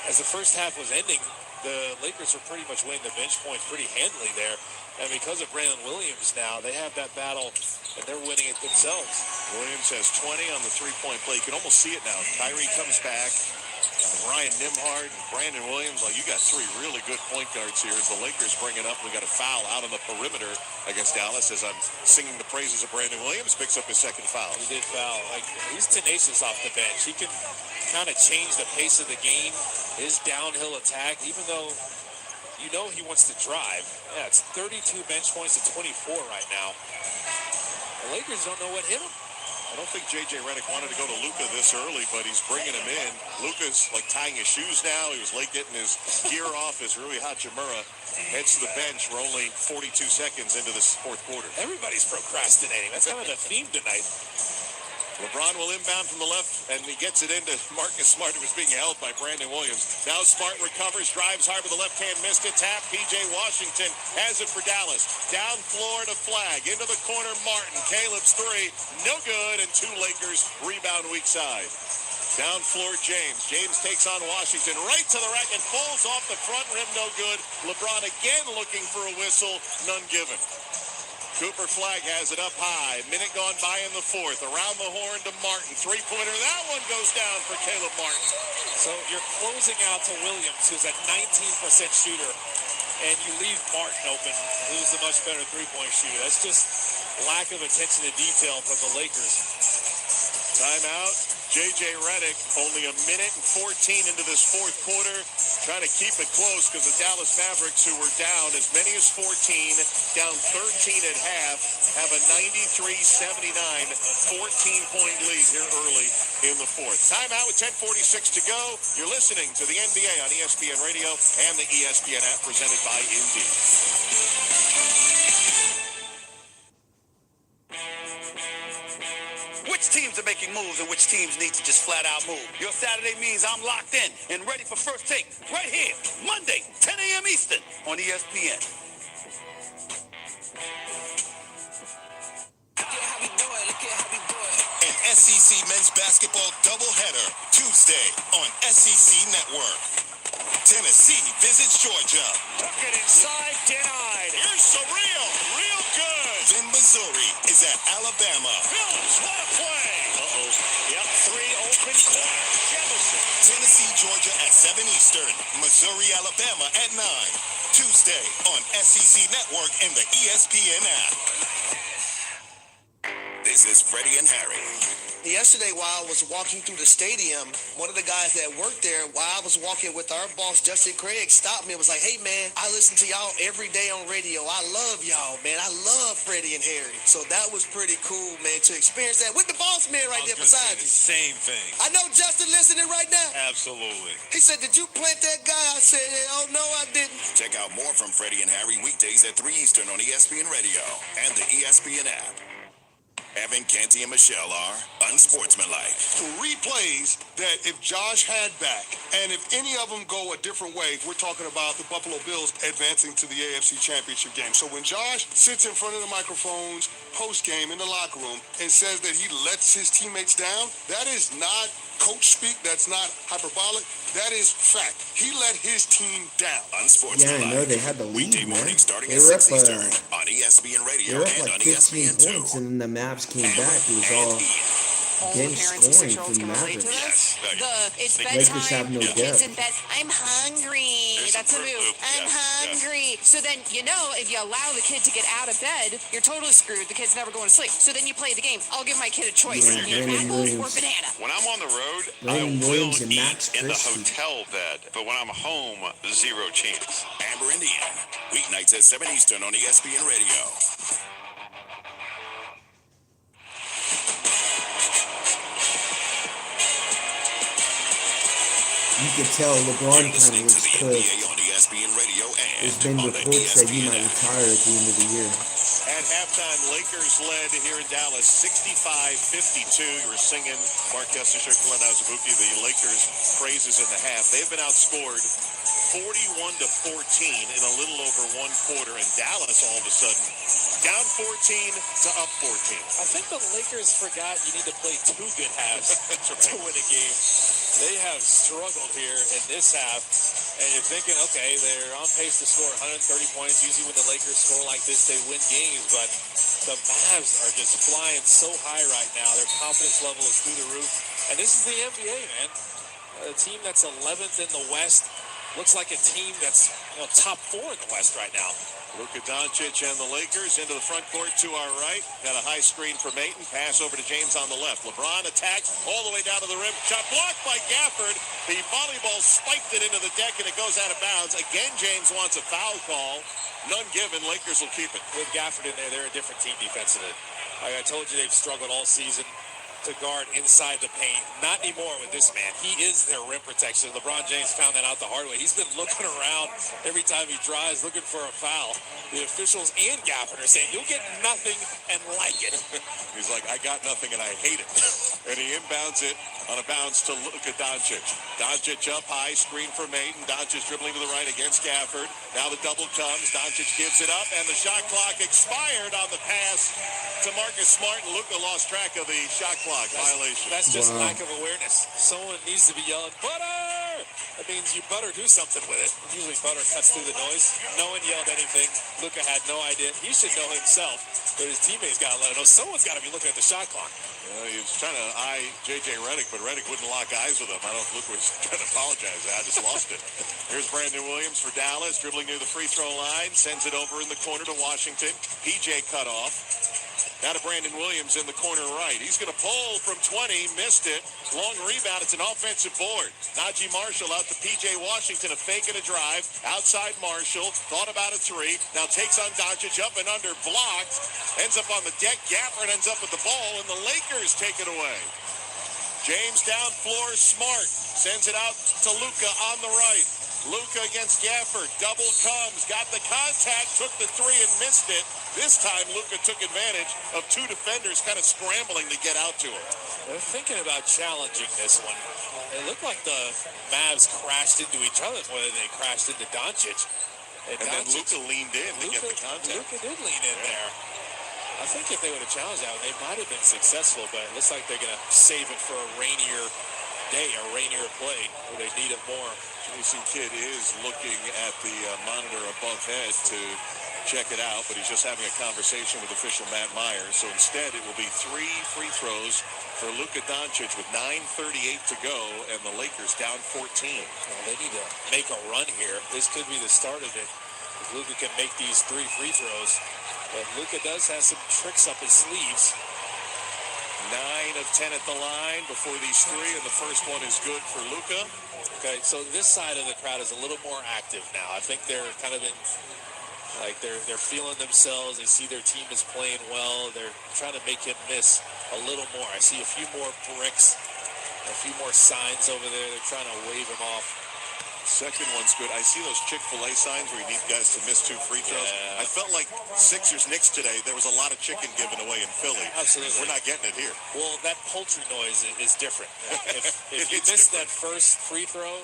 As the first half was ending, the Lakers were pretty much winning the bench points pretty handily there. And because of Brandon Williams now, they have that battle, and they're winning it themselves. Williams has 20 on the three-point play. You can almost see it now. Kyrie comes back. Ryan Nimhard and Brandon Williams, you got three really good point guards here as the Lakers bring it up. We got a foul out on the perimeter against Dallas as I'm singing the praises of Brandon Williams. Picks up his second foul. He did foul. He's tenacious off the bench. He can kind of change the pace of the game, his downhill attack, even though you know he wants to drive. Yeah, it's 32 bench points to 24 right now. The Lakers don't know what hit him. I don't think J.J. Redick wanted to go to Luka this early, but he's bringing him in. Luka's tying his shoes now. He was late getting his gear off as Rui Hachimura heads to the bench. We're only 42 seconds into this fourth quarter. Everybody's procrastinating. That's kind of the theme tonight. LeBron will inbound from the left, and he gets it into Marcus Smart, who was being held by Brandon Williams. Now Smart recovers, drives hard with the left hand, missed it, tap. P.J. Washington has it for Dallas. Down floor to Flag, into the corner, Martin. Caleb's three, no good, and 2 Lakers rebound weak side. Down floor, James. James takes on Washington, right to the rack, and falls off the front rim, no good. LeBron again looking for a whistle, none given. Cooper Flag has it up high. Minute gone by in the fourth. Around the horn to Martin. Three-pointer. That one goes down for Caleb Martin. So you're closing out to Williams, who's a 19% shooter, and you leave Martin open, who's the much better three-point shooter. That's just lack of attention to detail from the Lakers. Timeout. J.J. Redick, only a minute and 14 into this fourth quarter, trying to keep it close because the Dallas Mavericks, who were down as many as 14, down 13 at half, have a 93-79 14-point lead here early in the fourth. Timeout with 10:46 to go. You're listening to the NBA on ESPN Radio and the ESPN app presented by Indeed. Which teams are making moves and which teams need to just flat out move? Your Saturday means I'm locked in and ready for First Take right here, Monday, 10 a.m. Eastern on ESPN. An SEC men's basketball doubleheader Tuesday on SEC Network. Tennessee visits Georgia. Took it inside, denied. Here's Surreal, real good. Then Missouri is at Alabama. Phillips, what a play. Uh-oh. Yep, 3 open corner. Jefferson. Tennessee, Georgia at 7 Eastern. Missouri, Alabama at 9. Tuesday on SEC Network and the ESPN app. This is Freddie and Harry. Yesterday, while I was walking through the stadium, one of the guys that worked there, while I was walking with our boss, Justin Craig, stopped me and was like, "Hey, man, I listen to y'all every day on radio. I love y'all, man. I love Freddie and Harry." So that was pretty cool, man, to experience that with the boss man right there beside you. Same thing. I know Justin listening right now. Absolutely. He said, "Did you plant that guy?" I said, "Oh, no, I didn't." Check out more from Freddie and Harry weekdays at 3 Eastern on ESPN Radio and the ESPN app. Evan, Canty, and Michelle are unsportsmanlike. 3 plays that if Josh had back, and if any of them go a different way, we're talking about the Buffalo Bills advancing to the AFC Championship game. So when Josh sits in front of the microphones post-game in the locker room and says that he lets his teammates down, that is not coach speak. That's not hyperbolic. That is fact. He let his team down. Unsportsmanlike. Yeah, I know they had the lead, Weekday man. morning starting They at were 6 up, Eastern on ESPN They Radio were up and like on 15 ESPN2. points, and then the Mavs came back. It was all all Again, the parents of scoring 6-year-olds from can relate to Mavericks. this. It's Lakers bedtime. have no The kids depth. in bed. I'm hungry. That's the move. I'm hungry. So then, if you allow the kid to get out of bed, you're totally screwed. The kid's never going to sleep. So then you play the game. I'll give my kid a choice. Yeah, Either Brandon apple Williams. or banana. When I'm on the road, Brandon I will Williams and eat Max in the Christie. hotel bed. But when I'm home, zero chance. Amber Indian, weeknights at 7 Eastern on ESPN Radio. You could tell LeBron kind of Listening to looks the cooked. NBA on ESPN Radio and There's been on the reports that he ESPN might app. retire at the end of the year. At halftime, Lakers led here in Dallas 65-52. You were singing Mark Kessinger, Glenn Azabuki, the Lakers praises in the half. They've been outscored 41-14 in a little over one quarter, and Dallas all of a sudden down 14 to up 14. I think the Lakers forgot you need to play two good halves to win a game. They have struggled here in this half, and you're thinking, okay, they're on pace to score 130 points. Usually when the Lakers score like this, they win games, but the Mavs are just flying so high right now. Their confidence level is through the roof, and this is the NBA, man. A team that's 11th in the West looks like a team that's top 4 in the West right now. Luka Doncic and the Lakers into the front court to our right. Got a high screen for Ayton. Pass over to James on the left. LeBron attacked all the way down to the rim. Shot blocked by Gafford. The volleyball spiked it into the deck, and it goes out of bounds. Again, James wants a foul call. None given. Lakers will keep it. With Gafford in there, they're a different team defensively. Like I told you, they've struggled all season to guard inside the paint. Not anymore with this man. He is their rim protection. LeBron James found that out the hard way. He's been looking around every time he drives, looking for a foul. The officials and Gafford are saying, you'll get nothing and like it. He's like, I got nothing and I hate it. And he inbounds it on a bounce to Luka Doncic. Doncic up high, screen for Ayton. Doncic dribbling to the right against Gafford. Now the double comes. Doncic gives it up, and the shot clock expired on the pass to Marcus Smart. And Luka lost track of the shot clock violation. That's just lack of awareness. Someone needs to be yelling, butter! That means you better do something with it. Usually butter cuts through the noise. No one yelled anything. Luka had no idea. He should know himself, but his teammates got to let him know. Someone's got to be looking at the shot clock. He was trying to eye J.J. Redick, but Redick wouldn't lock eyes with him. I don't know if Luka was trying to apologize. I just lost it. Here's Brandon Williams for Dallas, dribbling near the free throw line, sends it over in the corner to Washington. PJ cut off. Now to Brandon Williams in the corner right. He's going to pull from 20, missed it. Long rebound. It's an offensive board. Najee Marshall out to P.J. Washington, a fake and a drive. Outside Marshall, thought about a three. Now takes on Doncic, up and under, blocked. Ends up on the deck. Gafford ends up with the ball, and the Lakers take it away. James down floor, Smart. Sends it out to Luka on the right. Luka against Gafford. Double comes. Got the contact. Took the three and missed it. This time, Luka took advantage of two defenders kind of scrambling to get out to him. They're thinking about challenging this one. It looked like the Mavs crashed into each other more than they crashed into Doncic. And then Luka leaned in to get the contact. Luka did lean in there. I think if they would have challenged that one, they might have been successful, but it looks like they're going to save it for a rainier day, a rainier play, where they need it more. Jason Kidd is looking at the monitor above head to check it out, but he's just having a conversation with official Matt Myers. So instead, it will be 3 free throws for Luka Doncic with 9:38 to go, and the Lakers down 14. Well, they need to make a run here. This could be the start of it. If Luka can make these 3 free throws. But Luka does have some tricks up his sleeves. 9 of 10 at the line before these 3, and the first one is good for Luka. Okay, so this side of the crowd is a little more active now. I think they're kind of in, like they're feeling themselves. They see their team is playing well. They're trying to make him miss a little more. I see a few more bricks, a few more signs over there. They're trying to wave him off. Second one's good. I see those Chick-fil-A signs where you need guys to miss 2 free throws. Yeah. I felt like Sixers-Knicks today, there was a lot of chicken given away in Philly. Absolutely. We're not getting it here. Well, that poultry noise is different. If you miss that first free throw,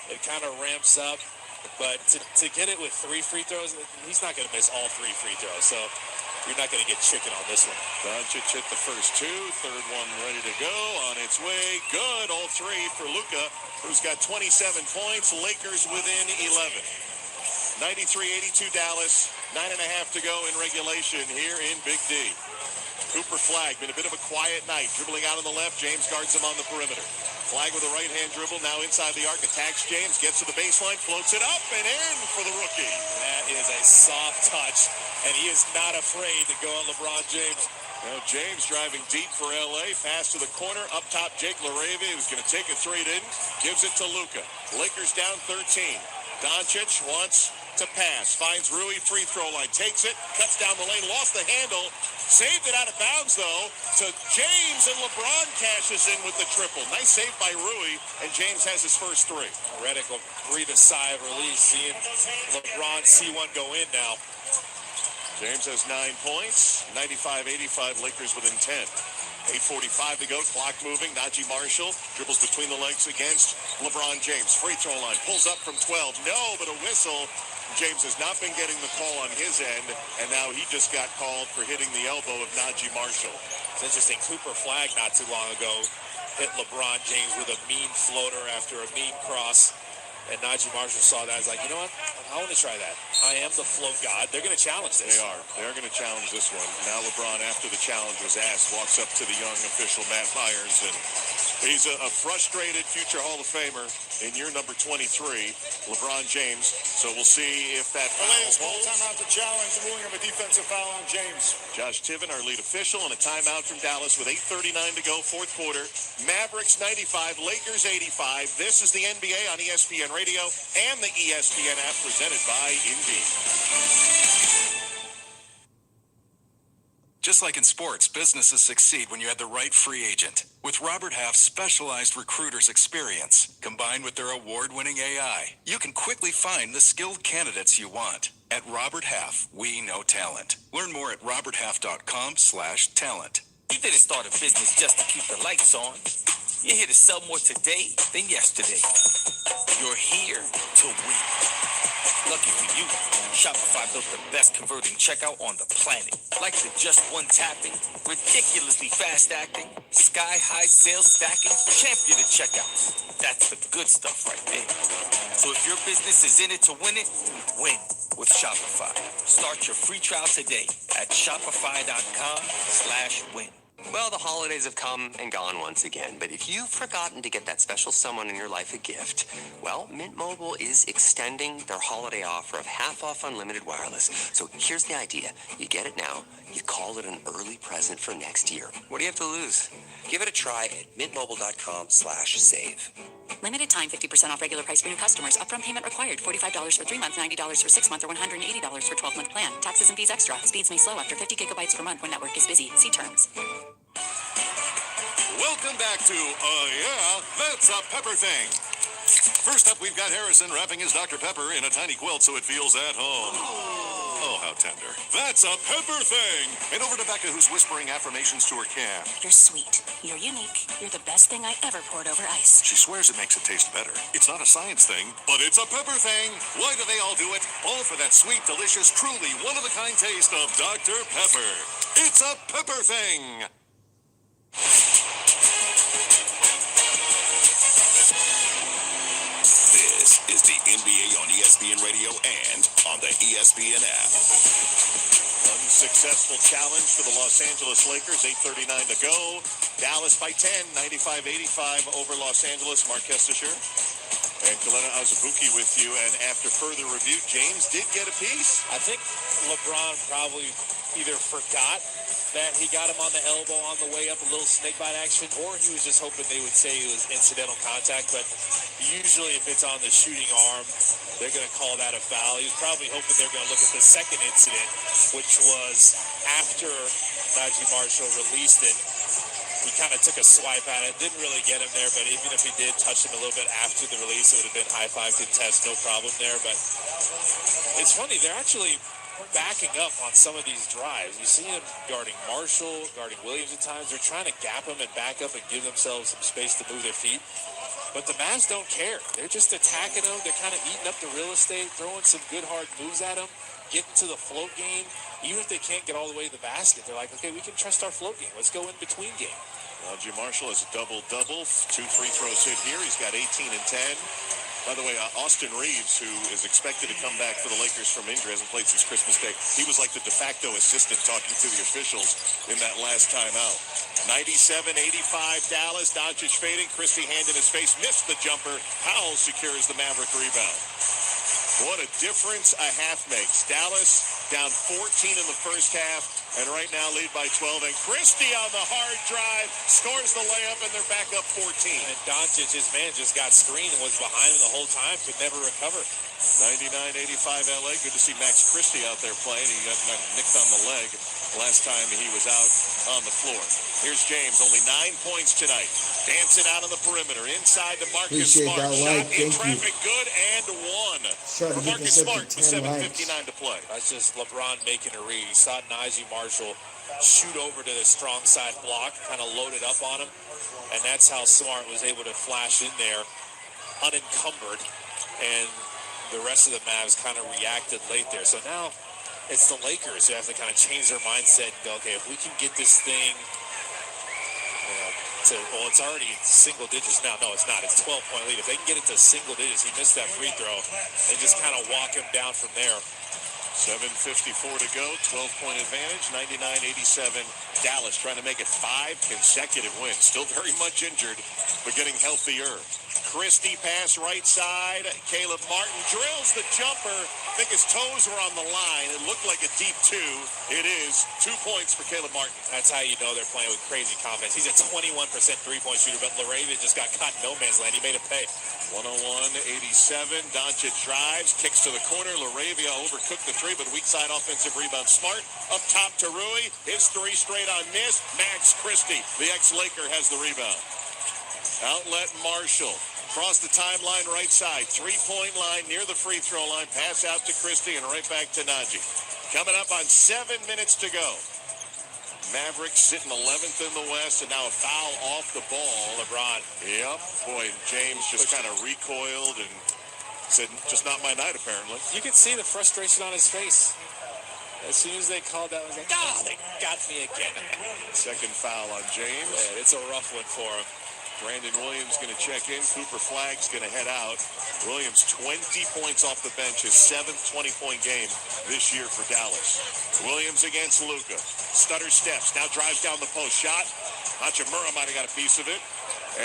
it kind of ramps up. But to get it with 3 free throws, he's not going to miss all 3 free throws. So you're not going to get chicken on this one. Doncic hit the first 2. Third one ready to go. On its way. Good. All 3 for Luka, who's got 27 points. Lakers within 11. 93-82 Dallas. 9.5 to go in regulation here in Big D. Cooper Flagg, been a bit of a quiet night. Dribbling out on the left, James guards him on the perimeter. Flagg with a right-hand dribble, now inside the arc, attacks James, gets to the baseline, floats it up and in for the rookie. That is a soft touch, and he is not afraid to go on LeBron James. Now James driving deep for L.A. Pass to the corner. Up top, Jake LaRavia, who's going to take a three, didn't. Gives it to Luka. Lakers down 13. Doncic wants to pass. Finds Rui, free throw line. Takes it. Cuts down the lane. Lost the handle. Saved it out of bounds, though, to James, and LeBron cashes in with the triple. Nice save by Rui, and James has his first three. Redick will breathe a sigh of relief, seeing LeBron see one go in now. James has 9 points, 95-85, Lakers within 10. 8:45 to go, clock moving. Najee Marshall dribbles between the legs against LeBron James. Free throw line, pulls up from 12. No, but a whistle. James has not been getting the call on his end, and now he just got called for hitting the elbow of Najee Marshall. It's interesting, Cooper Flagg not too long ago hit LeBron James with a mean floater after a mean cross. And Najee Marshall saw that. He's like, you know what? I want to try that. I am the float god. They're going to challenge this. They are. They're going to challenge this one. Now LeBron, after the challenge was asked, walks up to the young official, Matt Myers, and he's a frustrated future Hall of Famer in year number 23, LeBron James. So we'll see if that foul holds. Timeout to challenge the ruling of a defensive foul on James. Josh Tiven, our lead official, and a timeout from Dallas with 8:39 to go, fourth quarter. Mavericks 95, Lakers 85. This is the NBA on ESPN Radio and the ESPN app, presented by Indeed. Just like in sports, businesses succeed when you have the right free agent. With Robert Half's specialized recruiter's experience, combined with their award-winning AI, you can quickly find the skilled candidates you want. At Robert Half, we know talent. Learn more at roberthalf.com/talent. You didn't start a business just to keep the lights on. You're here to sell more today than yesterday. You're here to win. Lucky for you, Shopify built the best converting checkout on the planet. Like the just one tapping, ridiculously fast acting, sky-high sales stacking, champion at checkout. That's the good stuff right there. So if your business is in it to win it, win with Shopify. Start your free trial today at shopify.com/win. Well, the holidays have come and gone once again, but if you've forgotten to get that special someone in your life a gift, well, Mint Mobile is extending their holiday offer of half off unlimited wireless. So here's the idea. You get it now, you call it an early present for next year. What do you have to lose? Give it a try at mintmobile.com/save. Limited time 50% off regular price for new customers. Upfront payment required. $45 for 3 months, $90 for 6 months, or $180 for 12-month plan. Taxes and fees extra. Speeds may slow after 50 gigabytes per month when network is busy. See terms. Welcome back to Yeah, That's a Pepper Thing. First up, we've got Harrison wrapping his Dr. Pepper in a tiny quilt so it feels at home. Oh, how tender. That's a Pepper Thing. And over to Becca, who's whispering affirmations to her can. You're sweet. You're unique. You're the best thing I ever poured over ice. She swears it makes it taste better. It's not a science thing, but it's a pepper thing. Why do they all do it? All for that sweet, delicious, truly one-of-a-kind taste of Dr. Pepper. It's a pepper thing. This is the NBA on ESPN Radio and on the ESPN app. Unsuccessful challenge for the Los Angeles Lakers. 8:39 to go. Dallas by 10, 95-85 over Los Angeles. Mark Kestisher and Kalena Azubuike with you. And after further review, James did get a piece. I think LeBron probably either forgot that he got him on the elbow on the way up, a little snake bite action, or he was just hoping they would say it was incidental contact. But usually if it's on the shooting arm, they're going to call that a foul. He was probably hoping they're going to look at the second incident, which was after Najee Marshall released it. He kind of took a swipe at it, didn't really get him there, but even if he did touch him a little bit after the release, it would have been high five contest, no problem there. But it's funny, they're actually backing up on some of these drives. You see him guarding Marshall, guarding Williams at times. They're trying to gap him and back up and give themselves some space to move their feet. But the Mavs don't care. They're just attacking him. They're kind of eating up the real estate, throwing some good hard moves at him, getting to the float game. Even if they can't get all the way to the basket, they're like, okay, we can trust our float game. Let's go in between game. Najee Marshall has a double-double. 2 free throws hit here. He's got 18 and 10. By the way, Austin Reeves, who is expected to come back for the Lakers from injury, hasn't played since Christmas Day. He was like the de facto assistant talking to the officials in that last timeout. 97-85 Dallas. Doncic fading. Christie hand in his face. Missed the jumper. Powell secures the Maverick rebound. What a difference a half makes. Dallas down 14 in the first half, and right now lead by 12. And Christie on the hard drive scores the layup, and they're back up 14. And Doncic, his man, just got screened and was behind him the whole time, could never recover. 99-85 LA. Good to see Max Christie out there playing. He got nicked on the leg last time he was out on the floor. Here's James, only 9 points tonight. Dancing out on the perimeter. Inside to Marcus Appreciate Smart. that Shot like. in Thank traffic, good, and one. Try to For get Marcus this up Smart to with 10 likes. 7:59 to play. That's just LeBron making a read. He saw Najee Marshall shoot over to the strong side block, kind of loaded up on him, and that's how Smart was able to flash in there unencumbered, and the rest of the Mavs kind of reacted late there. So now it's the Lakers who have to kind of change their mindset and go, okay, if we can get this thing, well, it's already single digits now. No, it's not. It's 12-point lead. If they can get it to single digits, he missed that free throw, and just kind of walk him down from there. 7:54 to go, 12-point advantage, 99-87. Dallas trying to make it 5 consecutive wins. Still very much injured, but getting healthier. Christie pass right side. Caleb Martin drills the jumper. I think his toes were on the line. It looked like a deep 2. It is 2 points for Caleb Martin. That's how you know they're playing with crazy confidence. He's a 21% three-point shooter, but LaRavia just got caught in no man's land. He made him pay. 101-87. Doncic drives, kicks to the corner. LaRavia overcooked the three, but weak side offensive rebound. Smart up top to Rui. His 3 straight on miss. Max Christie, the ex-Laker, has the rebound. Outlet Marshall. Across the timeline, right side. 3-point line near the free throw line. Pass out to Christie and right back to Najee. Coming up on 7 minutes to go. Mavericks sitting 11th in the West, and now a foul off the ball. LeBron. Yep. Boy, James just kind of recoiled and said, just not my night, apparently. You can see the frustration on his face. As soon as they called that, I was like, they got me again. Second foul on James. Yeah, it's a rough one for him. Brandon Williams going to check in. Cooper Flagg's going to head out. Williams 20 points off the bench, his 7th 20-point game this year for Dallas. Williams against Luka. Stutter steps, now drives down the post. Shot. Hachimura might have got a piece of it.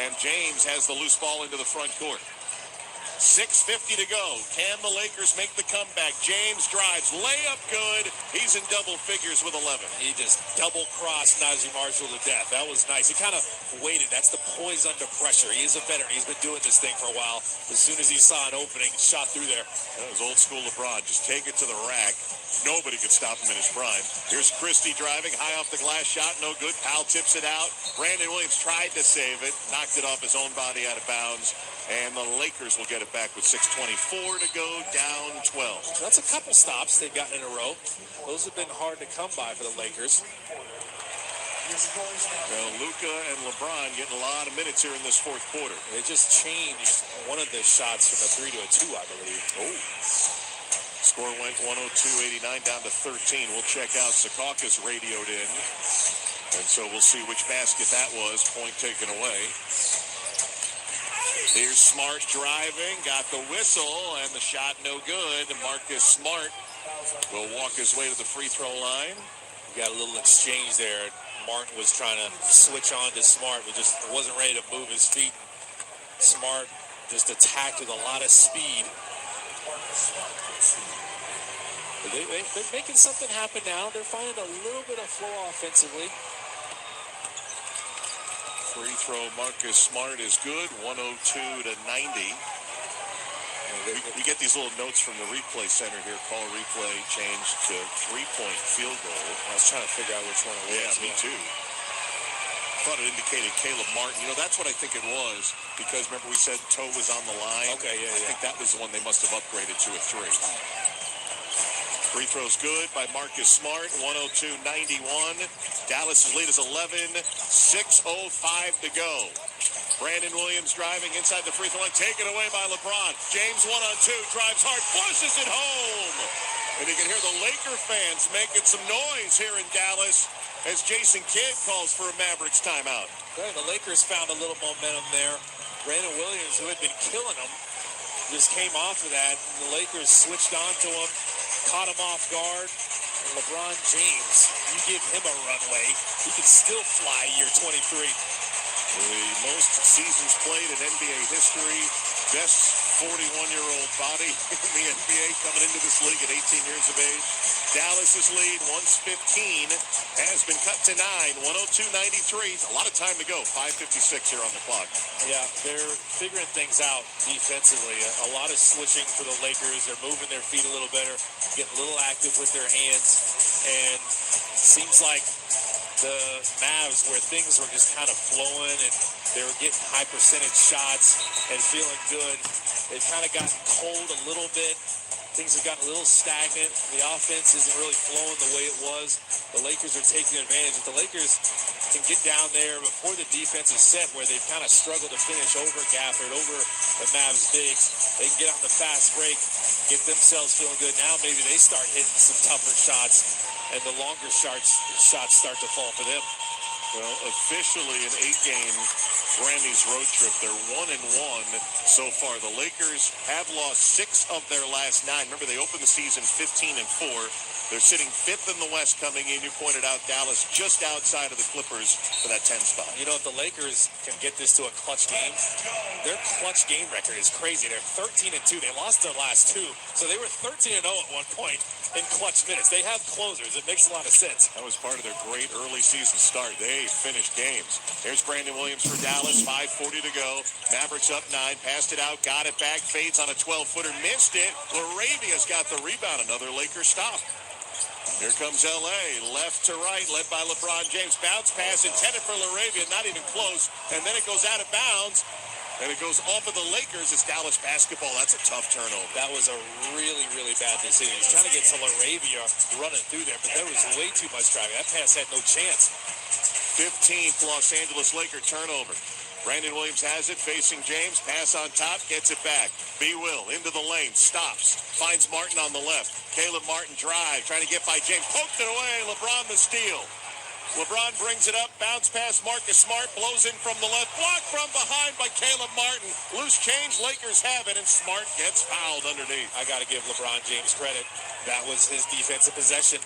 And James has the loose ball into the front court. 6:50 to go. Can the Lakers make the comeback? James drives. Layup good. He's in double figures with 11. He just double-crossed Najee Marshall to death. That was nice. He kind of waited. That's the poise under pressure. He is a veteran. He's been doing this thing for a while. As soon as he saw an opening, shot through there. That was old school LeBron. Just take it to the rack. Nobody could stop him in his prime. Here's Christie driving. High off the glass shot. No good. Powell tips it out. Brandon Williams tried to save it. Knocked it off his own body out of bounds. And the Lakers will get it back with 6:24 to go, down 12. That's a couple stops they've gotten in a row. Those have been hard to come by for the Lakers. Well, Luka and LeBron getting a lot of minutes here in this fourth quarter. They just changed one of the shots from a 3 to a 2, I believe. Oh. Score went 102-89 down to 13. We'll check out Secaucus radioed in. And so we'll see which basket that was. Point taken away. Here's Smart driving, got the whistle, and the shot no good. Marcus Smart will walk his way to the free throw line. We got a little exchange there. Martin was trying to switch on to Smart, but just wasn't ready to move his feet. Smart just attacked with a lot of speed. They're making something happen now. They're finding a little bit of flow offensively. Free throw, Marcus Smart is good, 102-90. We get these little notes from the replay center here. Call replay, change to 3-point field goal. I was trying to figure out which one it was. Yeah, me too. Thought it indicated Caleb Martin. You know, that's what I think it was, because remember we said toe was on the line? Okay, yeah. I think that was the one they must have upgraded to a 3. Free throw's good by Marcus Smart, 102-91. Dallas's lead is 11, 6:05 to go. Brandon Williams driving inside the free throw line, taken away by LeBron. James 1-on-2, drives hard, flushes it home. And you can hear the Laker fans making some noise here in Dallas as Jason Kidd calls for a Mavericks timeout. Good. The Lakers found a little momentum there. Brandon Williams, who had been killing them, just came off of that. And the Lakers switched on to him, caught him off guard. And LeBron James, you give him a runway, he can still fly year 23. The most seasons played in NBA history, best 41-year-old body in the NBA coming into this league at 18 years of age. Dallas's lead, 115, has been cut to 9, 102-93. A lot of time to go, 5:56 here on the clock. Yeah, they're figuring things out defensively. A lot of switching for the Lakers. They're moving their feet a little better, getting a little active with their hands. And seems like the Mavs, where things were just kind of flowing and they were getting high percentage shots and feeling good, they've kind of gotten cold a little bit. Things have gotten a little stagnant. The offense isn't really flowing the way it was. The Lakers are taking advantage. If the Lakers can get down there before the defense is set, where they've kind of struggled to finish over Gafford, over the Mavs bigs, they can get on the fast break, get themselves feeling good. Now maybe they start hitting some tougher shots, and the longer shots start to fall for them. Well, officially an 8-game Grammys road trip. They're 1-1 so far. The Lakers have lost 6 of their last 9. Remember, they opened the season 15-4. They're sitting 5th in the West coming in. You pointed out Dallas just outside of the Clippers for that 10 spot. You know, if the Lakers can get this to a clutch game, their clutch game record is crazy. They're 13-2. They lost their last 2. So they were 13-0 at one point in clutch minutes. They have closers. It makes a lot of sense. That was part of their great early season start. They finished games. Here's Brandon Williams for Dallas. 5:40 to go. Mavericks up 9. Passed it out. Got it back. Fades on a 12-footer. Missed it. Laravia's got the rebound. Another Lakers stop. Here comes L.A. Left to right, led by LeBron James. Bounce pass intended for Laravia. Not even close. And then it goes out of bounds. And it goes off of the Lakers. It's Dallas basketball. That's a tough turnover. That was a really, really bad decision. He's trying to get to Laravia running through there, but there was way too much traffic. That pass had no chance. 15th Los Angeles Laker turnover. Brandon Williams has it, facing James. Pass on top, gets it back. B. Will into the lane, stops. Finds Martin on the left. Caleb Martin drive, trying to get by James. Poked it away. LeBron the steal. LeBron brings it up, bounce pass Marcus Smart, blows in from the left, blocked from behind by Caleb Martin. Loose change, Lakers have it, and Smart gets fouled underneath. I got to give LeBron James credit. That was his defensive possession.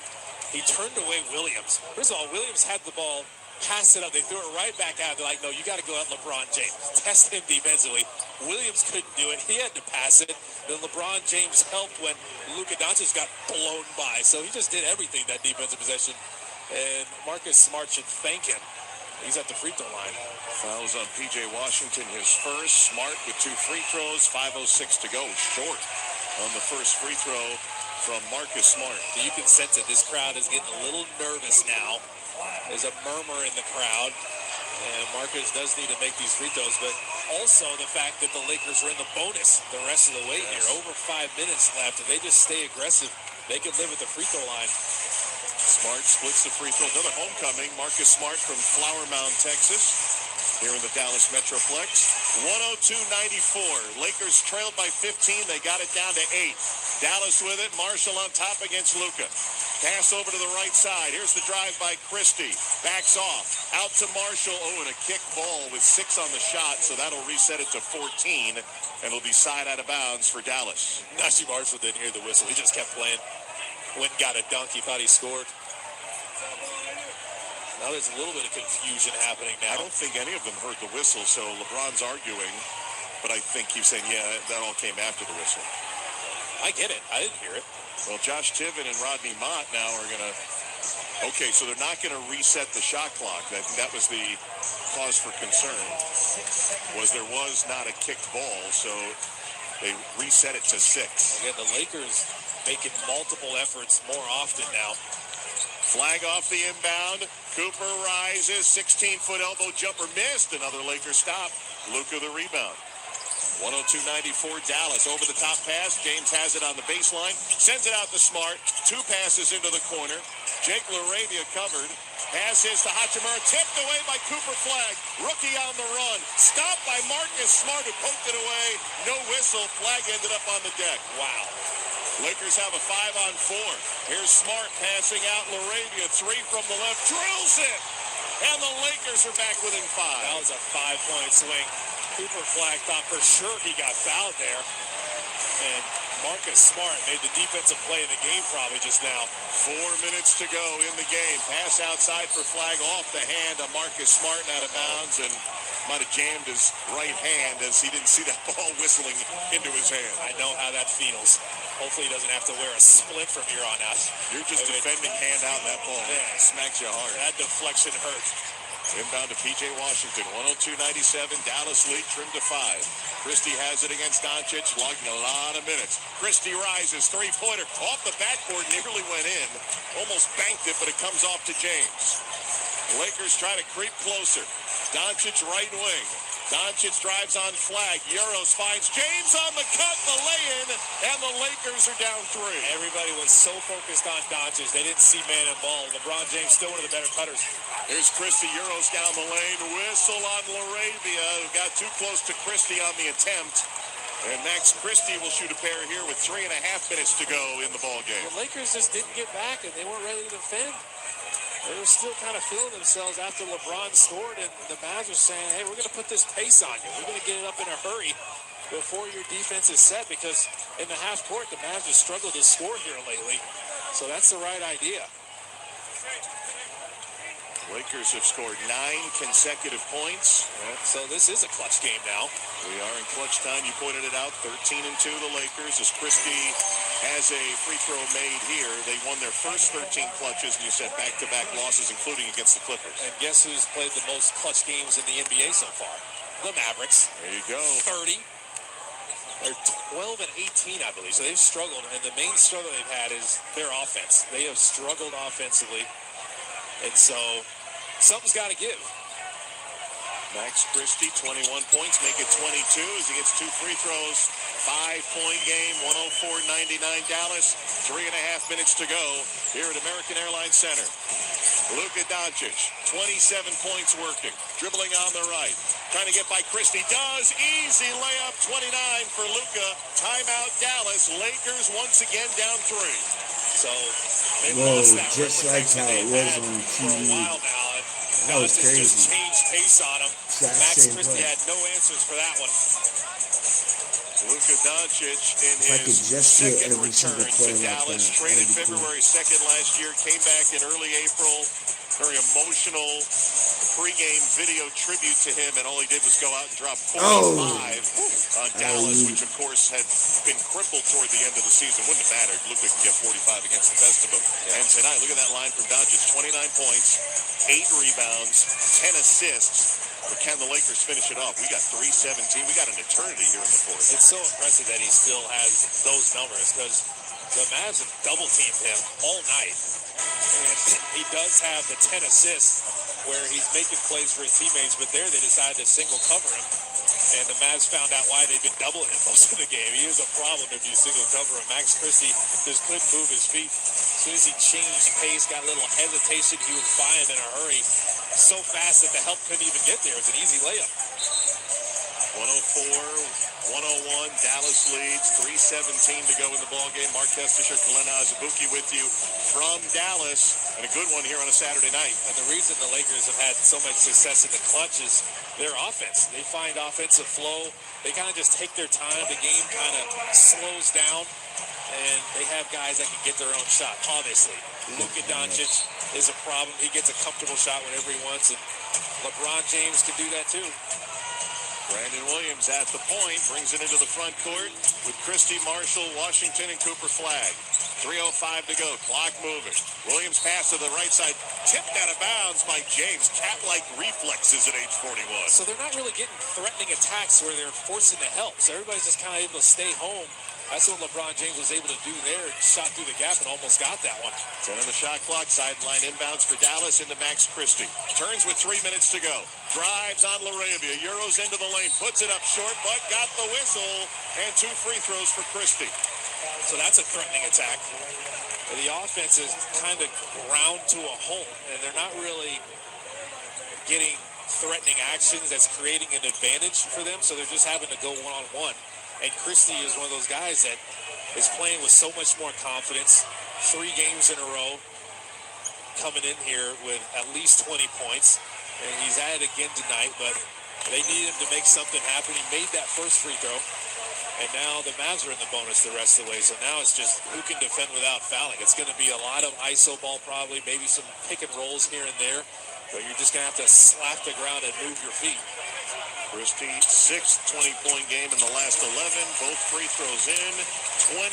He turned away Williams. First of all, Williams had the ball, passed it up. They threw it right back out. They're like, no, you got to go at LeBron James. Test him defensively. Williams couldn't do it. He had to pass it. Then LeBron James helped when Luka Doncic got blown by. So he just did everything that defensive possession. And Marcus Smart should thank him. He's at the free throw line. Fouls on P.J. Washington, his first. Smart with 2 free throws, 5:06 to go. Short on the first free throw from Marcus Smart. You can sense it. This crowd is getting a little nervous now. There's a murmur in the crowd. And Marcus does need to make these free throws, but also the fact that the Lakers are in the bonus the rest of the way here. Over 5 minutes left. If they just stay aggressive, they could live at the free throw line. Smart splits the free throw. Another homecoming. Marcus Smart from Flower Mound, Texas. Here in the Dallas Metroplex. 102-94. Lakers trailed by 15. They got it down to 8. Dallas with it. Marshall on top against Luka. Pass over to the right side. Here's the drive by Christie. Backs off. Out to Marshall. Oh, and a kick ball with 6 on the shot. So that'll reset it to 14. And it'll be side out of bounds for Dallas. Najee Marshall didn't hear the whistle. He just kept playing. Went and got a dunk. He thought he scored. Now there's a little bit of confusion happening now. I don't think any of them heard the whistle, so LeBron's arguing. But I think he's saying, yeah, that all came after the whistle. I get it. I didn't hear it. Well, Josh Tiven and Rodney Mott now are going to... Okay, so they're not going to reset the shot clock. That was the cause for concern, was there was not a kicked ball, so they reset it to 6. Again, the Lakers making multiple efforts more often now. Flag off the inbound. Cooper rises. 16-foot elbow jumper missed. Another Lakers stop. Luka the rebound. 102-94 Dallas. Over the top pass. James has it on the baseline. Sends it out to Smart. 2 passes into the corner. Jake Laravia covered. Pass is to Hachimura. Tipped away by Cooper Flag. Rookie on the run. Stopped by Marcus Smart, who poked it away. No whistle. Flag ended up on the deck. Wow. Lakers have a 5-on-4. Here's Smart passing out. Laravia, 3 from the left, drills it. And the Lakers are back within 5. That was a 5-point swing. Cooper Flag thought for sure he got fouled there. And Marcus Smart made the defensive play in the game probably just now. 4 minutes to go in the game. Pass outside for flag off the hand of Marcus Smart and out of bounds, and might have jammed his right hand as he didn't see that ball whistling into his hand. I know how that feels. Hopefully he doesn't have to wear a splint from here on out. You're just defending hand out that ball. Yeah. Smacks you hard. That deflection hurt. Inbound to P.J. Washington, 102-97. Dallas lead trimmed to 5. Christie has it against Doncic, logging a lot of minutes. Christie rises, three-pointer off the backboard, nearly went in. Almost banked it, but it comes off to James. Lakers try to creep closer. Doncic right wing. Doncic drives on flag. Euros finds James on the cut, the lay-in, and the Lakers are down 3. Everybody was so focused on Doncic, they didn't see man and ball. LeBron James still one of the better cutters. Here's Christie, Euros down the lane. Whistle on LaRavia, who got too close to Christie on the attempt. And Max Christie will shoot a pair here with 3.5 minutes to go in the ball game. The Lakers just didn't get back, and they weren't ready to defend. They were still kind of feeling themselves after LeBron scored, and the Mavs were saying, hey, we're going to put this pace on you. We're going to get it up in a hurry before your defense is set, because in the half court, the Mavs have struggled to score here lately. So that's the right idea. Lakers have scored 9 consecutive points. So this is a clutch game now. We are in clutch time. You pointed it out, 13-2 the Lakers, as Christie has a free throw made here. They won their first 13 clutches, and you said back-to-back losses, including against the Clippers. And guess who's played the most clutch games in the NBA so far? The Mavericks. There you go. 30. They're 12 and 18, I believe. So they've struggled, and the main struggle they've had is their offense. They have struggled offensively, and so something's got to give. Max Christie, 21 points, make it 22 as he gets 2 free throws. 5-point game, 104-99 Dallas. 3.5 minutes to go here at American Airlines Center. Luka Doncic, 27 points working, dribbling on the right. Trying to get by Christie, does. Easy layup, 29 for Luka. Timeout Dallas. Lakers once again down 3. So they Whoa, lost that just like how it was on for a TV. while now. That was Doncic just crazy. changed pace on him. Max Same Christie play. had no answers for that one. Luka Doncic in If I could his just get second every return single play to like Dallas, that, traded that'd be cool. February 2nd last year, came back in early April. Very emotional pregame video tribute to him, and all he did was go out and drop 45 on Dallas, which of course had been crippled toward the end of the season. Wouldn't have mattered. Luka can get 45 against the best of them. And tonight, look at that line from Doncic: 29 points, 8 rebounds, 10 assists. But can the Lakers finish it off? We got 3:17. We got an eternity here in the fourth. It's so impressive that he still has those numbers, because the Mavs have double-teamed him all night. And he does have the 10 assists where he's making plays for his teammates, but there they decided to single cover him. And the Mavs found out why they've been doubling him most of the game. He was a problem if you single cover him. Max Christie just couldn't move his feet. As soon as he changed pace, got a little hesitation, he was by him in a hurry. So fast that the help couldn't even get there. It was an easy layup. 104-101, Dallas leads, 3:17 to go in the ballgame. Mark Testisher, Kalena Azubuike with you from Dallas, and a good one here on a Saturday night. And the reason the Lakers have had so much success in the clutch is their offense. They find offensive flow. They kind of just take their time. The game kind of slows down, and they have guys that can get their own shot, obviously. Luka Doncic is a problem. He gets a comfortable shot whenever he wants, and LeBron James can do that too. Brandon Williams at the point, brings it into the front court with Christie, Marshall, Washington, and Cooper Flag. 3:05 to go, clock moving. Williams pass to the right side, tipped out of bounds by James. Cat-like reflexes at age 41. So they're not really getting threatening attacks where they're forcing the help. So everybody's just kind of able to stay home. That's what LeBron James was able to do there. Shot through the gap and almost got that one. 10 on the shot clock, sideline inbounds for Dallas into Max Christie. Turns with 3 minutes to go. Drives on LaRavia, Euros into the lane, puts it up short, but got the whistle, and 2 free throws for Christie. So that's a threatening attack. The offense is kind of ground to a halt, and they're not really getting threatening actions that's creating an advantage for them, so they're just having to go one-on-one. And Christie is one of those guys that is playing with so much more confidence. 3 games in a row coming in here with at least 20 points. And he's at it again tonight, but they need him to make something happen. He made that first free throw. And now the Mavs are in the bonus the rest of the way. So now it's just who can defend without fouling. It's going to be a lot of ISO ball probably, maybe some pick and rolls here and there. But you're just going to have to slap the ground and move your feet. Christie, sixth 20-point game in the last 11. Both free throws in. 24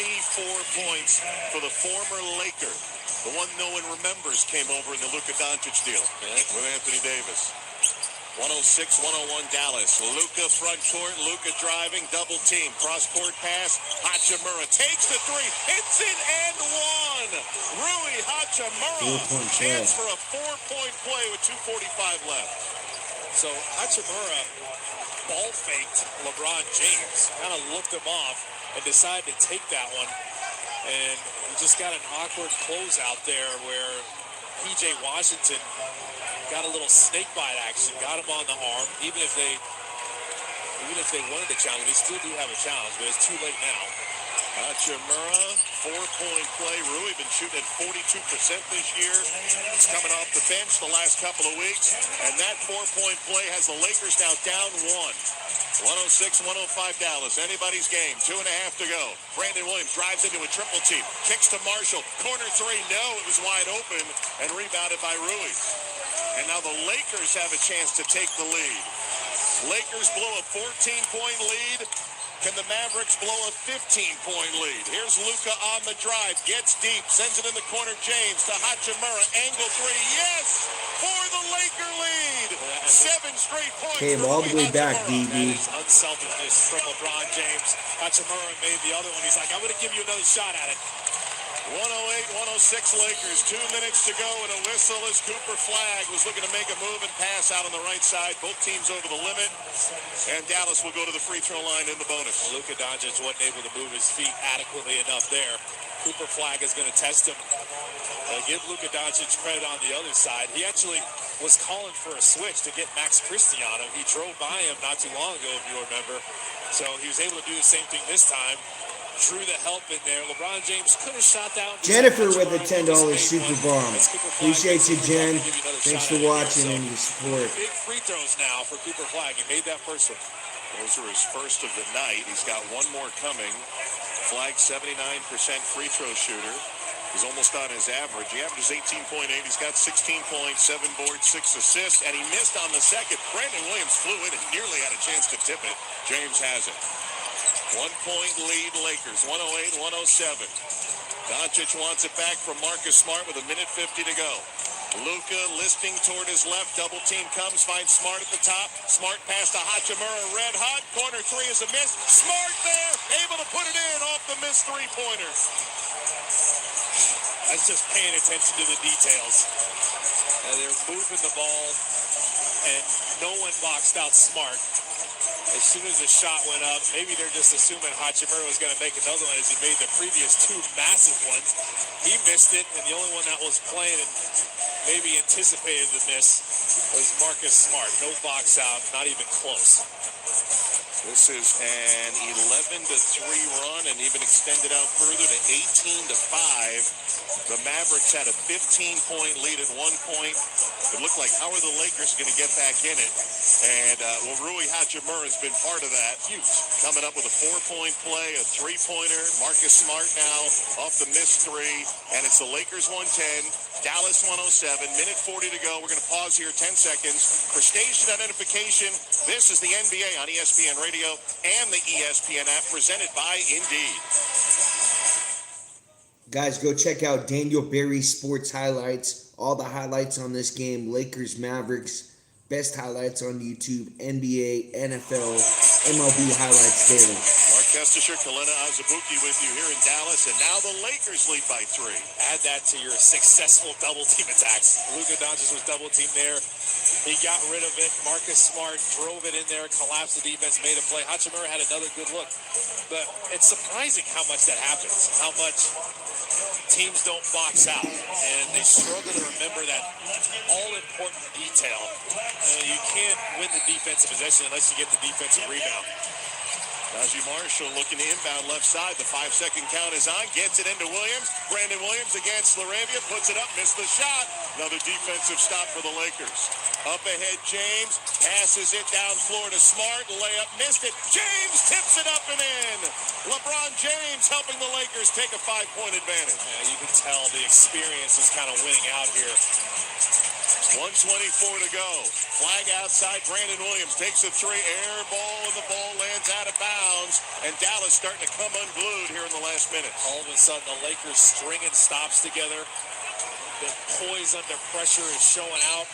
points for the former Laker. The one no one remembers came over in the Luka Doncic deal with Anthony Davis. 106-101 Dallas. Luka front court. Luka driving. Double team. Cross court pass. Hachimura takes the three. Hits it and one. Rui Hachimura. Chance for a 4-point play with 2:45 left. So Hachimura ball faked LeBron James. Kind of looked him off and decided to take that one. And we just got an awkward closeout there where P.J. Washington got a little snake bite action, got him on the arm. Even if they wanted to challenge, they still do have a challenge, but it's too late now. Hachimura, 4-point play. Rui been shooting at 42% this year. He's coming off the bench the last couple of weeks, and that 4-point play has the Lakers now down one. 106-105 Dallas. Anybody's game. 2.5 to go. Brandon Williams drives into a triple team. Kicks to Marshall. Corner three. No, it was wide open and rebounded by Rui. And now the Lakers have a chance to take the lead. Lakers blow a 14-point lead. Can the Mavericks blow a 15-point lead? Here's Luka on the drive. Gets deep. Sends it in the corner. James to Hachimura. Angle three. Yes! For the Laker lead. 7 straight points. Came all the way back, DB. That is unselfishness from LeBron James. Hachimura made the other one. He's like, I'm going to give you another shot at it. 108-106 Lakers. 2 minutes to go and a whistle as Cooper Flagg was looking to make a move and pass out on the right side. Both teams over the limit. And Dallas will go to the free throw line in the bonus. Luka Doncic wasn't able to move his feet adequately enough there. Cooper Flagg is going to test him. Give Luka Doncic credit on the other side. He actually was calling for a switch to get Max Christie on him. He drove by him not too long ago, if you remember. So he was able to do the same thing this time. Drew the help in there. LeBron James could have shot that one. Jennifer with a $10 super bomb. Appreciate you, Jen. Thanks for watching and your support. Big free throws now for Cooper Flagg. He made that first one. Those are his first of the night. He's got one more coming. Flagg, 79% free throw shooter. He's almost on his average. He averages 18.8. He's got 16 points, 7 boards, 6 assists, and he missed on the second. Brandon Williams flew in and nearly had a chance to tip it. James has it. 1-point lead Lakers, 108-107. Doncic wants it back from Marcus Smart with 1:50 to go. Luka listing toward his left. Double team comes, finds Smart at the top. Smart pass to Hachimura, red hot. Corner three is a miss. Smart there, able to put it in off the missed three-pointer. That's just paying attention to the details. They're moving the ball, and no one boxed out Smart. As soon as the shot went up, maybe they're just assuming Hachimura was going to make another one as he made the previous 2 massive ones. He missed it, and the only one that was playing and maybe anticipated the miss was Marcus Smart. No box out, not even close. This is an 11-3 run and even extended out further to 18-5. The Mavericks had a 15-point lead at one point. It looked like, how are the Lakers going to get back in it? And, Rui Hachimura has been part of that. Huge. Coming up with a 4-point play, a 3-pointer. Marcus Smart now off the missed 3. And it's the Lakers 110, Dallas 107. 1:40 to go. We're going to pause here 10 seconds. For station identification, this is the NBA on ESPN Radio and the ESPN app presented by Indeed. Guys, go check out Daniel Berry's sports highlights. All the highlights on this game. Lakers, Mavericks. Best highlights on YouTube. NBA, NFL, MLB highlights daily. Mark Kestisher, Kalena Azubuike with you here in Dallas. And now the Lakers lead by 3. Add that to your successful double-team attacks. Luka Doncic was double-teamed there. He got rid of it. Marcus Smart drove it in there, collapsed the defense, made a play. Hachimura had another good look. But it's surprising how much that happens, how much teams don't box out. And they struggle to remember that all-important detail. You can't win the defensive possession unless you get the defensive rebound. Najee Marshall looking to inbound left side. The 5-second count is on. Gets it into Williams. Brandon Williams against LaRavia. Puts it up. Missed the shot. Another defensive stop for the Lakers. Up ahead, James passes it down floor to Smart. Layup missed it. James tips it up and in. LeBron James helping the Lakers take a 5-point advantage. Yeah, you can tell the experience is kind of winning out here. 1:24 to go. Flag outside. Brandon Williams takes a three. Air ball, and the ball lands out of bounds. And Dallas starting to come unglued here in the last minute. All of a sudden, the Lakers stringing stops together. The poise under pressure is showing out.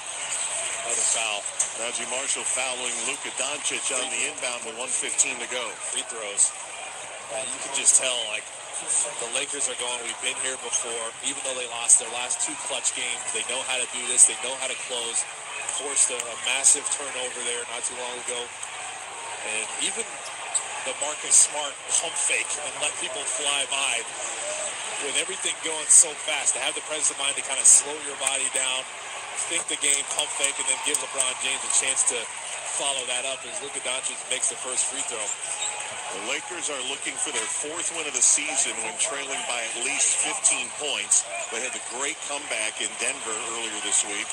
Another foul. Najee Marshall fouling Luka Doncic on the inbound with 1:15 to go. Free throws. You can just tell, like, the Lakers are going, we've been here before. Even though they lost their last 2 clutch games, they know how to do this. They know how to close. Forced a massive turnover there not too long ago. And even the Marcus Smart pump fake and let people fly by. With everything going so fast, to have the presence of mind to kind of slow your body down, think the game, pump fake, and then give LeBron James a chance to follow that up as Luka Doncic makes the first free throw. The Lakers are looking for their 4th win of the season when trailing by at least 15 points. They had the great comeback in Denver earlier this week.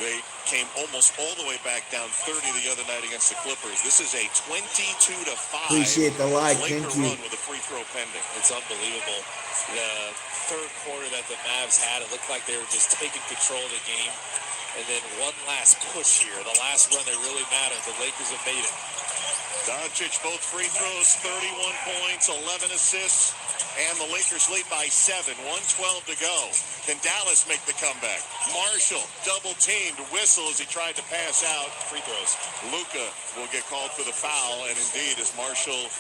They came almost all the way back down 30 the other night against the Clippers. This is a 22-5 Appreciate the like. Laker Thank you. run with a free throw pending. It's unbelievable. The third quarter that the Mavs had, it looked like they were just taking control of the game. And then one last push here, the last run that really mattered. The Lakers have made it. Doncic, both free throws, 31 points, 11 assists, and the Lakers lead by 7, 1:12 to go. Can Dallas make the comeback? Marshall, double teamed, whistle as he tried to pass out. Free throws. Luka will get called for the foul, and indeed, as Marshall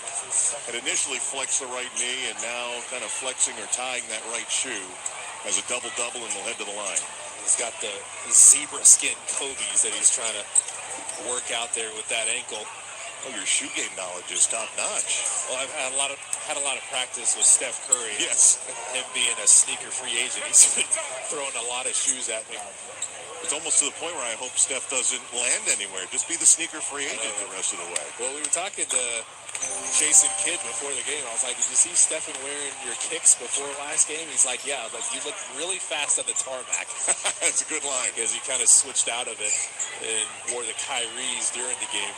had initially flexed the right knee and now kind of flexing or tying that right shoe, has a double-double and will head to the line. He's got the zebra skin Kobe's that he's trying to work out there with that ankle. Oh, your shoe game knowledge is top-notch. Well, I've had a lot of practice with Steph Curry. Yes. Him being a sneaker free agent, he's been throwing a lot of shoes at me. It's almost to the point where I hope Steph doesn't land anywhere. Just be the sneaker free agent the rest of the way. Well, we were talking to Jason Kidd before the game. I was like, did you see Stephen wearing your kicks before last game? He's like, yeah, but you looked really fast on the tarmac. That's a good line. Because he kind of switched out of it and wore the Kyries during the game.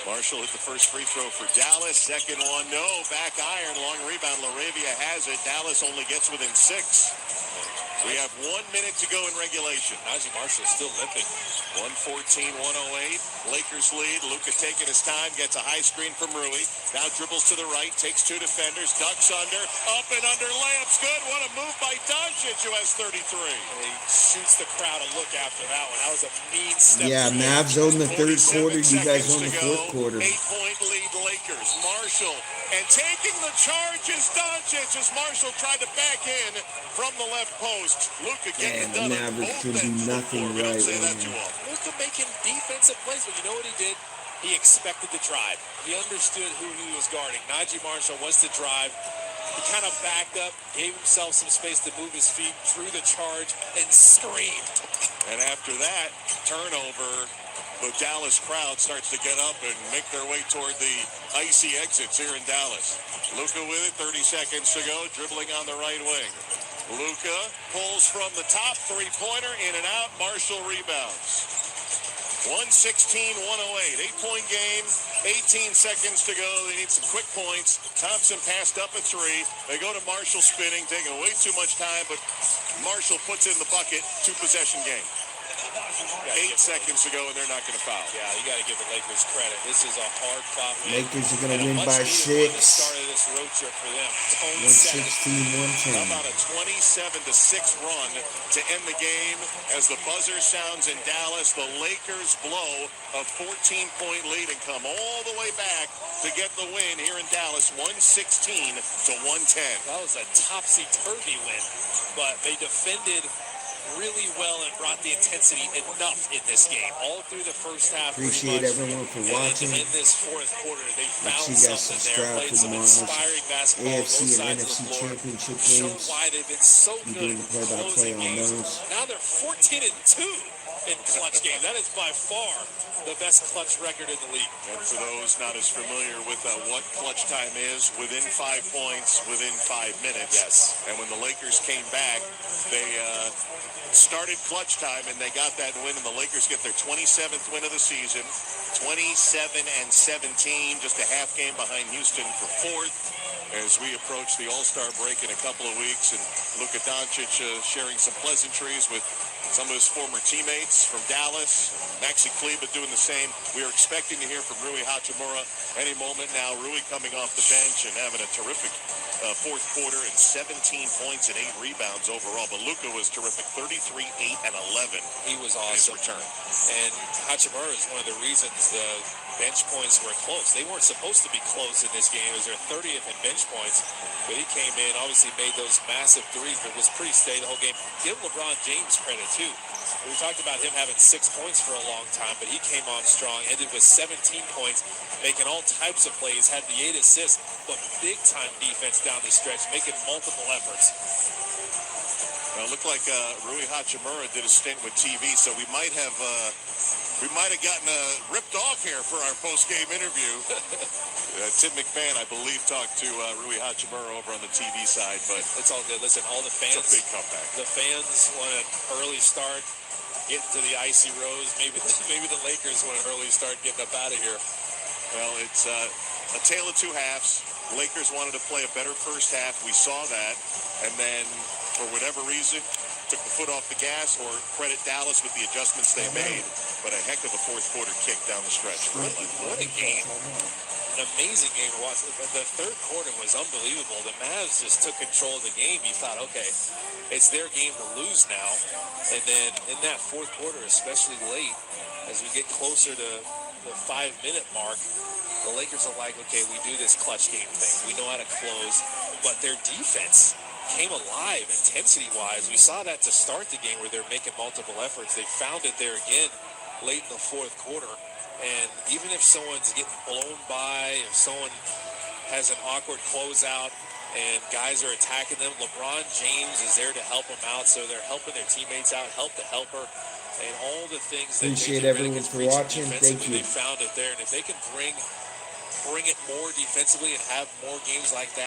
Marshall hit the first free throw for Dallas. Second one, no. Back iron, long rebound. LaRavia has it. Dallas only gets within 6. We have 1 minute to go in regulation. Najee Marshall still limping. 114-108. Lakers lead. Luka taking his time. Gets a high screen from Rui. Now dribbles to the right. Takes 2 defenders. Ducks under. Up and under. Layup's good. What a move by Doncic, who has 33. And he shoots the crowd a look after that one. That was a mean step. Yeah, Mavs own the third quarter. You guys own the fourth quarter. 8-point lead Lakers. Marshall. And taking the charge is Doncic as Marshall tried to back in from the left post. Luka getting Man, the Mavericks can do nothing right now. Luka making defensive plays, but you know what he did? He expected the drive. He understood who he was guarding. Najee Marshall was to drive. He kind of backed up, gave himself some space to move his feet, drew the charge, and screamed. And after that turnover, the Dallas crowd starts to get up and make their way toward the icy exits here in Dallas. Luka with it, 30 seconds to go, dribbling on the right wing. Luka pulls from the top, three-pointer, in and out. Marshall rebounds. 116-108, 8-point game, 18 seconds to go. They need some quick points. Thompson passed up a 3. They go to Marshall spinning, taking way too much time, but Marshall puts in the bucket, 2-possession game. 8 seconds to go, and they're not going to foul. Yeah, you got to give the Lakers credit. This is a hard-fought win. Lakers are going to win by 6. The start of this road trip for them. 116-110. How about a 27-6 run to end the game as the buzzer sounds in Dallas? The Lakers blow a 14-point lead and come all the way back to get the win here in Dallas, 116-110. That was a topsy-turvy win, but they defended really well and brought the intensity enough in this game. All through the first half. Appreciate everyone for watching. And in this fourth quarter, they found Make sure you guys something there. subscribe Played for some more inspiring basketball on both AFC and sides NFC of the floor. championship Showed games. why they've been so We're good doing the play-by-play closing on games. those. Now they're 14-2. in clutch games. That is by far the best clutch record in the league. And for those not as familiar with what clutch time is, within 5 points, within 5 minutes. Yes. And when the Lakers came back, they started clutch time, and they got that win, and the Lakers get their 27th win of the season, 27-17, just a half game behind Houston for fourth. As we approach the All-Star break in a couple of weeks, and Luka Doncic sharing some pleasantries with some of his former teammates from Dallas, Maxi Kleber doing the same. We are expecting to hear from Rui Hachimura any moment now. Rui coming off the bench and having a terrific fourth quarter and 17 points and 8 rebounds overall. But Luka was terrific, 33, 8, and 11. He was awesome. In his return. And Hachimura is one of the reasons the bench points were close. They weren't supposed to be close in this game. It was their 30th in bench points. But he came in, obviously made those massive threes, but was pretty steady the whole game. Give LeBron James credit, too. We talked about him having 6 points for a long time, but he came on strong, ended with 17 points, making all types of plays, had the 8 assists, but big-time defense down the stretch, making multiple efforts. Well, it looked like Rui Hachimura did a stint with TV, so we might have gotten ripped off here for our post-game interview. Tim McMahon, I believe, talked to Rui Hachimura over on the TV side, but it's all good. Listen, all the fans, it's a big comeback. The fans want an early start, getting to the icy roads. Maybe the Lakers want an early start, getting up out of here. Well, it's a tale of two halves. Lakers wanted to play a better first half. We saw that, and then for whatever reason, took the foot off the gas, or credit Dallas with the adjustments they made. But a heck of a fourth quarter kick down the stretch. What a game. An amazing game to watch. The third quarter was unbelievable. The Mavs just took control of the game. You thought, okay, it's their game to lose now. And then in that fourth quarter, especially late, as we get closer to the 5-minute mark, the Lakers are like, okay, we do this clutch game thing. We know how to close. But their defense came alive intensity-wise. We saw that to start the game where they're making multiple efforts. They found it there again late in the fourth quarter. And even if someone's getting blown by, if someone has an awkward closeout and guys are attacking them, LeBron James is there to help them out. So they're helping their teammates out, help the helper, and all the things that Appreciate everyone for watching. Thank you. They found it there. And if they can bring it more defensively and have more games like that,